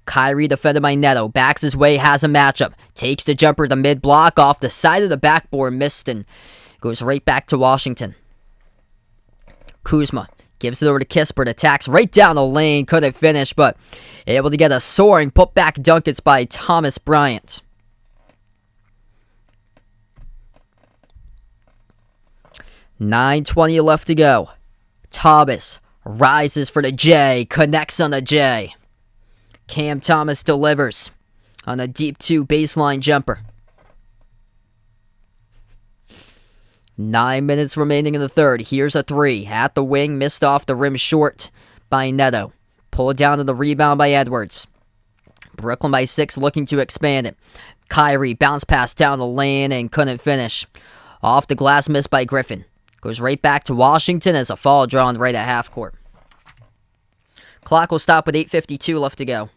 Kyrie defended by Neto. Backs his way, has a matchup. Takes the jumper to mid-block off the side of the backboard. Missed and goes right back to Washington. Kuzma gives it over to Kispert. Attacks right down the lane. Couldn't finish, but able to get a soaring put-back dunk. It's by Thomas Bryant. $9:20 left to go. Thomas rises for the J. Connects on the J. Cam Thomas delivers on a deep 2 baseline jumper. 9 minutes remaining in the third. Here's a 3. At the wing, missed off the rim short by Neto. Pulled down to the rebound by Edwards. Brooklyn by 6, looking to expand it. Kyrie bounce pass down the lane and couldn't finish. Off the glass, missed by Griffin. Goes right back to Washington as a foul drawn right at half court. Clock will stop with 8:52 left to go.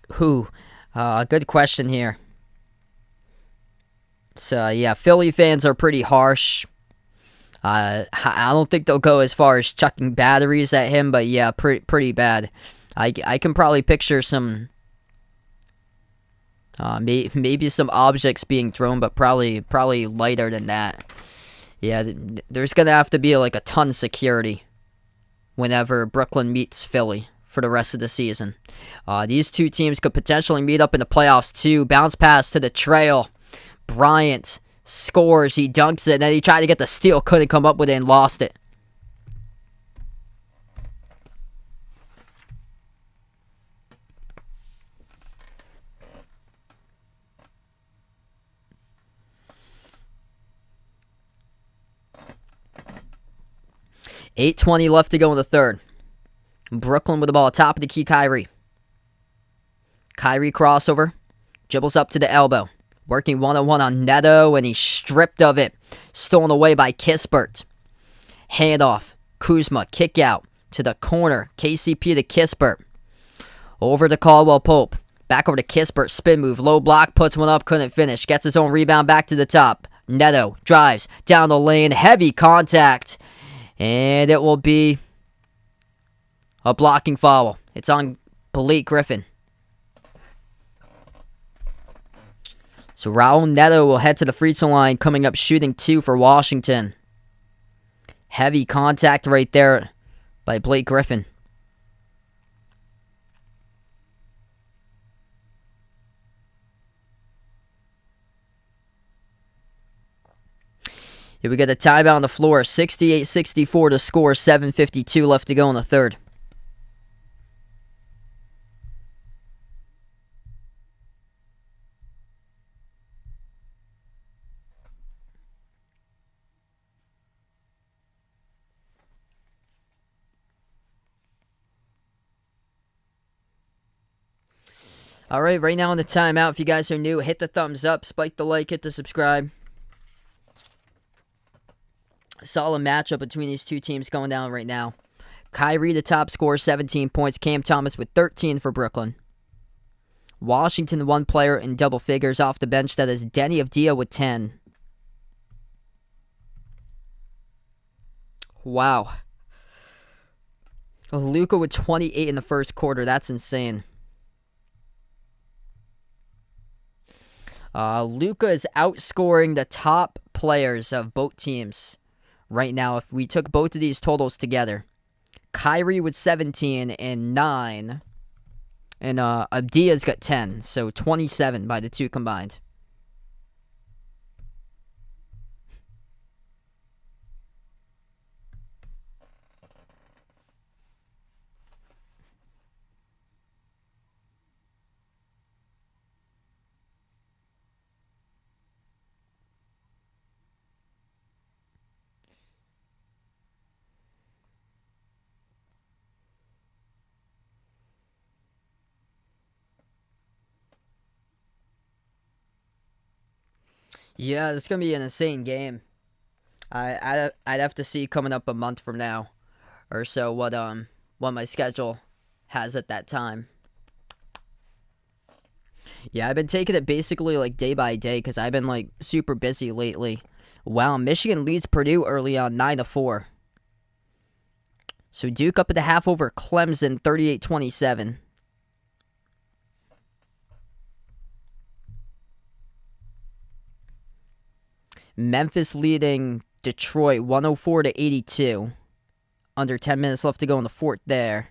Good question here. So, yeah, Philly fans are pretty harsh. I don't think they'll go as far as chucking batteries at him, but yeah, pretty bad. I can probably picture some, maybe some objects being thrown, but probably lighter than that. Yeah, there's going to have to be like a ton of security whenever Brooklyn meets Philly for the rest of the season. These two teams could potentially meet up in the playoffs too. Bounce pass to the trail. Bryant scores. He dunks it. And then he tried to get the steal. Couldn't come up with it and lost it. $8:20 left to go in the third. Brooklyn with the ball. Top of the key, Kyrie. Kyrie crossover. Dribbles up to the elbow. Working one-on-one on Neto, and he's stripped of it. Stolen away by Kispert. Handoff. Kuzma, kick out to the corner. KCP to Kispert. Over to Caldwell Pope. Back over to Kispert. Spin move. Low block. Puts one up. Couldn't finish. Gets his own rebound back to the top. Neto drives down the lane. Heavy contact. And it will be a blocking foul. It's on Blake Griffin. So Raul Neto will head to the free throw line, coming up shooting 2 for Washington. Heavy contact right there by Blake Griffin. Here we get a timeout on the floor. 68-64 to score. 7:52 left to go in the third. Alright, right now in the timeout, if you guys are new, hit the thumbs up, spike the like, hit the subscribe. Solid matchup between these two teams going down right now. Kyrie, the top scorer, 17 points. Cam Thomas with 13 for Brooklyn. Washington, one player in double figures off the bench. That is Denny Avdia with 10. Wow. Luka with 28 in the first quarter. That's insane. Luka is outscoring the top players of both teams right now. If we took both of these totals together, Kyrie with 17 and 9, and Avdia's got 10, so 27 by the two combined. Yeah, it's gonna be an insane game. I'd have to see coming up a month from now or so what my schedule has at that time. Yeah, I've been taking it basically like day by day because I've been like super busy lately. Wow, Michigan leads Purdue early on 9-4. So Duke up at the half over Clemson 38-27. Memphis leading Detroit 104-82. Under 10 minutes left to go in the fourth there.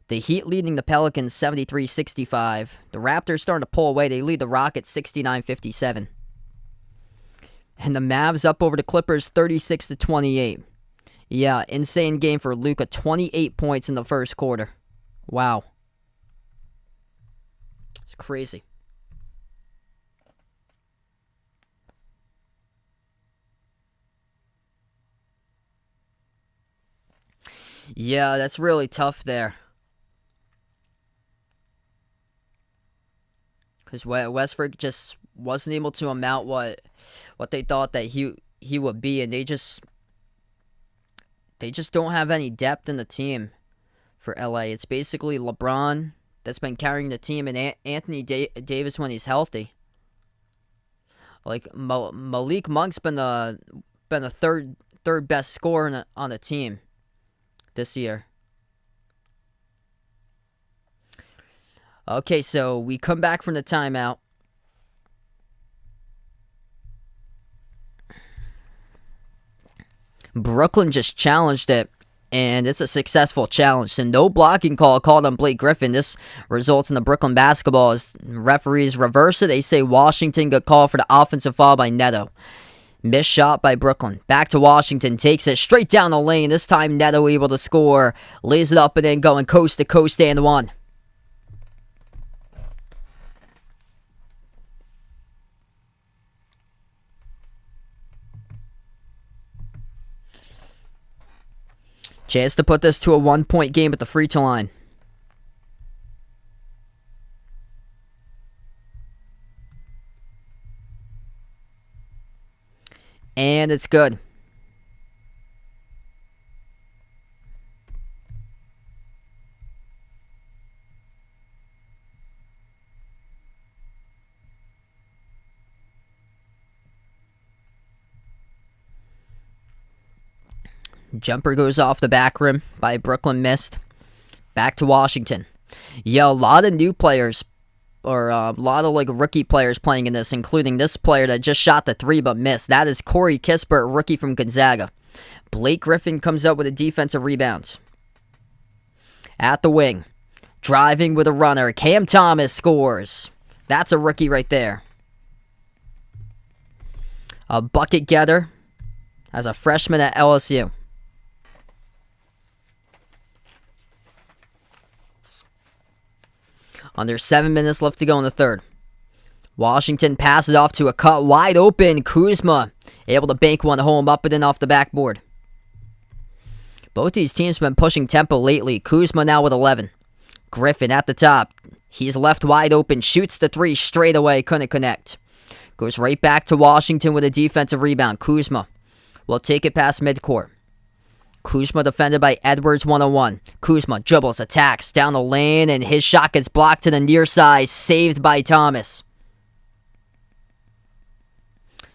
The Heat leading the Pelicans 73-65. The Raptors starting to pull away. They lead the Rockets 69-57. And the Mavs up over the Clippers 36-28. Yeah, insane game for Luka. 28 points in the first quarter. Wow. It's crazy. Yeah, that's really tough there. Because Westbrook just wasn't able to amount what they thought that he would be, and they just don't have any depth in the team for LA. It's basically LeBron that's been carrying the team, and Anthony Davis when he's healthy. Like Malik Monk's been the third best scorer on the team this year. Okay, so we come back from the timeout. Brooklyn just challenged it, and it's a successful challenge. So no blocking call called on Blake Griffin. This results in the Brooklyn basketball as referees reverse it. They say Washington got called for the offensive foul by Neto. Missed shot by Brooklyn. Back to Washington. Takes it straight down the lane. This time Neto able to score. Lays it up and then going coast to coast and one. Chance to put this to a 1-point game at the free throw line. And it's good. Jumper goes off the back rim by Brooklyn, missed. Back to Washington. Yeah, a lot of new players, or a lot of like rookie players playing in this, including this player that just shot the three but missed. That is Corey Kispert, rookie from Gonzaga. Blake Griffin comes up with a defensive rebound. At the wing. Driving with a runner. Cam Thomas scores. That's a rookie right there. A bucket getter as a freshman at LSU. Under 7 minutes left to go in the third. Washington passes off to a cut wide open. Kuzma able to bank one home up and in off the backboard. Both these teams have been pushing tempo lately. Kuzma now with 11. Griffin at the top. He's left wide open. Shoots the three straight away. Couldn't connect. Goes right back to Washington with a defensive rebound. Kuzma will take it past midcourt. Kuzma defended by Edwards 101. Kuzma dribbles, attacks down the lane, and his shot gets blocked to the near side. Saved by Thomas.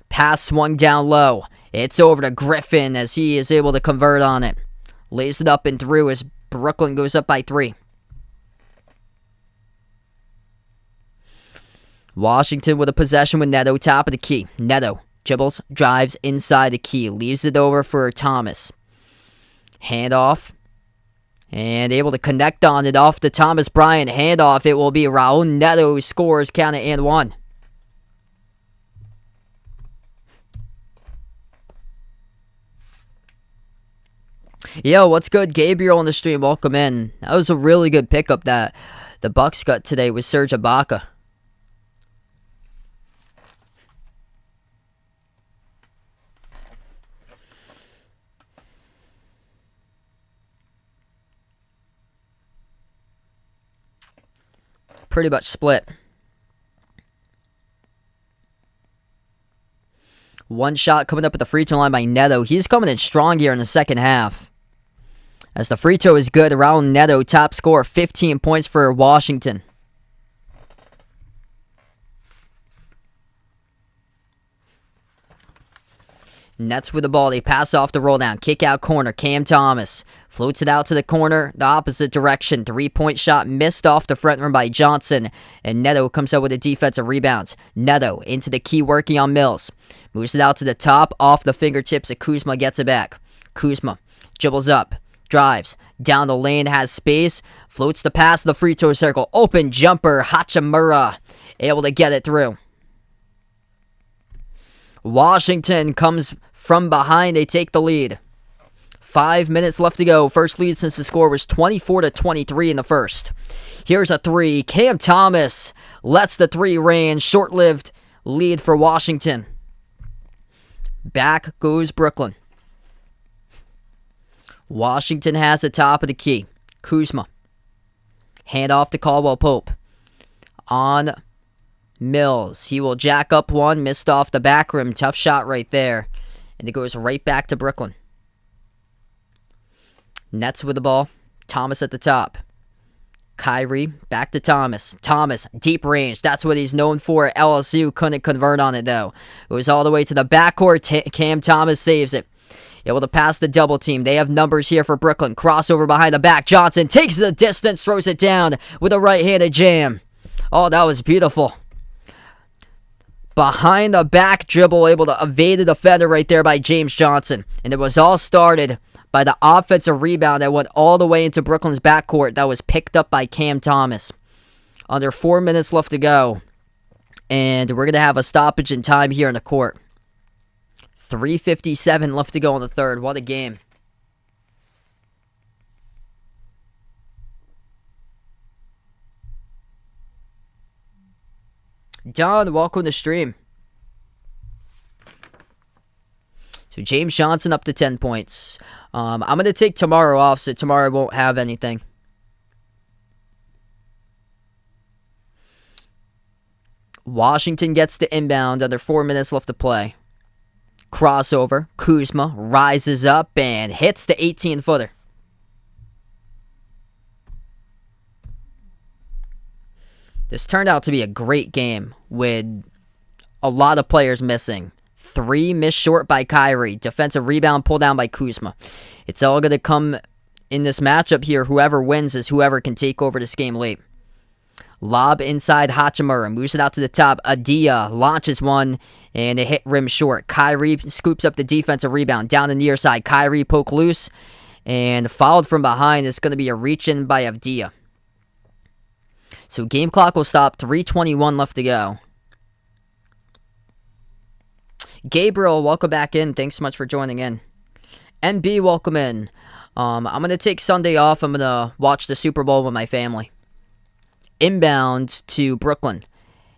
Pass swung down low. It's over to Griffin as he is able to convert on it. Lays it up and through as Brooklyn goes up by 3. Washington with a possession with Neto, top of the key. Neto dribbles, drives inside the key. Leaves it over for Thomas. Handoff. And able to connect on it off the Thomas Bryant handoff. It will be Raul Neto who scores, count it, and one. Yo, what's good? Gabriel on the stream, welcome in. That was a really good pickup that the Bucks got today with Serge Ibaka. Pretty much split. One shot coming up at the free throw line by Neto. He's coming in strong here in the second half. As the free throw is good, Raul Neto, top scorer, 15 points for Washington. Nets with the ball. They pass off the roll down. Kick out corner. Cam Thomas floats it out to the corner, the opposite direction. 3-point shot missed off the front rim by Johnson. And Neto comes out with a defensive rebound. Neto into the key, working on Mills. Moves it out to the top, off the fingertips of Kuzma, gets it back. Kuzma dribbles up, drives, down the lane, has space, floats the pass to the free throw circle. Open jumper, Hachimura able to get it through. Washington comes from behind. They take the lead. 5 minutes left to go. First lead since the score was 24-23 in the first. Here's a three. Cam Thomas lets the three rain. Short-lived lead for Washington. Back goes Brooklyn. Washington has the top of the key. Kuzma. Hand off to Caldwell Pope. On Mills. He will jack up one. Missed off the back rim. Tough shot right there. And it goes right back to Brooklyn. Nets with the ball. Thomas at the top. Kyrie back to Thomas. Thomas, deep range. That's what he's known for. LSU couldn't convert on it though. It was all the way to the backcourt. Cam Thomas saves it. Able to pass the double team. They have numbers here for Brooklyn. Crossover behind the back. Johnson takes the distance. Throws it down with a right-handed jam. Oh, that was beautiful. Behind the back dribble, able to evade the defender right there by James Johnson. And it was all started by the offensive rebound that went all the way into Brooklyn's backcourt that was picked up by Cam Thomas. Under 4 minutes left to go. And we're going to have a stoppage in time here in the court. 3:57 left to go in the third. What a game. John, welcome to the stream. So James Johnson up to 10 points. I'm going to take tomorrow off, so tomorrow I won't have anything. Washington gets the inbound. Under 4 minutes left to play. Crossover. Kuzma rises up and hits the 18-footer. This turned out to be a great game with a lot of players missing. 3 missed short by Kyrie. Defensive rebound pulled down by Kuzma. It's all going to come in this matchup here. Whoever wins is whoever can take over this game late. Lob inside Hachimura. Moves it out to the top. Adia launches one and it hit rim short. Kyrie scoops up the defensive rebound. Down the near side. Kyrie poke loose and fouled from behind. It's going to be a reach in by Avdia. So game clock will stop. 3:21 left to go. Gabriel, welcome back in. Thanks so much for joining in. NB, welcome in. I'm going to take Sunday off. I'm going to watch the Super Bowl with my family. Inbound to Brooklyn.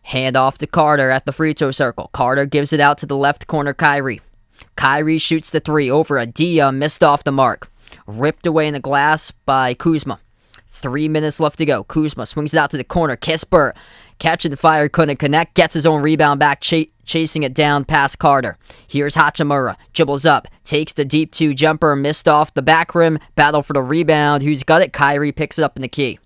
Hand off to Carter at the free throw circle. Carter gives it out to the left corner, Kyrie. Kyrie shoots the three over Adia. Missed off the mark. Ripped away in the glass by Kuzma. 3 minutes left to go. Kuzma swings it out to the corner. Kispert catching the fire, couldn't connect. Gets his own rebound back, chasing it down past Carter. Here's Hachimura. Dribbles up. Takes the deep 2 jumper. Missed off the back rim. Battle for the rebound. Who's got it? Kyrie picks it up in the key.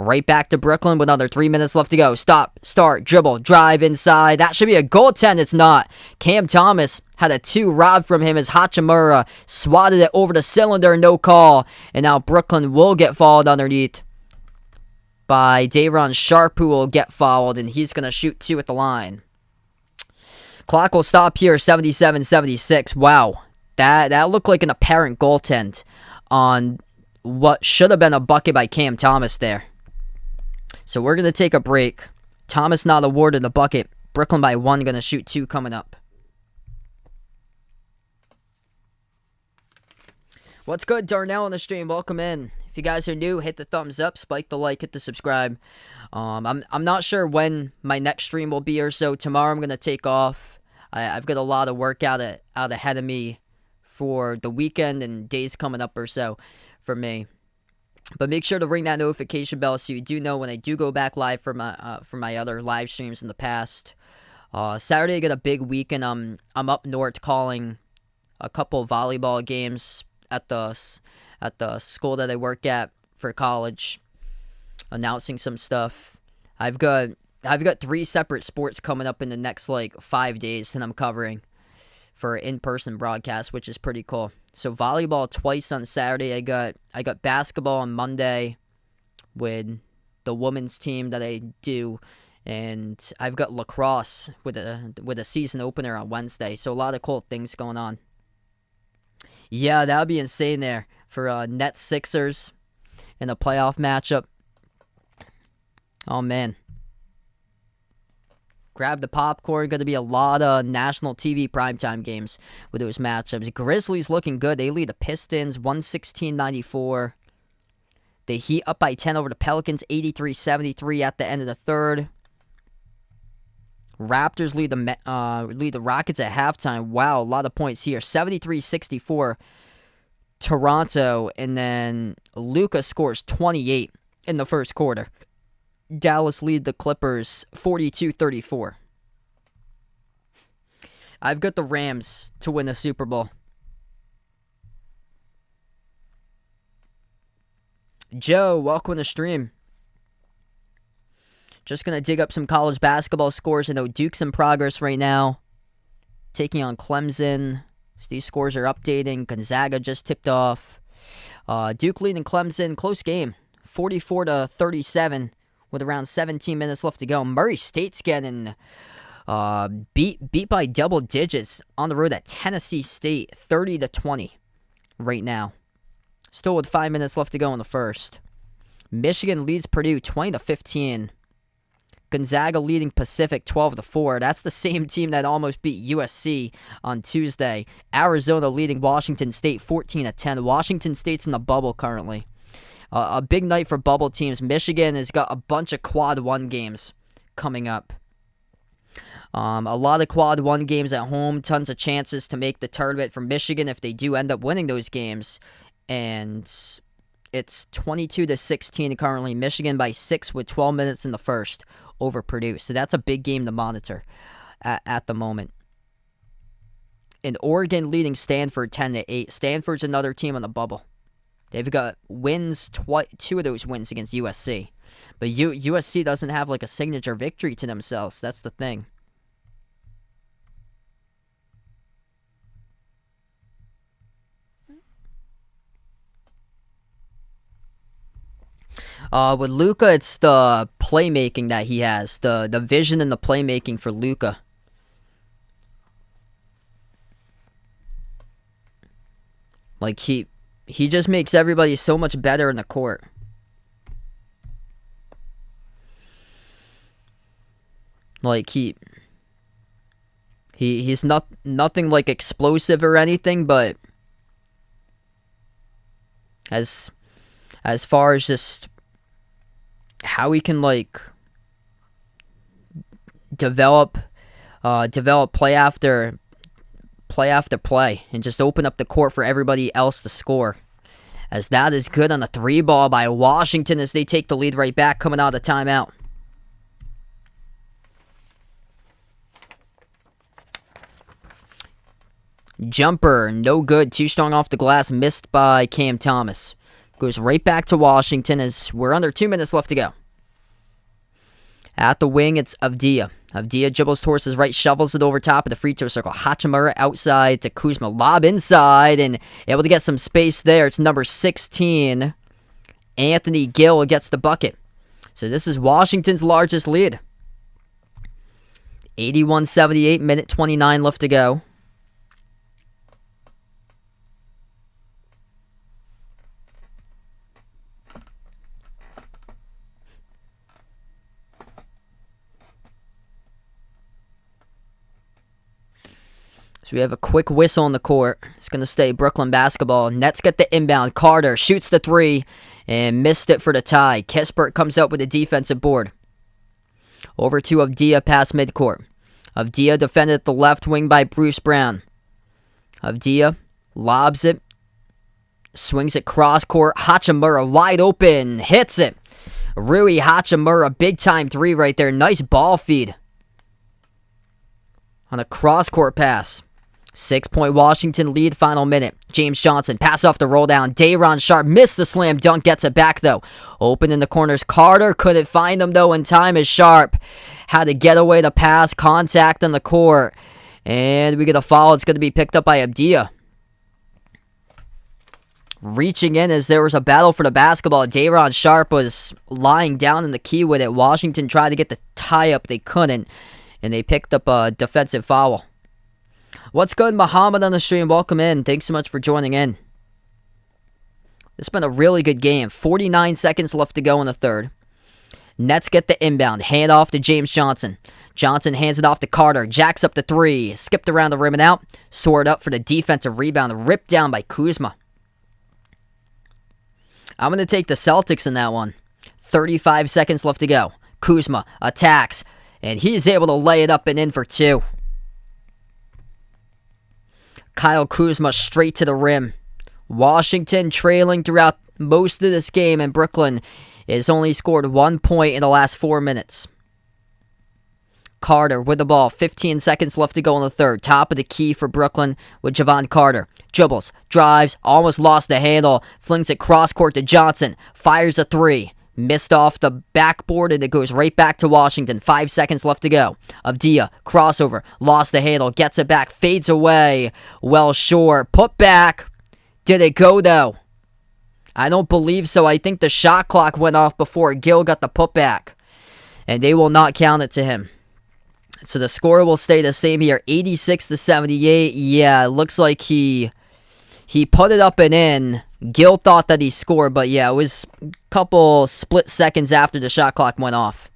Right back to Brooklyn with another 3 minutes left to go. Stop, start, dribble, drive inside. That should be a goaltend. It's not. Cam Thomas had a 2 robbed from him as Hachimura swatted it over the cylinder. No call. And now Brooklyn will get fouled underneath by Day'Ron Sharp, who will get fouled. And he's going to shoot 2 at the line. Clock will stop here. 77-76. Wow. That looked like an apparent goaltend on what should have been a bucket by Cam Thomas there. So we're going to take a break. Thomas not awarded the bucket. Brooklyn by 1, going to shoot 2 coming up. What's good, Darnell on the stream? Welcome in. If you guys are new, hit the thumbs up, spike the like, hit the subscribe. I'm not sure when my next stream will be or so. Tomorrow I'm going to take off. I've got a lot of work out ahead of me for the weekend and days coming up or so for me. But make sure to ring that notification bell so you do know when I do go back live for my other live streams in the past. Saturday I got a big weekend. I'm up north calling a couple of volleyball games at the school that I work at for college, announcing some stuff. I've got 3 separate sports coming up in the next like 5 days that I'm covering for in-person broadcast, which is pretty cool. So volleyball twice on Saturday. I got basketball on Monday with the women's team that I do, and I've got lacrosse with a season opener on Wednesday. So a lot of cool things going on. Yeah, that would be insane there for Nets Sixers in a playoff matchup. Oh man. Grab the popcorn. Going to be a lot of national TV primetime games with those matchups. Grizzlies looking good. They lead the Pistons 116-94. The Heat up by 10 over the Pelicans 83-73 at the end of the third. Raptors lead the Rockets at halftime. Wow, a lot of points here. 73-64 Toronto, and then Luka scores 28 in the first quarter. Dallas lead the Clippers 42-34. I've got the Rams to win the Super Bowl. Joe, welcome to the stream. Just going to dig up some college basketball scores. I know Duke's in progress right now, taking on Clemson. So these scores are updating. Gonzaga just tipped off. Duke leading Clemson. Close game. 44-37 with around 17 minutes left to go. Murray State's getting beat by double digits on the road at Tennessee State. 30-20 right now. Still with 5 minutes left to go in the first. Michigan leads Purdue 20-15. Gonzaga leading Pacific 12-4. That's the same team that almost beat USC on Tuesday. Arizona leading Washington State 14-10. Washington State's in the bubble currently. A big night for bubble teams. Michigan has got a bunch of quad 1 games coming up. A lot of quad 1 games at home. Tons of chances to make the tournament for Michigan if they do end up winning those games. And it's 22-16 currently. Michigan by 6 with 12 minutes in the first over Purdue. So that's a big game to monitor at the moment. And Oregon leading Stanford 10-8. Stanford's another team on the bubble. They've got wins, 2 of those wins against USC. But USC doesn't have like a signature victory to themselves. That's the thing. With Luka, it's the playmaking that he has. The vision and the playmaking for Luka. Like, he just makes everybody so much better in the court. Like, he's nothing like explosive or anything, but as far as just how he can like develop play after play and just open up the court for everybody else to score. As that is good on the 3 ball by Washington as they take the lead right back coming out of timeout. Jumper, no good. Too strong off the glass, missed by Cam Thomas. Goes right back to Washington as we're under 2 minutes left to go. At the wing, it's Avdia. Avdia dribbles towards his right, shovels it over top of the free throw circle. Hachimura outside to Kuzma. Lob inside and able to get some space there. It's number 16. Anthony Gill gets the bucket. So this is Washington's largest lead. 81-78, minute 29 left to go. So we have a quick whistle on the court. It's going to stay Brooklyn basketball. Nets get the inbound. Carter shoots the 3 and missed it for the tie. Kispert comes up with a defensive board. Over to Avdia past midcourt. Avdia defended at the left wing by Bruce Brown. Avdia lobs it. Swings it cross court. Hachimura wide open. Hits it. Rui Hachimura, big time 3 right there. Nice ball feed. on a cross-court pass. 6-point Washington lead, final minute. James Johnson, pass off the roll down. Day'Ron Sharpe missed the slam dunk, gets it back though. Open in the corners. Carter couldn't find him though in time as Sharpe had to get away the pass, contact on the court. And we get a foul. It's going to be picked up by Abdia. Reaching in as there was a battle for the basketball. Day'Ron Sharpe was lying down in the key with it. Washington tried to get the tie up. They couldn't. And they picked up a defensive foul. What's good, Muhammad on the stream? Welcome in. Thanks so much for joining in. This has been a really good game. 49 seconds left to go in the third. Nets get the inbound. Hand off to James Johnson. Johnson hands it off to Carter. Jacks up the three. Skipped around the rim and out. Soared up for the defensive rebound. Ripped down by Kuzma. I'm going to take the Celtics in that one. 35 seconds left to go. Kuzma attacks. And he's able to lay it up and in for two. Kyle Kuzma straight to the rim. Washington trailing throughout most of this game, and Brooklyn has only scored 1 point in the last 4 minutes. Carter with the ball. 15 seconds left to go in the third. Top of the key for Brooklyn with Javon Carter. Dribbles, drives, almost lost the handle. Flings it cross court to Johnson. Fires a three. Missed off the backboard, and it goes right back to Washington. 5 seconds left to go. Abdia, crossover, lost the handle, gets it back, fades away. Well short. Put back. Did it go, though? I don't believe so. I think the shot clock went off before Gill got the putback, and they will not count it to him. So the score will stay the same here, 86-78. Yeah, it looks like he put it up and in. Gill thought that he scored, but yeah, it was a couple split seconds after the shot clock went off.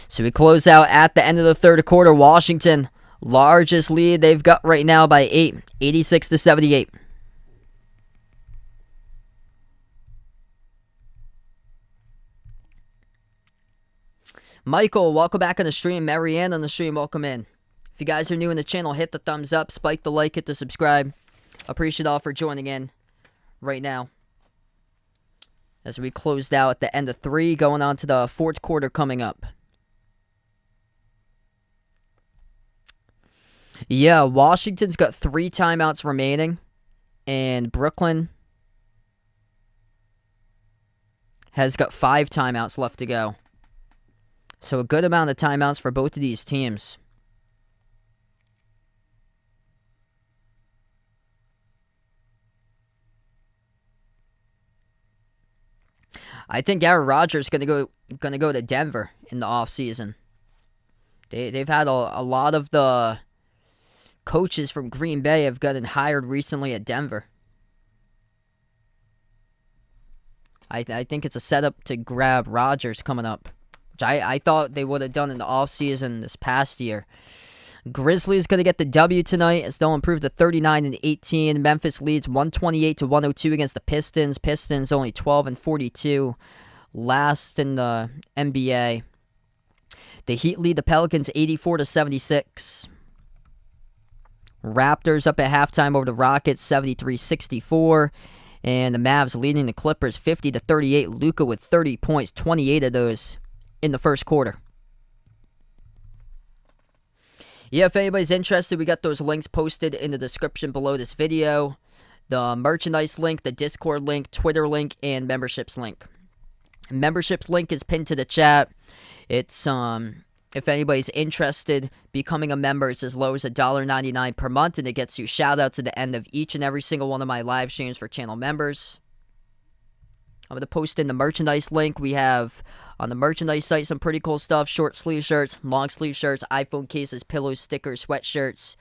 So we close out at the end of the third quarter. Washington, largest lead they've got right now by 8, 86-78. Michael, welcome back on the stream. Marianne on the stream, welcome in. If you guys are new in the channel, hit the thumbs up, spike the like, hit the subscribe. Appreciate all for joining in right now. As we closed out at the end of 3, going on to the fourth quarter coming up. Yeah, Washington's got 3 timeouts remaining, and Brooklyn has got 5 timeouts left to go. So a good amount of timeouts for both of these teams. I think Aaron Rodgers is gonna go to Denver in the offseason. They've had a lot of the coaches from Green Bay have gotten hired recently at Denver. I think it's a setup to grab Rodgers coming up, which I thought they would have done in the offseason this past year. Grizzlies going to get the W tonight as they'll improve to 39-18. Memphis leads 128-102 against the Pistons. Pistons only 12-42, last in the NBA. The Heat lead the Pelicans 84-76. Raptors up at halftime over the Rockets 73-64. And the Mavs leading the Clippers 50-38. Luka with 30 points, 28 of those in the first quarter. Yeah, if anybody's interested, we got those links posted in the description below this video. The merchandise link, the Discord link, Twitter link, and memberships link. Memberships link is pinned to the chat. It's, if anybody's interested, becoming a member, it's as low as $1.99 per month, and it gets you shout-outs at the end of each and every single one of my live streams for channel members. I'm going to post in the merchandise link. We have on the merchandise site some pretty cool stuff. Short sleeve shirts, long sleeve shirts, iPhone cases, pillows, stickers, sweatshirts.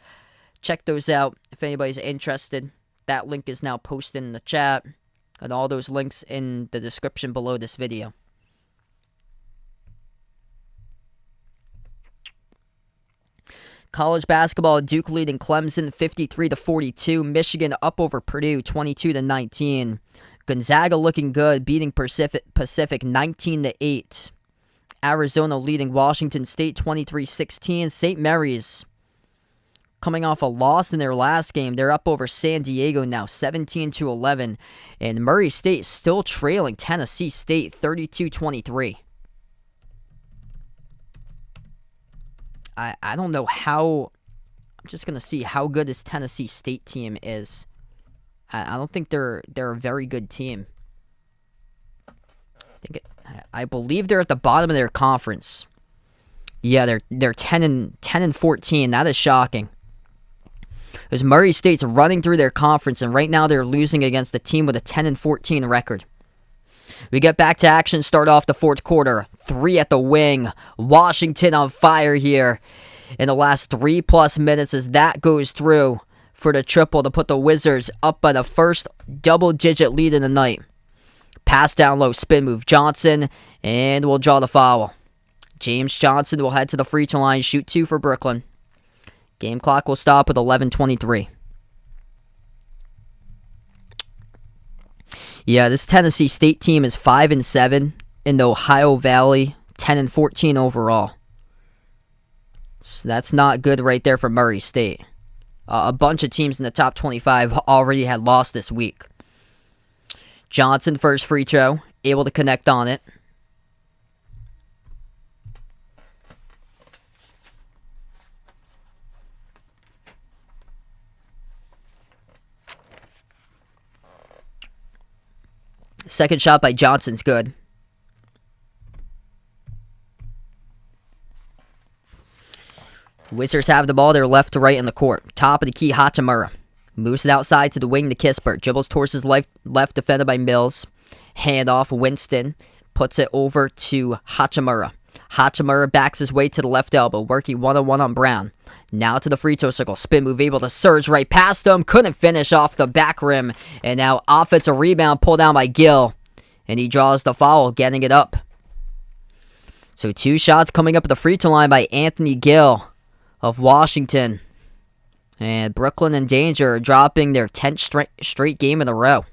Check those out if anybody's interested. That link is now posted in the chat. And all those links in the description below this video. College basketball, Duke leading Clemson 53-42. Michigan up over Purdue 22-19. Gonzaga looking good, beating Pacific 19-8. Arizona leading Washington State 23-16. St. Mary's coming off a loss in their last game. They're up over San Diego now, 17-11. And Murray State still trailing Tennessee State 32-23. I don't know how. I'm just going to see how good this Tennessee State team is. I don't think they're a very good team. I believe they're at the bottom of their conference. Yeah, they're 10-14. That is shocking. Because Murray State's running through their conference, and right now they're losing against a team with a 10-14 record. We get back to action, start off the fourth quarter. 3 at the wing. Washington on fire here in the last 3+ minutes as that goes through for the triple to put the Wizards up by the first double-digit lead of the night. Pass down low, spin move. Johnson, and we'll draw the foul. James Johnson will head to the free throw line, shoot 2 for Brooklyn. Game clock will stop with 11:23. Yeah, this Tennessee State team is 5-7 in the Ohio Valley, 10-14 overall. So that's not good right there for Murray State. A bunch of teams in the top 25 already had lost this week. Johnson, first free throw, able to connect on it. Second shot by Johnson's good. Wizards have the ball. They're left to right in the court. Top of the key, Hachimura. Moves it outside to the wing to Kispert. Dribbles towards his left, defended by Mills. Handoff, Winston. Puts it over to Hachimura. Hachimura backs his way to the left elbow, working one-on-one on Brown. Now to the free throw circle. Spin move, able to surge right past him. Couldn't finish off the back rim. And now offensive rebound pulled down by Gill. And he draws the foul, getting it up. So 2 shots coming up at the free throw line by Anthony Gill of Washington. And Brooklyn in danger, dropping their 10th straight game in a row.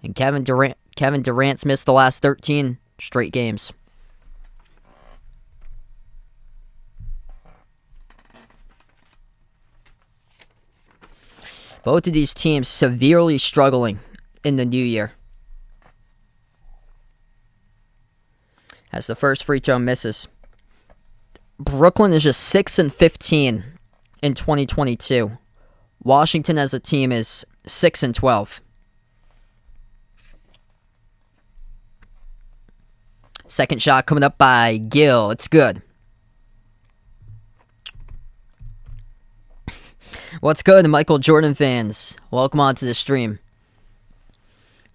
And Kevin Durant's missed the last 13 straight games. Both of these teams severely struggling in the new year. As the first free throw misses. Brooklyn is just 6-15 in 2022. Washington as a team is 6-12. Second shot coming up by Gill. It's good. What's good, Michael Jordan fans? Welcome on to the stream.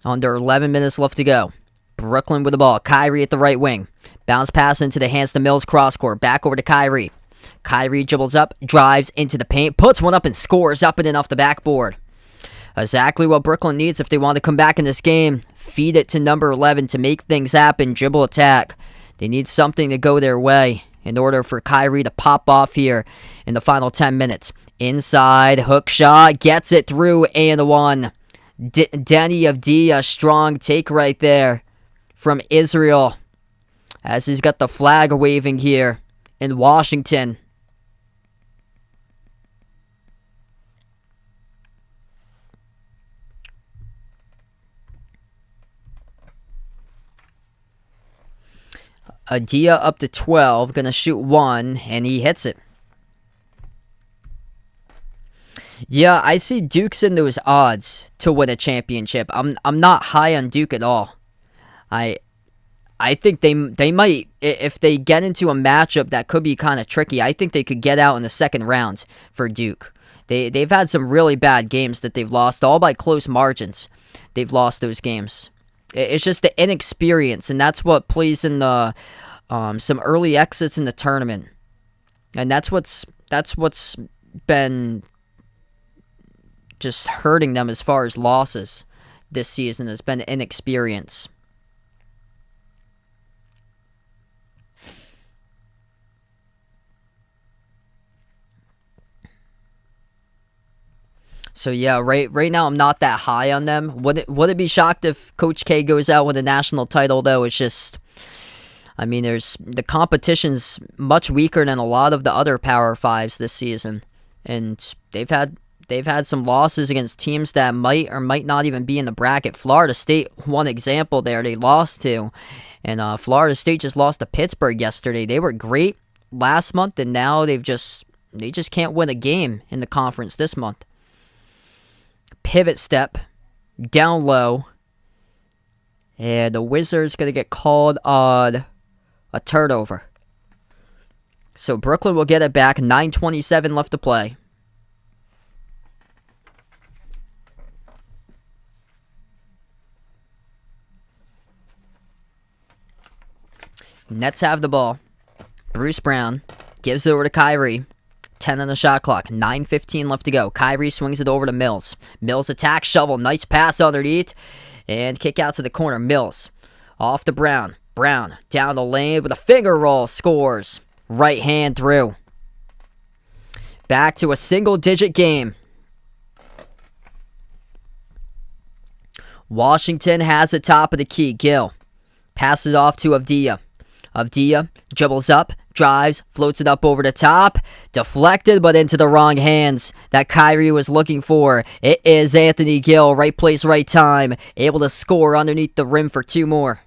Under 11 minutes left to go. Brooklyn with the ball. Kyrie at the right wing. Bounce pass into the hands to Mills cross court. Back over to Kyrie. Kyrie dribbles up, drives into the paint, puts one up and scores up and in off the backboard. Exactly what Brooklyn needs if they want to come back in this game. Feed it to number 11 to make things happen. Dribble attack. They need something to go their way in order for Kyrie to pop off here in the final 10 minutes. Inside, hook shot, gets it through and one. Denny of D, a strong take right there from Israel. As he's got the flag waving here in Washington. Adia up to 12, gonna shoot 1, and he hits it. Yeah, I see Duke's in those odds to win a championship. I'm not high on Duke at all. I think they might, if they get into a matchup that could be kind of tricky, I think they could get out in the second round for Duke. They've had some really bad games that they've lost, all by close margins. They've lost those games. It's just the inexperience, and that's what plays in the some early exits in the tournament, and that's what's been just hurting them as far as losses this season. Has been inexperience. So yeah, right now I'm not that high on them. Would it be shocked if Coach K goes out with a national title though? It's just, I mean, the competition's much weaker than a lot of the other Power Fives this season. and they've had some losses against teams that might or might not even be in the bracket. Florida State, one example there, they lost to. And Florida State just lost to Pittsburgh yesterday. They were great last month, and now they just can't win a game in the conference this month. Pivot step, down low, and the Wizards going to get called on a turnover. So Brooklyn will get it back, 9:27 left to play. Nets have the ball. Bruce Brown gives it over to Kyrie. 10 on the shot clock. 9:15 left to go. Kyrie swings it over to Mills. Mills attacks, shovel. Nice pass underneath. And kick out to the corner. Mills off to Brown. Brown down the lane with a finger roll. Scores. Right hand through. Back to a single-digit game. Washington has the top of the key. Gill passes off to Avdija. Avdija dribbles up, drives, floats it up over the top. Deflected, but into the wrong hands that Kyrie was looking for. It is Anthony Gill, right place, right time. Able to score underneath the rim for 2 more.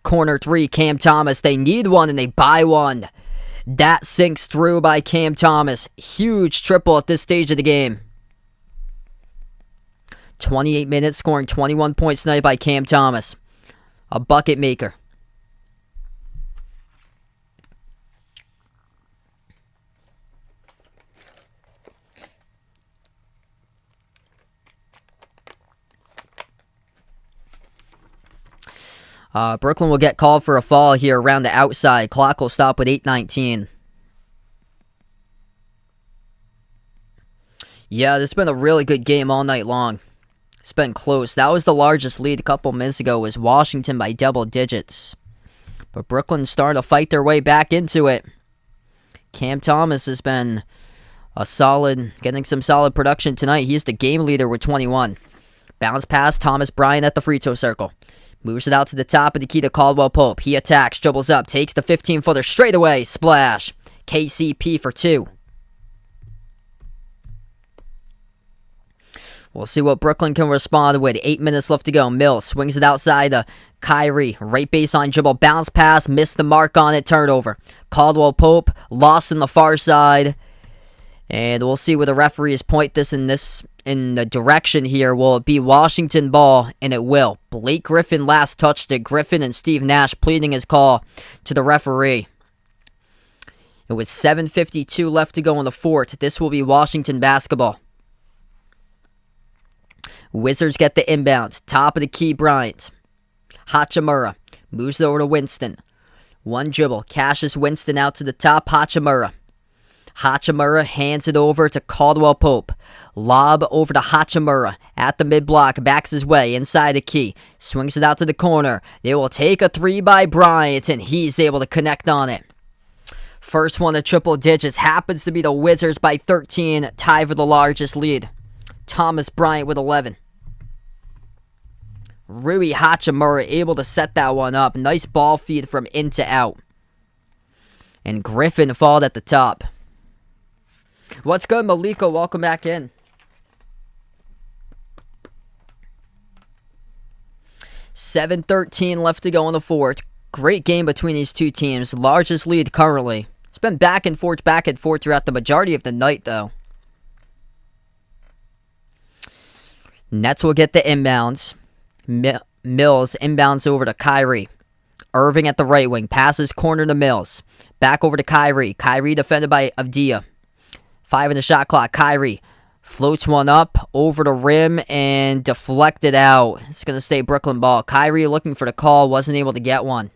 Corner 3, Cam Thomas. They need one and they buy one. That sinks through by Cam Thomas. Huge triple at this stage of the game. 28 minutes, scoring 21 points tonight by Cam Thomas. A bucket maker. Brooklyn will get called for a foul here around the outside. Clock will stop with 8:19. Yeah, this has been a really good game all night long. It's been close. That was the largest lead a couple minutes ago, was Washington by double digits. But Brooklyn's starting to fight their way back into it. Cam Thomas has been getting some solid production tonight. He's the game leader with 21. Bounce pass, Thomas Bryant at the free throw circle. Moves it out to the top of the key to Caldwell Pope. He attacks, dribbles up, takes the 15-footer straight away. Splash. KCP for 2. We'll see what Brooklyn can respond with. 8 minutes left to go. Mills swings it outside to Kyrie. Right baseline dribble. Bounce pass. Missed the mark on it. Turnover. Caldwell Pope lost in the far side. And we'll see where the referees point this in the direction here. Will it be Washington ball? And it will. Blake Griffin last touched it. Griffin and Steve Nash pleading his call to the referee. It was 7:52 left to go in the fourth. This will be Washington basketball. Wizards get the inbounds. Top of the key, Bryant. Hachimura moves it over to Winston. One dribble. Cashes Winston out to the top. Hachimura. Hachimura hands it over to Caldwell Pope. Lob over to Hachimura at the mid-block. Backs his way inside the key. Swings it out to the corner. They will take a 3 by Bryant, and he's able to connect on it. First one to triple digits. Happens to be the Wizards by 13. Tie for the largest lead. Thomas Bryant with 11. Rui Hachimura able to set that one up. Nice ball feed from in to out. And Griffin fouled at the top. What's good, Malika? Welcome back in. 7:13 left to go in the fourth. Great game between these two teams. Largest lead currently. It's been back and forth throughout the majority of the night, though. Nets will get the inbounds. Mills inbounds over to Kyrie. Irving at the right wing. Passes corner to Mills. Back over to Kyrie. Kyrie defended by Avdija. 5 in the shot clock. Kyrie floats one up over the rim and deflected out. It's going to stay Brooklyn ball. Kyrie looking for the call. Wasn't able to get one.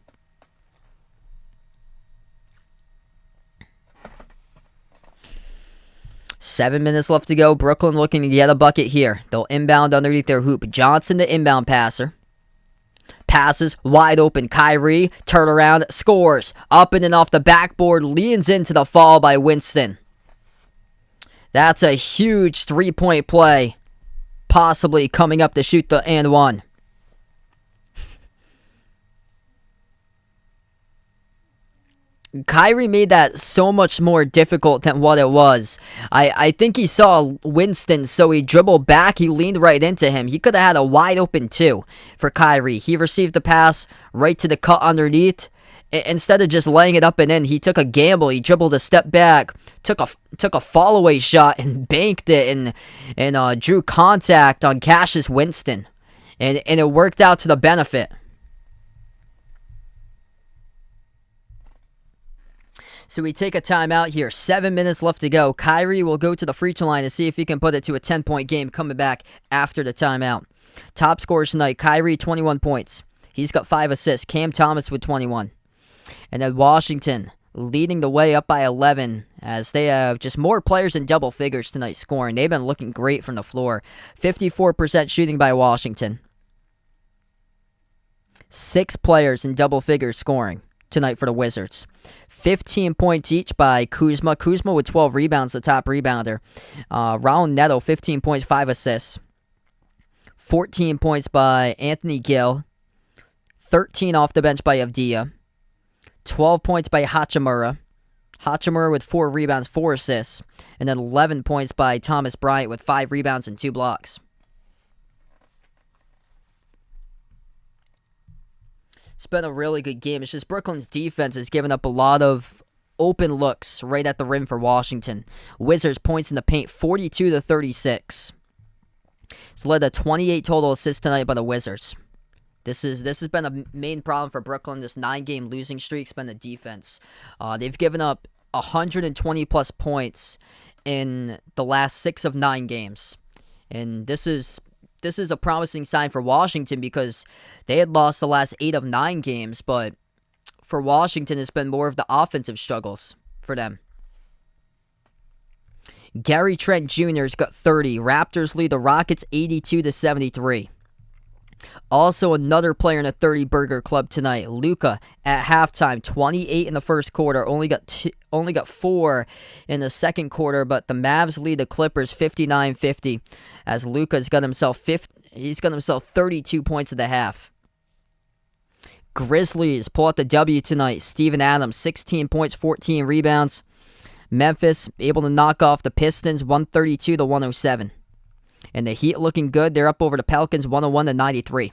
Seven minutes left to go. Brooklyn looking to get a bucket here. They'll inbound underneath their hoop. Johnson, the inbound passer. Passes wide open. Kyrie, turnaround, scores. Up and off the backboard. Leans into the fall by Winston. That's a huge 3-point play. Possibly coming up to shoot the and one. Kyrie made that so much more difficult than what it was. I think he saw Winston, so he dribbled back. He leaned right into him. He could have had a wide open two for Kyrie. He received the pass right to the cut underneath. Instead of just laying it up and in, he took a gamble. He dribbled a step back, took a fall away shot and banked it and drew contact on Cassius Winston, and it worked out to the benefit. So we take a timeout here. 7 minutes left to go. Kyrie will go to the free throw line to see if he can put it to a 10-point game coming back after the timeout. Top scorers tonight, Kyrie, 21 points. He's got 5 assists. Cam Thomas with 21. And then Washington leading the way up by 11 as they have just more players in double figures tonight scoring. They've been looking great from the floor. 54% shooting by Washington. 6 players in double figures scoring tonight for the Wizards. 15 points each by Kuzma. Kuzma with 12 rebounds, the top rebounder. Raul Neto, 15 points, 5 assists. 14 points by Anthony Gill. 13 off the bench by Avdija. 12 points by Hachimura. Hachimura with 4 rebounds, 4 assists. And then 11 points by Thomas Bryant with 5 rebounds and 2 blocks. It's been a really good game. It's just Brooklyn's defense has given up a lot of open looks right at the rim for Washington. Wizards points in the paint, 42-36. It's led to 28 total assists tonight by the Wizards. This has been a main problem for Brooklyn. This 9-game losing streak's been the defense. They've given up 120-plus points in the last 6 of 9 games. And this is a promising sign for Washington because they had lost the last 8 of 9 games, but for Washington, it's been more of the offensive struggles for them. Gary Trent Jr. has got 30. Raptors lead the Rockets 82-73. Also, another player in the 30-burger club tonight, Luka at halftime, 28 in the first quarter, only got 4 in the second quarter, but the Mavs lead the Clippers 59-50 as Luka's got himself 32 points at the half. Grizzlies pull out the W tonight. Steven Adams, 16 points, 14 rebounds. Memphis able to knock off the Pistons 132-107. And the Heat looking good. They're up over the Pelicans 101-93.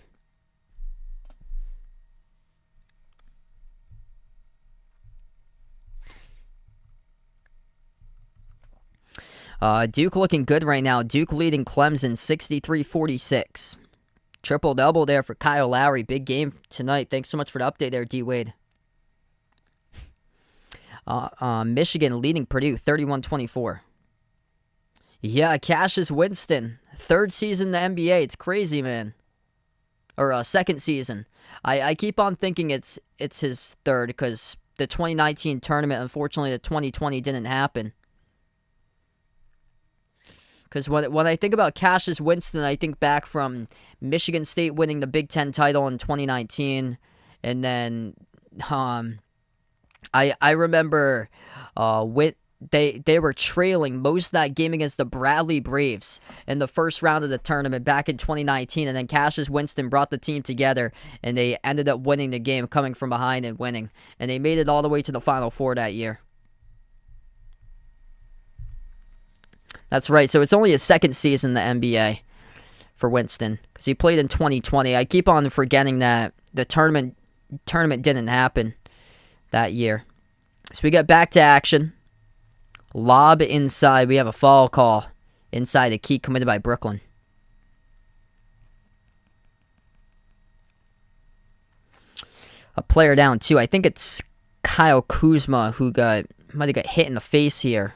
Duke looking good right now. Duke leading Clemson 63-46. Triple-double there for Kyle Lowry. Big game tonight. Thanks so much for the update there, D-Wade. Michigan leading Purdue 31-24. Yeah, Cassius Winston. 3rd season in the NBA. It's crazy, man. Or 2nd season. I keep on thinking it's his 3rd because the 2019 tournament, unfortunately, the 2020 didn't happen. Because when I think about Cassius Winston, I think back from Michigan State winning the Big Ten title in 2019. And then I remember they were trailing most of that game against the Bradley Braves in the first round of the tournament back in 2019. And then Cassius Winston brought the team together, and they ended up winning the game, coming from behind and winning. And they made it all the way to the Final Four that year. That's right. So it's only his 2nd season in the NBA for Winston because he played in 2020. I keep on forgetting that the tournament didn't happen that year. So we get back to action. Lob inside. We have a foul call inside a key committed by Brooklyn. A player down too. I think it's Kyle Kuzma who might have got hit in the face here.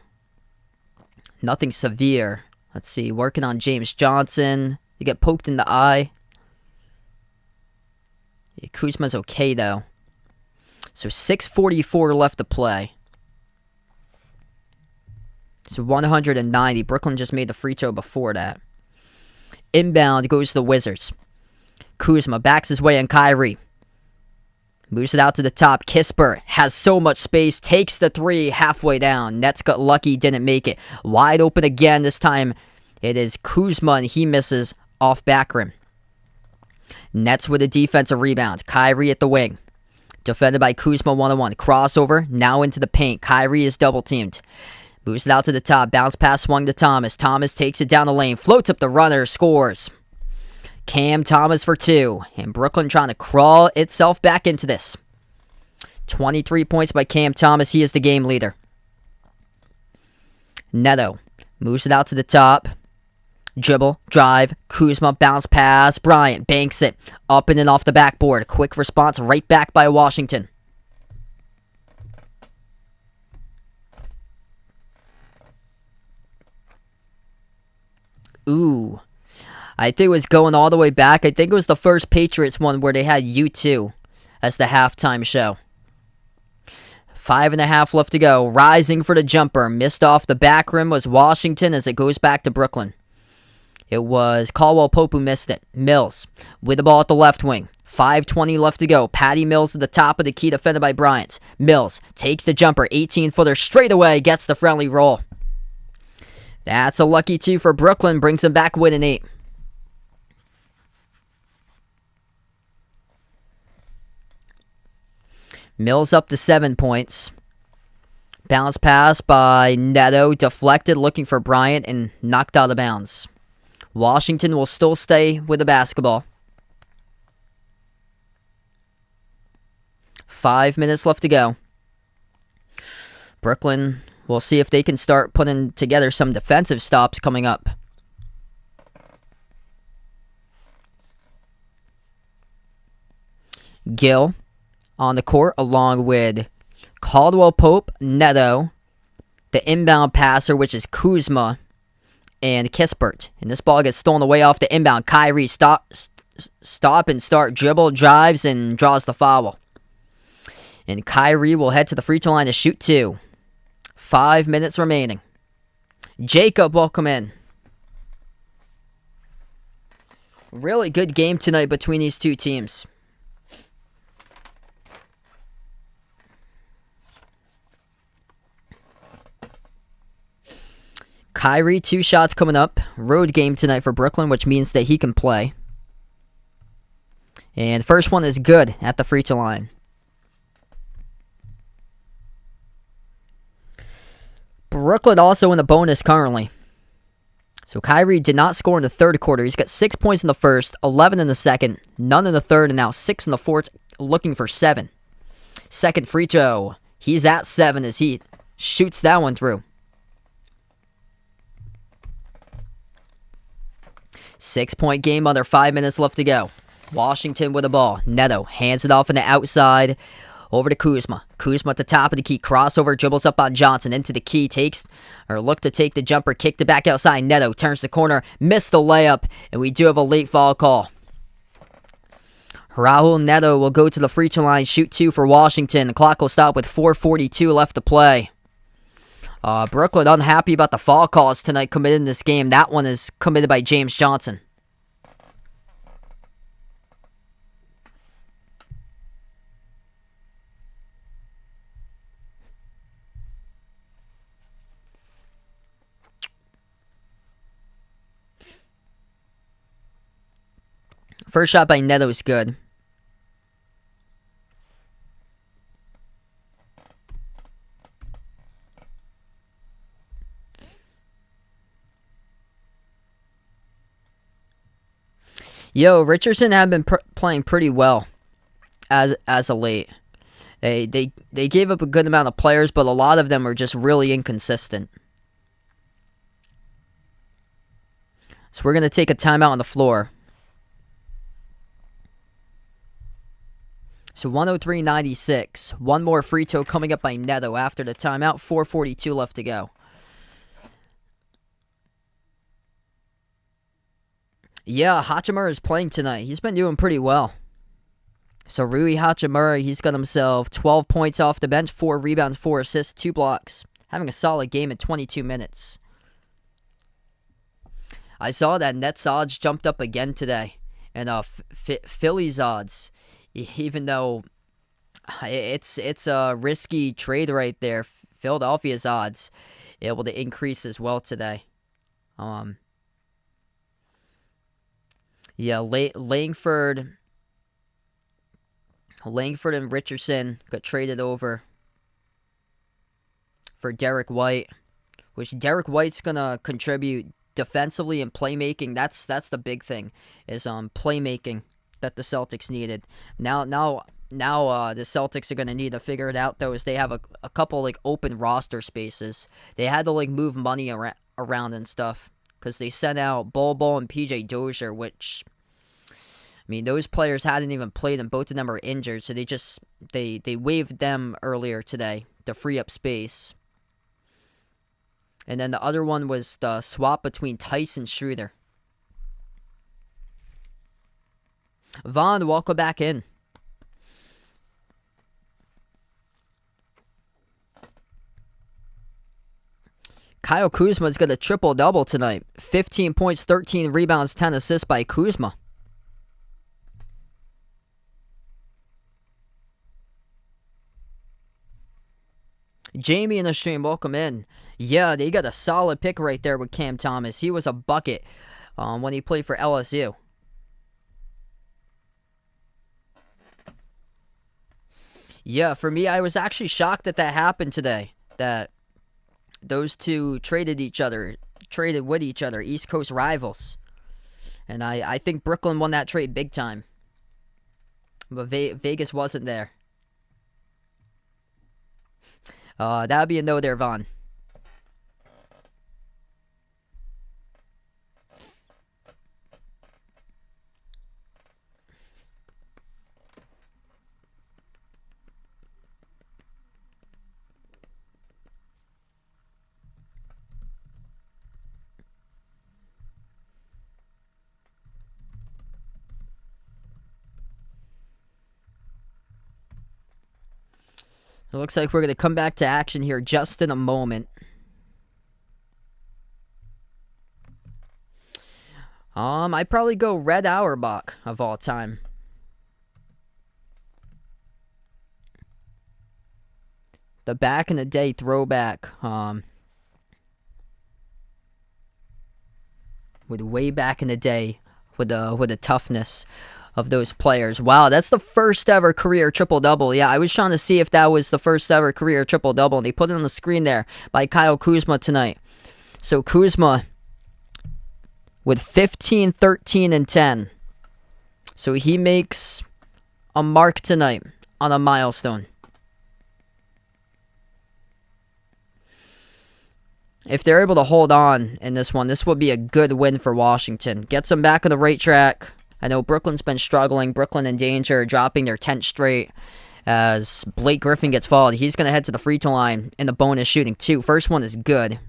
Nothing severe. Let's see. Working on James Johnson. He got poked in the eye. Yeah, Kuzma's okay, though. So 6:44 left to play. So 190. Brooklyn just made the free throw before that. Inbound goes to the Wizards. Kuzma backs his way on Kyrie. Moves it out to the top. Kispert has so much space. Takes the 3 halfway down. Nets got lucky. Didn't make it. Wide open again. This time it is Kuzma, and he misses off back rim. Nets with a defensive rebound. Kyrie at the wing. Defended by Kuzma, 1-on-1. Crossover, now into the paint. Kyrie is double-teamed. Moves it out to the top. Bounce pass swung to Thomas. Thomas takes it down the lane. Floats up the runner. Scores. Cam Thomas for 2. And Brooklyn trying to crawl itself back into this. 23 points by Cam Thomas. He is the game leader. Neto moves it out to the top. Dribble, drive, Kuzma, bounce pass. Bryant banks it up and in off the backboard. Quick response right back by Washington. Ooh. I think it was going all the way back. I think it was the first Patriots one where they had U2 as the halftime show. 5.5 left to go. Rising for the jumper. Missed off the back rim was Washington as it goes back to Brooklyn. It was Caldwell Pope who missed it. Mills with the ball at the left wing. 5:20 left to go. Patty Mills at the top of the key, defended by Bryant. Mills takes the jumper. 18-footer straight away. Gets the friendly roll. That's a lucky 2 for Brooklyn. Brings them back with an 8. Mills up to 7 points. Bounce pass by Neto. Deflected, looking for Bryant, and knocked out of bounds. Washington will still stay with the basketball. 5 minutes left to go. Brooklyn, we'll see if they can start putting together some defensive stops coming up. Gill on the court along with Caldwell Pope, Neto, the inbound passer, which is Kuzma, and Kispert. And this ball gets stolen away off the inbound. Kyrie stop and start dribble, drives, and draws the foul. And Kyrie will head to the free throw line to shoot 2. 5 minutes remaining. Jacob, welcome in. Really good game tonight between these two teams. Kyrie, 2 shots coming up. Road game tonight for Brooklyn, which means that he can play. And the first one is good at the free throw line. Brooklyn also in the bonus currently. So Kyrie did not score in the third quarter. He's got 6 points in the first, 11 in the second, none in the third, and now 6 in the fourth, looking for 7. Second free throw. He's at 7 as he shoots that one through. 6-point game, under 5 minutes left to go. Washington with the ball. Neto hands it off on the outside over to Kuzma. Kuzma at the top of the key. Crossover, dribbles up on Johnson. Into the key. Look to take the jumper. Kicked it back outside. Neto turns the corner. Missed the layup. And we do have a late foul call. Raul Neto will go to the free throw line. Shoot 2 for Washington. The clock will stop with 4:42 left to play. Brooklyn unhappy about the foul calls tonight committed in this game. That one is committed by James Johnson. First shot by Neto is good. Richardson have been playing pretty well as of late. They gave up a good amount of players, but a lot of them are just really inconsistent. So we're going to take a timeout on the floor. So 103-96. One more free throw coming up by Neto after the timeout. 4:42 left to go. Yeah, Hachimura is playing tonight. He's been doing pretty well. So Rui Hachimura, he's got himself 12 points off the bench, 4 rebounds, 4 assists, 2 blocks. Having a solid game in 22 minutes. I saw that Nets odds jumped up again today. And Phillies odds, even though it's a risky trade right there, Philadelphia's odds able to increase as well today. Yeah, Langford Langford and Richardson got traded over for Derek White, which Derek White's going to contribute defensively and playmaking. That's the big thing, is playmaking that the Celtics needed. Now the Celtics are going to need to figure it out, though, as they have a couple, like, open roster spaces. They had to, like, move money around and stuff, because they sent out Bol and PJ Dozier, which, I mean, those players hadn't even played, and both of them are injured, so they waived them earlier today to free up space. And then the other one was the swap between Tice and Schroeder. Vaughn, welcome back in. Kyle Kuzma's got a triple-double tonight. 15 points, 13 rebounds, 10 assists by Kuzma. Jamie in the stream, welcome in. Yeah, they got a solid pick right there with Cam Thomas. He was a bucket when he played for LSU. Yeah, for me, I was actually shocked that happened today. That those two traded with each other, East Coast rivals. And I think Brooklyn won that trade big time. But Vegas wasn't there. That would be a no there, Vaughn. It looks like we're going to come back to action here just in a moment. I'd probably go Red Auerbach of all time. The back in the day throwback. With way back in the day, with the toughness of those players. Wow, that's the first ever career triple-double. Yeah, I was trying to see if that was the first ever career triple-double, and they put it on the screen there by Kyle Kuzma tonight. So Kuzma with 15, 13, and 10. So he makes a mark tonight on a milestone. If they're able to hold on in this one, this would be a good win for Washington. Gets them back on the right track. I know Brooklyn's been struggling. Brooklyn in danger, dropping their 10th straight as Blake Griffin gets fouled. He's going to head to the free throw line in the bonus shooting, too. First one is good.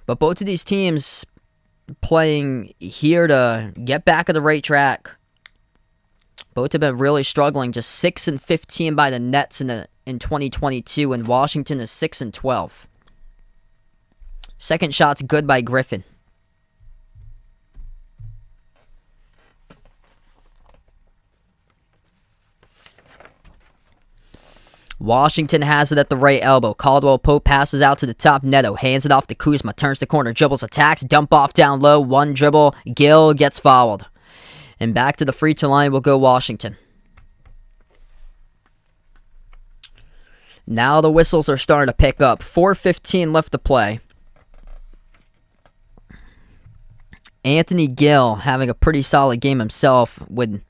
But both of these teams playing here to get back on the right track. Both have been really struggling. Just 6 and 15 by the Nets in 2022, and Washington is 6 and 12. Second shot's good by Griffin. Washington has it at the right elbow. Caldwell Pope passes out to the top. Neto hands it off to Kuzma. Turns the corner. Dribbles, attacks. Dump off down low. One dribble. Gill gets fouled. And back to the free throw line will go Washington. Now the whistles are starting to pick up. 4:15 left to play. Anthony Gill having a pretty solid game himself with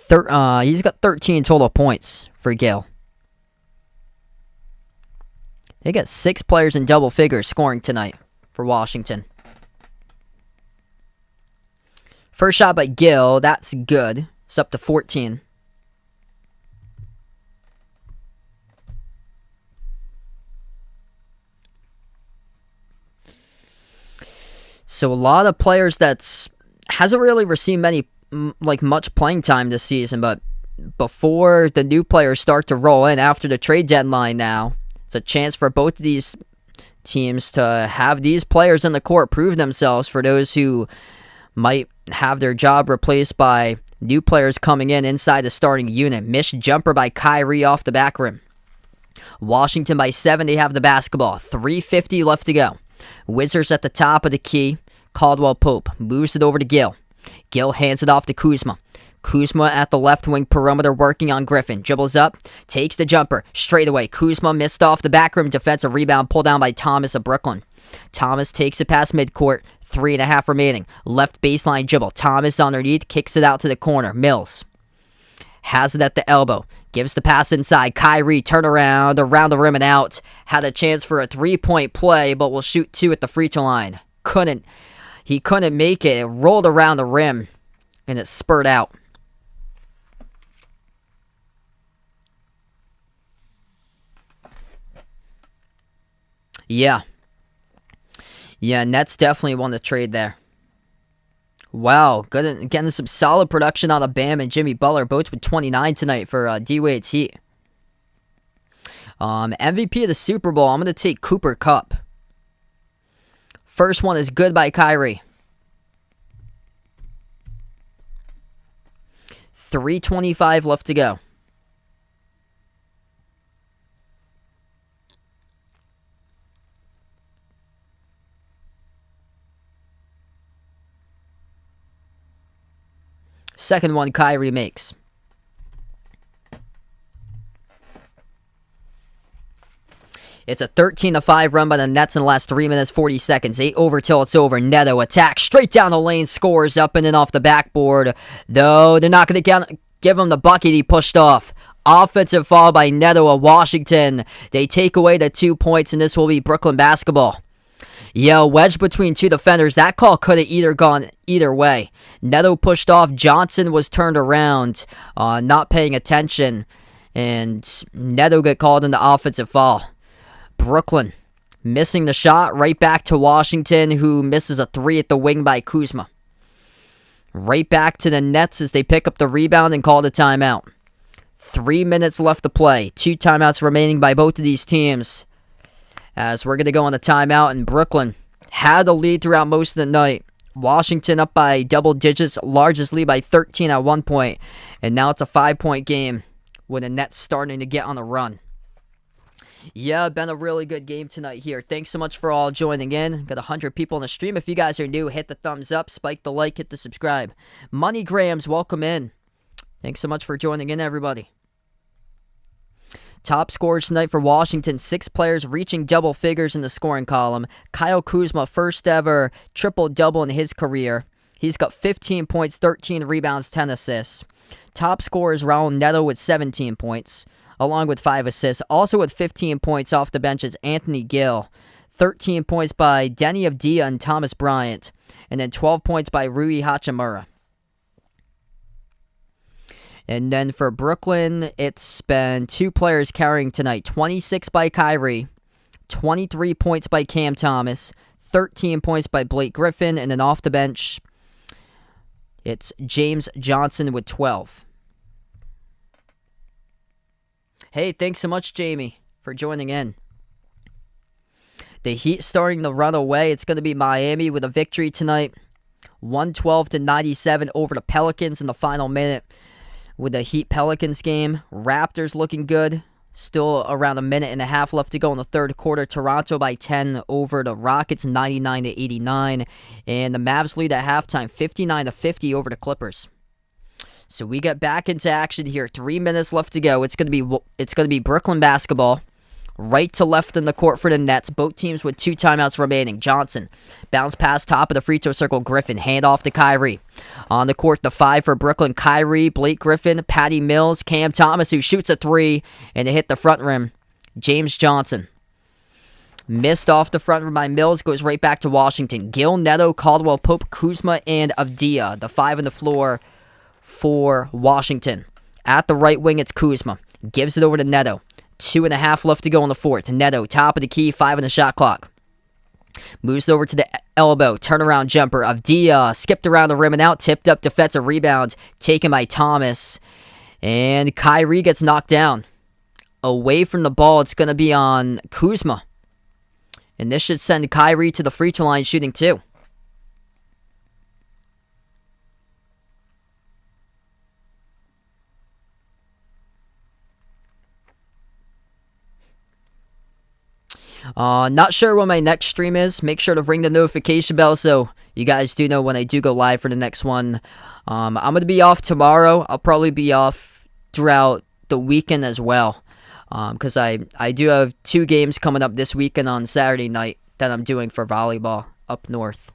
he's got 13 total points for Gill. They got 6 players in double figures scoring tonight for Washington. First shot by Gill, that's good. It's up to 14. So a lot of players that's hasn't really received much playing time this season, but before the new players start to roll in after the trade deadline now, it's a chance for both of these teams to have these players in the court prove themselves for those who might have their job replaced by new players coming in inside the starting unit. Missed jumper by Kyrie off the back rim. Washington by 7, they have the basketball. 3:50 left to go. Wizards at the top of the key. Caldwell Pope moves it over to Gill. Gill hands it off to Kuzma. Kuzma at the left wing perimeter working on Griffin. Dribbles up, takes the jumper, straight away. Kuzma missed off the back rim, defensive rebound, pulled down by Thomas of Brooklyn. Thomas takes it past midcourt, 3.5 remaining. Left baseline dribble. Thomas underneath, kicks it out to the corner. Mills has it at the elbow. Gives the pass inside. Kyrie, turn around the rim and out. Had a chance for a 3-point play, but will shoot 2 at the free throw line. He couldn't make it. It rolled around the rim, and it spurred out. Yeah, Nets definitely won the trade there. Wow, good, getting some solid production out of Bam and Jimmy Butler, both with 29 tonight for D-Wade's Heat. MVP of the Super Bowl, I'm going to take Cooper Kupp. First one is good by Kyrie. 3:25 left to go. Second one, Kyrie makes. It's a 13-5 run by the Nets in the last 3 minutes, 40 seconds. 8 over till it's over. Neto attacks straight down the lane, scores up and in off the backboard. Though they're not going to give him the bucket he pushed off. Offensive foul by Neto of Washington. They take away the 2 points, and this will be Brooklyn basketball. Yeah, wedge between two defenders. That call could have either gone either way. Neto pushed off. Johnson was turned around, not paying attention. And Neto got called in the offensive foul. Brooklyn missing the shot. Right back to Washington, who misses a 3 at the wing by Kuzma. Right back to the Nets as they pick up the rebound and call the timeout. 3 minutes left to play. 2 timeouts remaining by both of these teams. As we're going to go on the timeout, and Brooklyn had the lead throughout most of the night. Washington up by double digits, largest lead by 13 at one point. And now it's a 5-point game with the Nets starting to get on the run. Yeah, been a really good game tonight here. Thanks so much for all joining in. Got 100 people on the stream. If you guys are new, hit the thumbs up, spike the like, hit the subscribe. MoneyGrams, welcome in. Thanks so much for joining in, everybody. Top scorers tonight for Washington. 6 players reaching double figures in the scoring column. Kyle Kuzma, first ever triple-double in his career. He's got 15 points, 13 rebounds, 10 assists. Top scorers Raul Neto with 17 points, along with 5 assists. Also with 15 points off the bench is Anthony Gill. 13 points by Denny Avdia and Thomas Bryant. And then 12 points by Rui Hachimura. And then for Brooklyn, it's been 2 players carrying tonight. 26 by Kyrie, 23 points by Cam Thomas, 13 points by Blake Griffin, and then off the bench, it's James Johnson with 12. Hey, thanks so much, Jamie, for joining in. The Heat starting to run away. It's going to be Miami with a victory tonight. 112-97 over the Pelicans in the final minute. With the Heat-Pelicans game, Raptors looking good. Still around a minute and a half left to go in the third quarter. Toronto by 10 over the Rockets, 99-89. And the Mavs lead at halftime, 59-50 over the Clippers. So we get back into action here. 3 minutes left to go. It's gonna be Brooklyn basketball. Right to left in the court for the Nets. Both teams with 2 timeouts remaining. Johnson, bounce pass top of the free throw circle. Griffin, hand off to Kyrie. On the court, the 5 for Brooklyn. Kyrie, Blake Griffin, Patty Mills, Cam Thomas, who shoots a 3, and it hit the front rim. James Johnson. Missed off the front rim by Mills, goes right back to Washington. Gill, Neto, Caldwell, Pope, Kuzma, and Avdia. The 5 on the floor for Washington. At the right wing, it's Kuzma. Gives it over to Neto. 2.5 left to go in the fourth. Neto, top of the key, 5 on the shot clock. Moves over to the elbow, turnaround jumper. Avdia skipped around the rim and out, tipped up defensive rebound, taken by Thomas. And Kyrie gets knocked down. Away from the ball, it's going to be on Kuzma. And this should send Kyrie to the free throw line shooting 2. Not sure when my next stream is. Make sure to ring the notification bell so you guys do know when I do go live for the next one. I'm going to be off tomorrow. I'll probably be off throughout the weekend as well. Because I do have 2 games coming up this weekend on Saturday night that I'm doing for volleyball up north.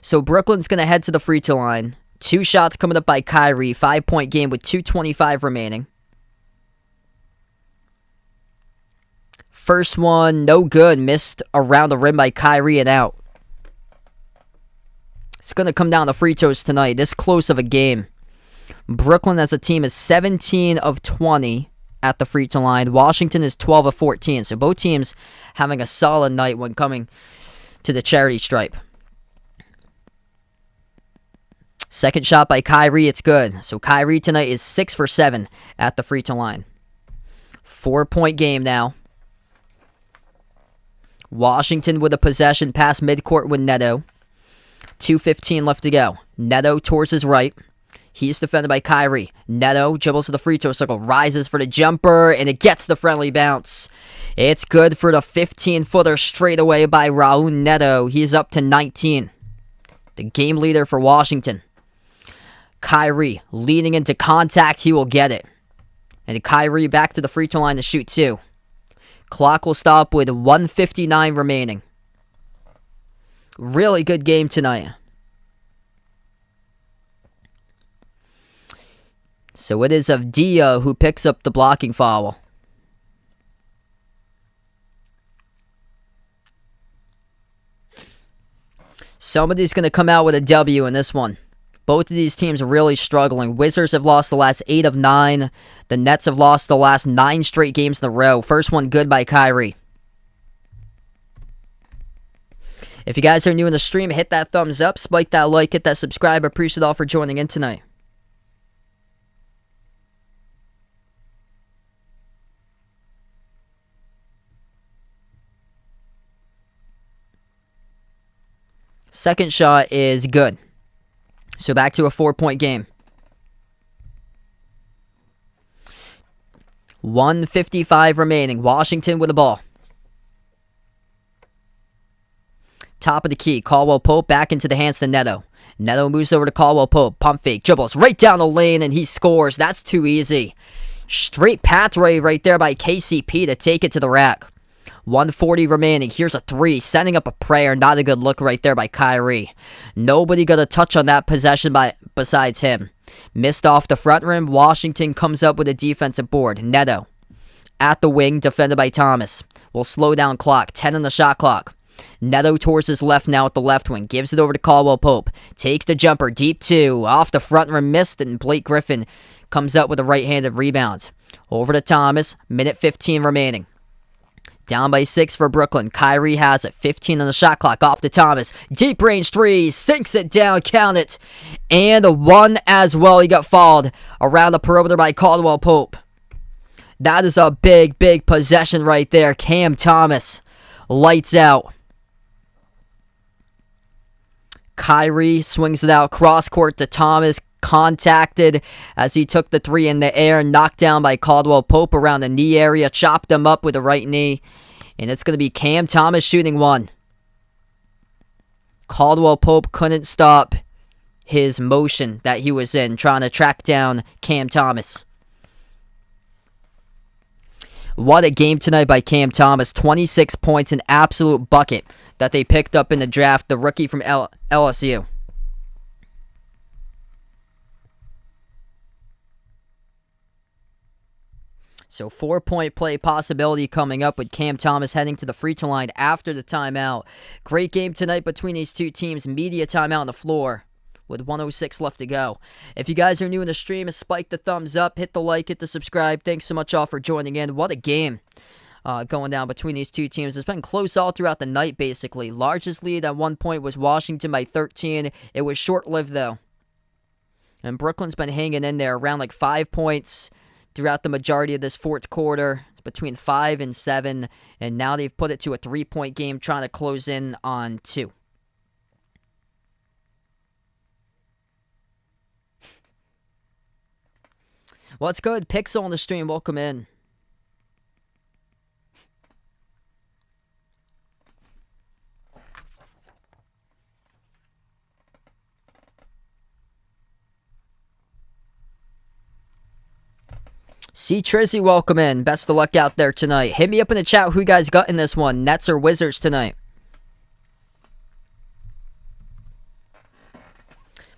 So Brooklyn's going to head to the free throw line. 2 shots coming up by Kyrie. 5-point game with 2:25 remaining. First one, no good. Missed around the rim by Kyrie and out. It's going to come down to free throws tonight. This close of a game. Brooklyn as a team is 17 of 20 at the free throw line. Washington is 12 of 14. So both teams having a solid night when coming to the charity stripe. Second shot by Kyrie, it's good. So Kyrie tonight is 6 for 7 at the free throw line. 4-point game now. Washington with a possession past midcourt with Neto. 2:15 left to go. Neto towards his right. He's defended by Kyrie. Neto dribbles to the free throw circle, rises for the jumper, and it gets the friendly bounce. It's good for the 15-footer straight away by Raul Neto. He's up to 19. The game leader for Washington. Kyrie leaning into contact. He will get it. And Kyrie back to the free throw line to shoot 2. Clock will stop with 1:59 remaining. Really good game tonight. So it is Avdia who picks up the blocking foul. Somebody's going to come out with a W in this one. Both of these teams are really struggling. Wizards have lost the last 8 of 9. The Nets have lost the last 9 straight games in a row. First one good by Kyrie. If you guys are new in the stream, hit that thumbs up, spike that like, hit that subscribe. I appreciate it all for joining in tonight. Second shot is good. So back to a 4-point game. 1:55 remaining. Washington with the ball. Top of the key. Caldwell Pope back into the hands to Neto. Neto moves over to Caldwell Pope. Pump fake. Dribbles right down the lane and he scores. That's too easy. Straight pathway right there by KCP to take it to the rack. 1:40 remaining. Here's a 3. Sending up a prayer. Not a good look right there by Kyrie. Nobody got a touch on that possession besides him. Missed off the front rim. Washington comes up with a defensive board. Neto at the wing, defended by Thomas. Will slow down clock. 10 on the shot clock. Neto towards his left now at the left wing. Gives it over to Caldwell Pope. Takes the jumper. Deep 2. Off the front rim. Missed. And Blake Griffin comes up with a right-handed rebound. Over to Thomas. Minute 15 remaining. Down by 6 for Brooklyn. Kyrie has it. 15 on the shot clock. Off to Thomas. Deep range 3. Sinks it down. Count it. And 1 as well. He got fouled around the perimeter by Caldwell Pope. That is a big, big possession right there. Cam Thomas. Lights out. Kyrie swings it out. Cross court to Thomas. Contacted as he took the 3 in the air, knocked down by Caldwell Pope around the knee area, chopped him up with the right knee, and it's going to be Cam Thomas shooting 1. Caldwell Pope couldn't stop his motion that he was in, trying to track down Cam Thomas. What a game tonight by Cam Thomas. 26 points, an absolute bucket that they picked up in the draft, the rookie from LSU. So 4-point play possibility coming up with Cam Thomas heading to the free throw line after the timeout. Great game tonight between these two teams. Media timeout on the floor with 1:06 left to go. If you guys are new in the stream, spike the thumbs up, hit the like, hit the subscribe. Thanks so much all for joining in. What a game going down between these two teams. It's been close all throughout the night, basically. Largest lead at one point was Washington by 13. It was short-lived, though. And Brooklyn's been hanging in there around like 5 points throughout the majority of this fourth quarter. It's between 5 and 7, and now they've put it to a 3-point game, trying to close in on 2. Well, it's good. Pixel on the stream. Welcome in. C. Trizzy, welcome in. Best of luck out there tonight. Hit me up in the chat who you guys got in this one. Nets or Wizards tonight.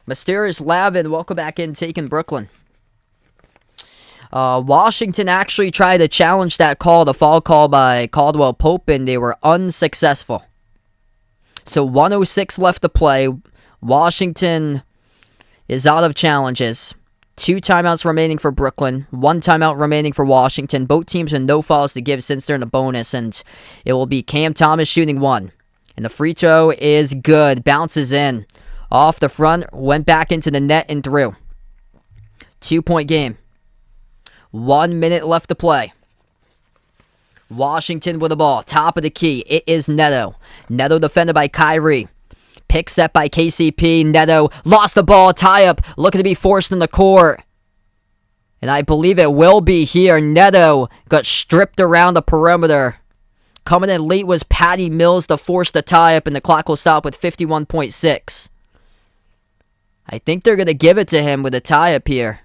Mysterious Lavin, welcome back in, taking Brooklyn. Washington actually tried to challenge that call, the foul call by Caldwell Pope, and they were unsuccessful. So 1:06 left to play. Washington is out of challenges. 2 timeouts remaining for Brooklyn. 1 timeout remaining for Washington. Both teams with no fouls to give since they're in the bonus. And it will be Cam Thomas shooting 1. And the free throw is good. Bounces in. Off the front. Went back into the net and through. 2-point game. 1 minute left to play. Washington with the ball. Top of the key. It is Neto. Neto defended by Kyrie. Pick set by KCP. Neto lost the ball. Tie up. Looking to be forced in the court. And I believe it will be here. Neto got stripped around the perimeter. Coming in late was Patty Mills to force the tie up, and the clock will stop with 51.6. I think they're going to give it to him with a tie up here.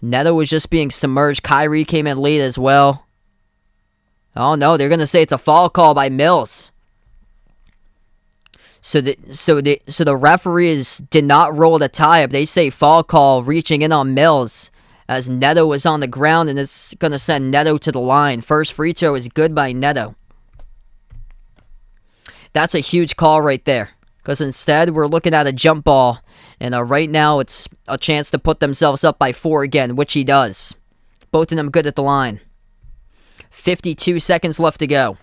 Neto was just being submerged. Kyrie came in late as well. Oh no, they're going to say it's a foul call by Mills. So the referees did not roll the tie-up. They say foul call reaching in on Mills as Neto was on the ground, and it's going to send Neto to the line. First free throw is good by Neto. That's a huge call right there, because instead we're looking at a jump ball, and right now it's a chance to put themselves up by 4 again, which he does. Both of them good at the line. 52 seconds left to go.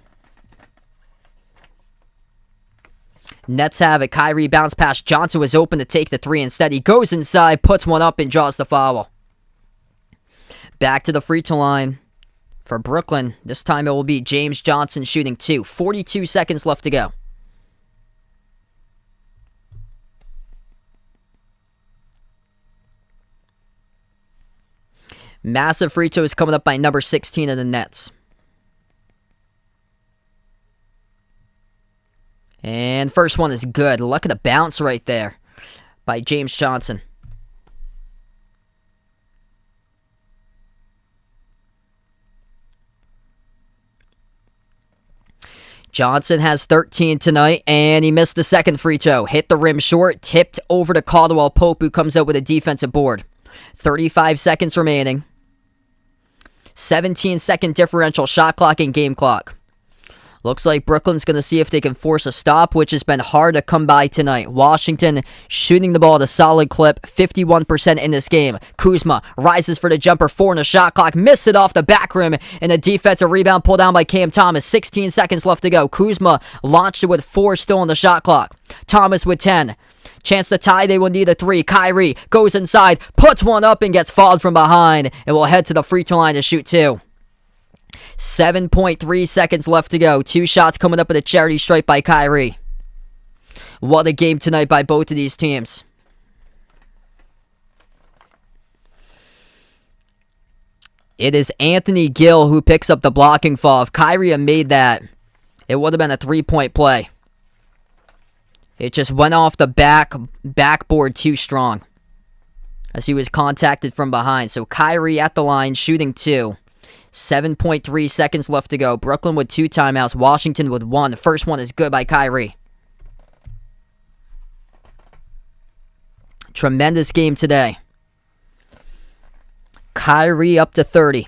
Nets have it. Kyrie bounce pass. Johnson was open to take the 3. Instead, he goes inside, puts one up, and draws the foul. Back to the free throw line for Brooklyn. This time it will be James Johnson shooting 2. 42 seconds left to go. Massive free throw is coming up by number 16 of the Nets. And first one is good. Look at the bounce right there by James Johnson. Johnson has 13 tonight, and he missed the second free throw. Hit the rim short, tipped over to Caldwell Pope, who comes out with a defensive board. 35 seconds remaining. 17-second differential shot clock and game clock. Looks like Brooklyn's going to see if they can force a stop, which has been hard to come by tonight. Washington shooting the ball at a solid clip, 51% in this game. Kuzma rises for the jumper, 4 in the shot clock, missed it off the back rim, and a defensive rebound pulled down by Cam Thomas. 16 seconds left to go. Kuzma launched it with 4 still on the shot clock. Thomas with 10. Chance to tie, they will need a 3. Kyrie goes inside, puts one up, and gets fouled from behind, and will head to the free throw line to shoot 2. 7.3 seconds left to go. 2 shots coming up at a charity stripe by Kyrie. What a game tonight by both of these teams. It is Anthony Gill who picks up the blocking foul. If Kyrie had made that, it would have been a 3-point play. It just went off the backboard too strong as he was contacted from behind. So Kyrie at the line shooting 2. 7.3 seconds left to go. Brooklyn with 2 timeouts. Washington with 1. The first one is good by Kyrie. Tremendous game today. Kyrie up to 30.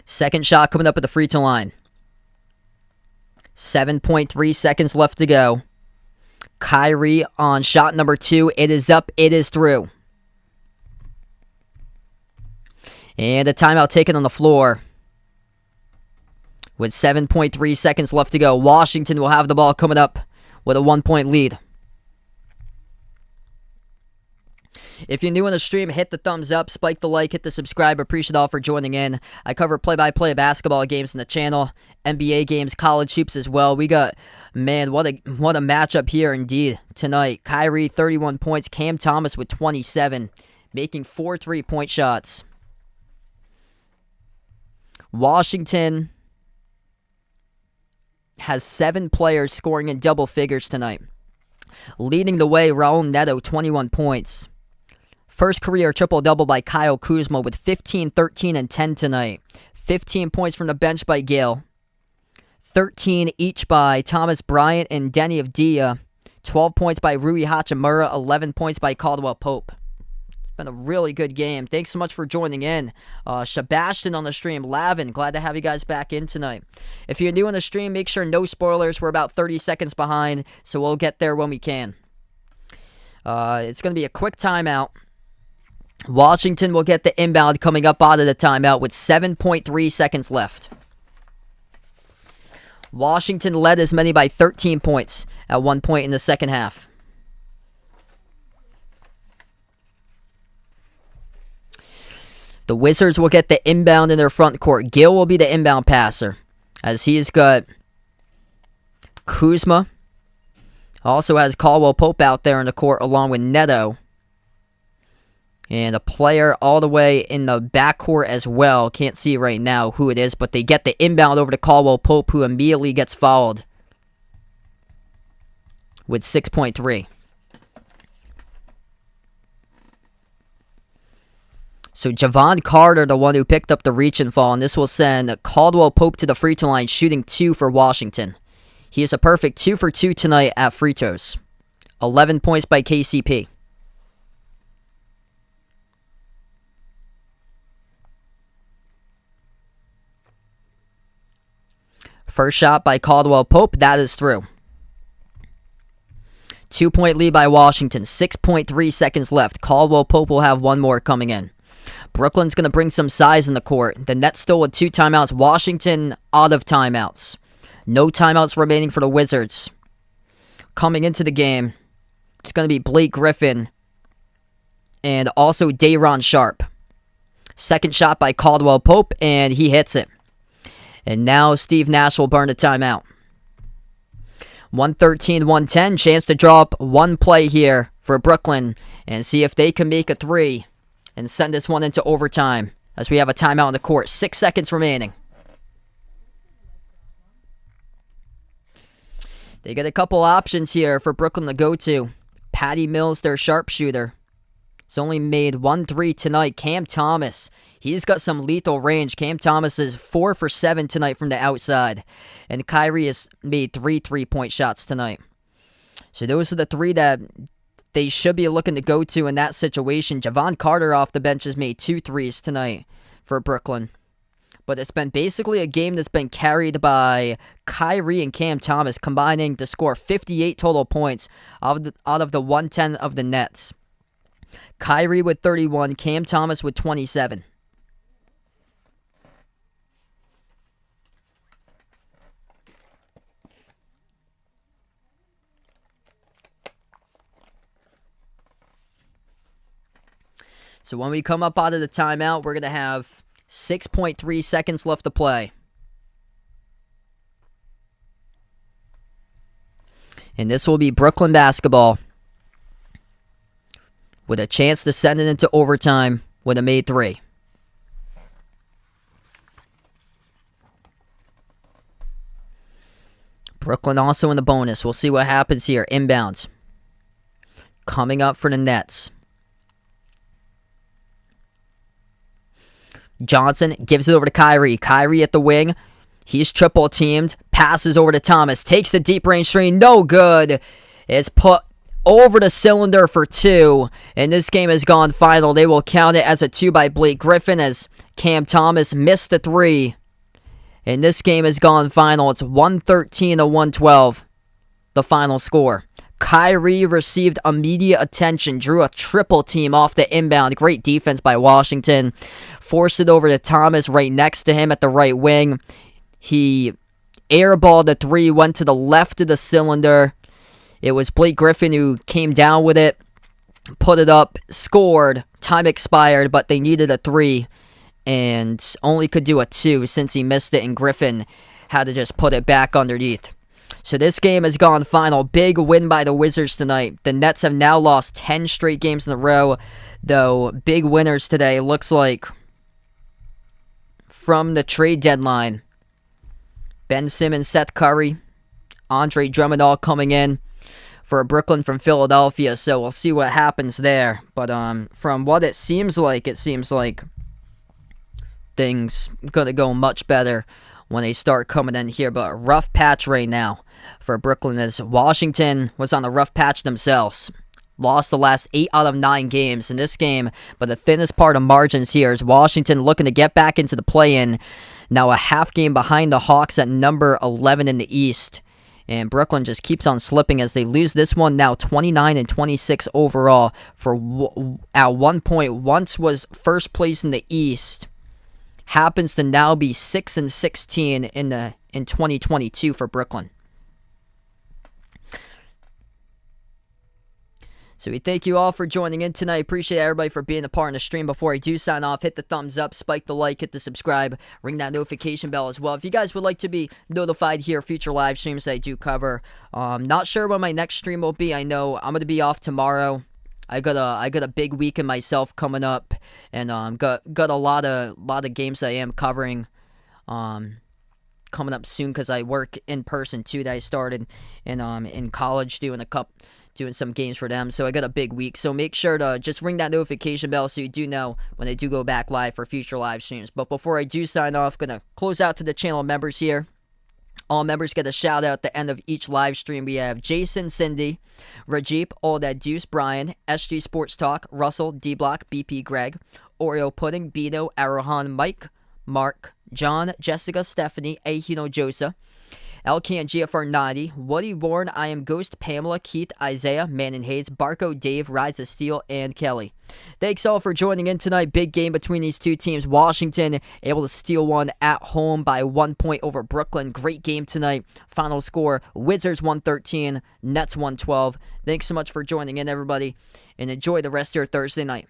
Second shot coming up at the free throw line. 7.3 seconds left to go. Kyrie on shot number 2. It is up. It is through. And a timeout taken on the floor. With 7.3 seconds left to go. Washington will have the ball coming up with a 1-point lead. If you're new on the stream, hit the thumbs up, spike the like, hit the subscribe. Appreciate all for joining in. I cover play-by-play basketball games on the channel, NBA games, college hoops as well. We got, man, what a matchup here indeed tonight. Kyrie, 31 points. Cam Thomas with 27. making 4 3-point shots. Washington has 7 players scoring in double figures tonight. Leading the way, Raul Neto, 21 points. First career triple-double by Kyle Kuzma with 15, 13, and 10 tonight. 15 points from the bench by Gale. 13 each by Thomas Bryant and Denny Avdia. 12 points by Rui Hachimura. 11 points by Caldwell Pope. It's been a really good game. Thanks so much for joining in. Sebastian on the stream. Lavin, glad to have you guys back in tonight. If you're new on the stream, make sure no spoilers. We're about 30 seconds behind, so we'll get there when we can. It's going to be a quick timeout. Washington will get the inbound coming up out of the timeout with 7.3 seconds left. Washington led as many by 13 points at one point in the second half. The Wizards will get the inbound in their front court. Gill will be the inbound passer, as he's got Kuzma. Also has Caldwell Pope out there in the court along with Neto. And a player all the way in the backcourt as well. Can't see right now who it is, but they get the inbound over to Caldwell Pope, who immediately gets fouled with 6.3. So Javon Carter, the one who picked up the reach and fall, and this will send Caldwell Pope to the free throw line, shooting 2 for Washington. He is a perfect 2 for 2 tonight at free throws. 11 points by KCP. First shot by Caldwell Pope. That is through. 2-point lead by Washington. 6.3 seconds left. Caldwell Pope will have one more coming in. Brooklyn's going to bring some size in the court. The Nets still with 2 timeouts. Washington out of timeouts. No timeouts remaining for the Wizards. Coming into the game, it's going to be Blake Griffin and also Day'Ron Sharpe. Second shot by Caldwell Pope, and he hits it. And now Steve Nash will burn a timeout. 113-110. Chance to draw up one play here for Brooklyn and see if they can make a 3 and send this one into overtime as we have a timeout on the court. 6 seconds remaining. They get a couple options here for Brooklyn to go to. Patty Mills, their sharpshooter. He's only made 1 3 tonight. Cam Thomas, he's got some lethal range. Cam Thomas is 4 for 7 tonight from the outside. And Kyrie has made 3 3-point shots tonight. So those are the 3 that they should be looking to go to in that situation. Javon Carter off the bench has made 2 threes tonight for Brooklyn. But it's been basically a game that's been carried by Kyrie and Cam Thomas, combining to score 58 total points out of the 110 of the Nets. Kyrie with 31, Cam Thomas with 27. So when we come up out of the timeout, we're going to have 6.3 seconds left to play. And this will be Brooklyn basketball with a chance to send it into overtime with a made 3. Brooklyn also in the bonus. We'll see what happens here. Inbounds. Coming up for the Nets. Johnson gives it over to Kyrie. Kyrie at the wing. He's triple teamed. Passes over to Thomas. Takes the deep range three. No good. It's put over the cylinder for 2. And this game has gone final. They will count it as a 2 by Blake Griffin as Cam Thomas missed the 3. And this game has gone final. It's 113-112. The final score. Kyrie received immediate attention, drew a triple team off the inbound. Great defense by Washington. Forced it over to Thomas right next to him at the right wing. He airballed the 3, went to the left of the cylinder. It was Blake Griffin who came down with it, put it up, scored. Time expired, but they needed a 3 and only could do a 2 since he missed it, and Griffin had to just put it back underneath. So this game has gone final. Big win by the Wizards tonight. The Nets have now lost 10 straight games in a row, though big winners today. Looks like from the trade deadline, Ben Simmons, Seth Curry, Andre Drummond all coming in for Brooklyn from Philadelphia. So we'll see what happens there. But from what it seems like things gonna go much better when they start coming in here. But a rough patch right now for Brooklyn as Washington was on a rough patch themselves. Lost the last 8 out of 9 games in this game, but the thinnest part of margins here is Washington looking to get back into the play-in. Now a half game behind the Hawks at number 11 in the East. And Brooklyn just keeps on slipping as they lose this one now 29-26 overall. At one point, once was first place in the East, happens to now be 6-16 in 2022 for Brooklyn. So we thank you all for joining in tonight. Appreciate everybody for being a part of the stream. Before I do sign off, hit the thumbs up, spike the like, hit the subscribe, ring that notification bell as well. If you guys would like to be notified here, future live streams that I do cover. Not sure when my next stream will be. I know I'm going to be off tomorrow. I got a big weekend myself coming up, and got a lot of games that I am covering coming up soon because I work in person too. That I started in college doing some games for them. So I got a big week. So make sure to just ring that notification bell so you do know when I do go back live for future live streams. But before I do sign off, going to close out to the channel members here. All members get a shout out at the end of each live stream. We have Jason, Cindy, Rajip, All That Deuce, Brian, SG Sports Talk, Russell, D-Block, BP Greg, Oreo Pudding, Bino, Arahan, Mike, Mark, John, Jessica, Stephanie, Ahino Josa, Elcan GFR90, Woody Warren, I Am Ghost, Pamela, Keith, Isaiah, Manon Hayes, Barco, Dave, Rides of Steel, and Kelly. Thanks all for joining in tonight. Big game between these two teams. Washington able to steal one at home by 1 point over Brooklyn. Great game tonight. Final score, Wizards 113, Nets 112. Thanks so much for joining in, everybody, and enjoy the rest of your Thursday night.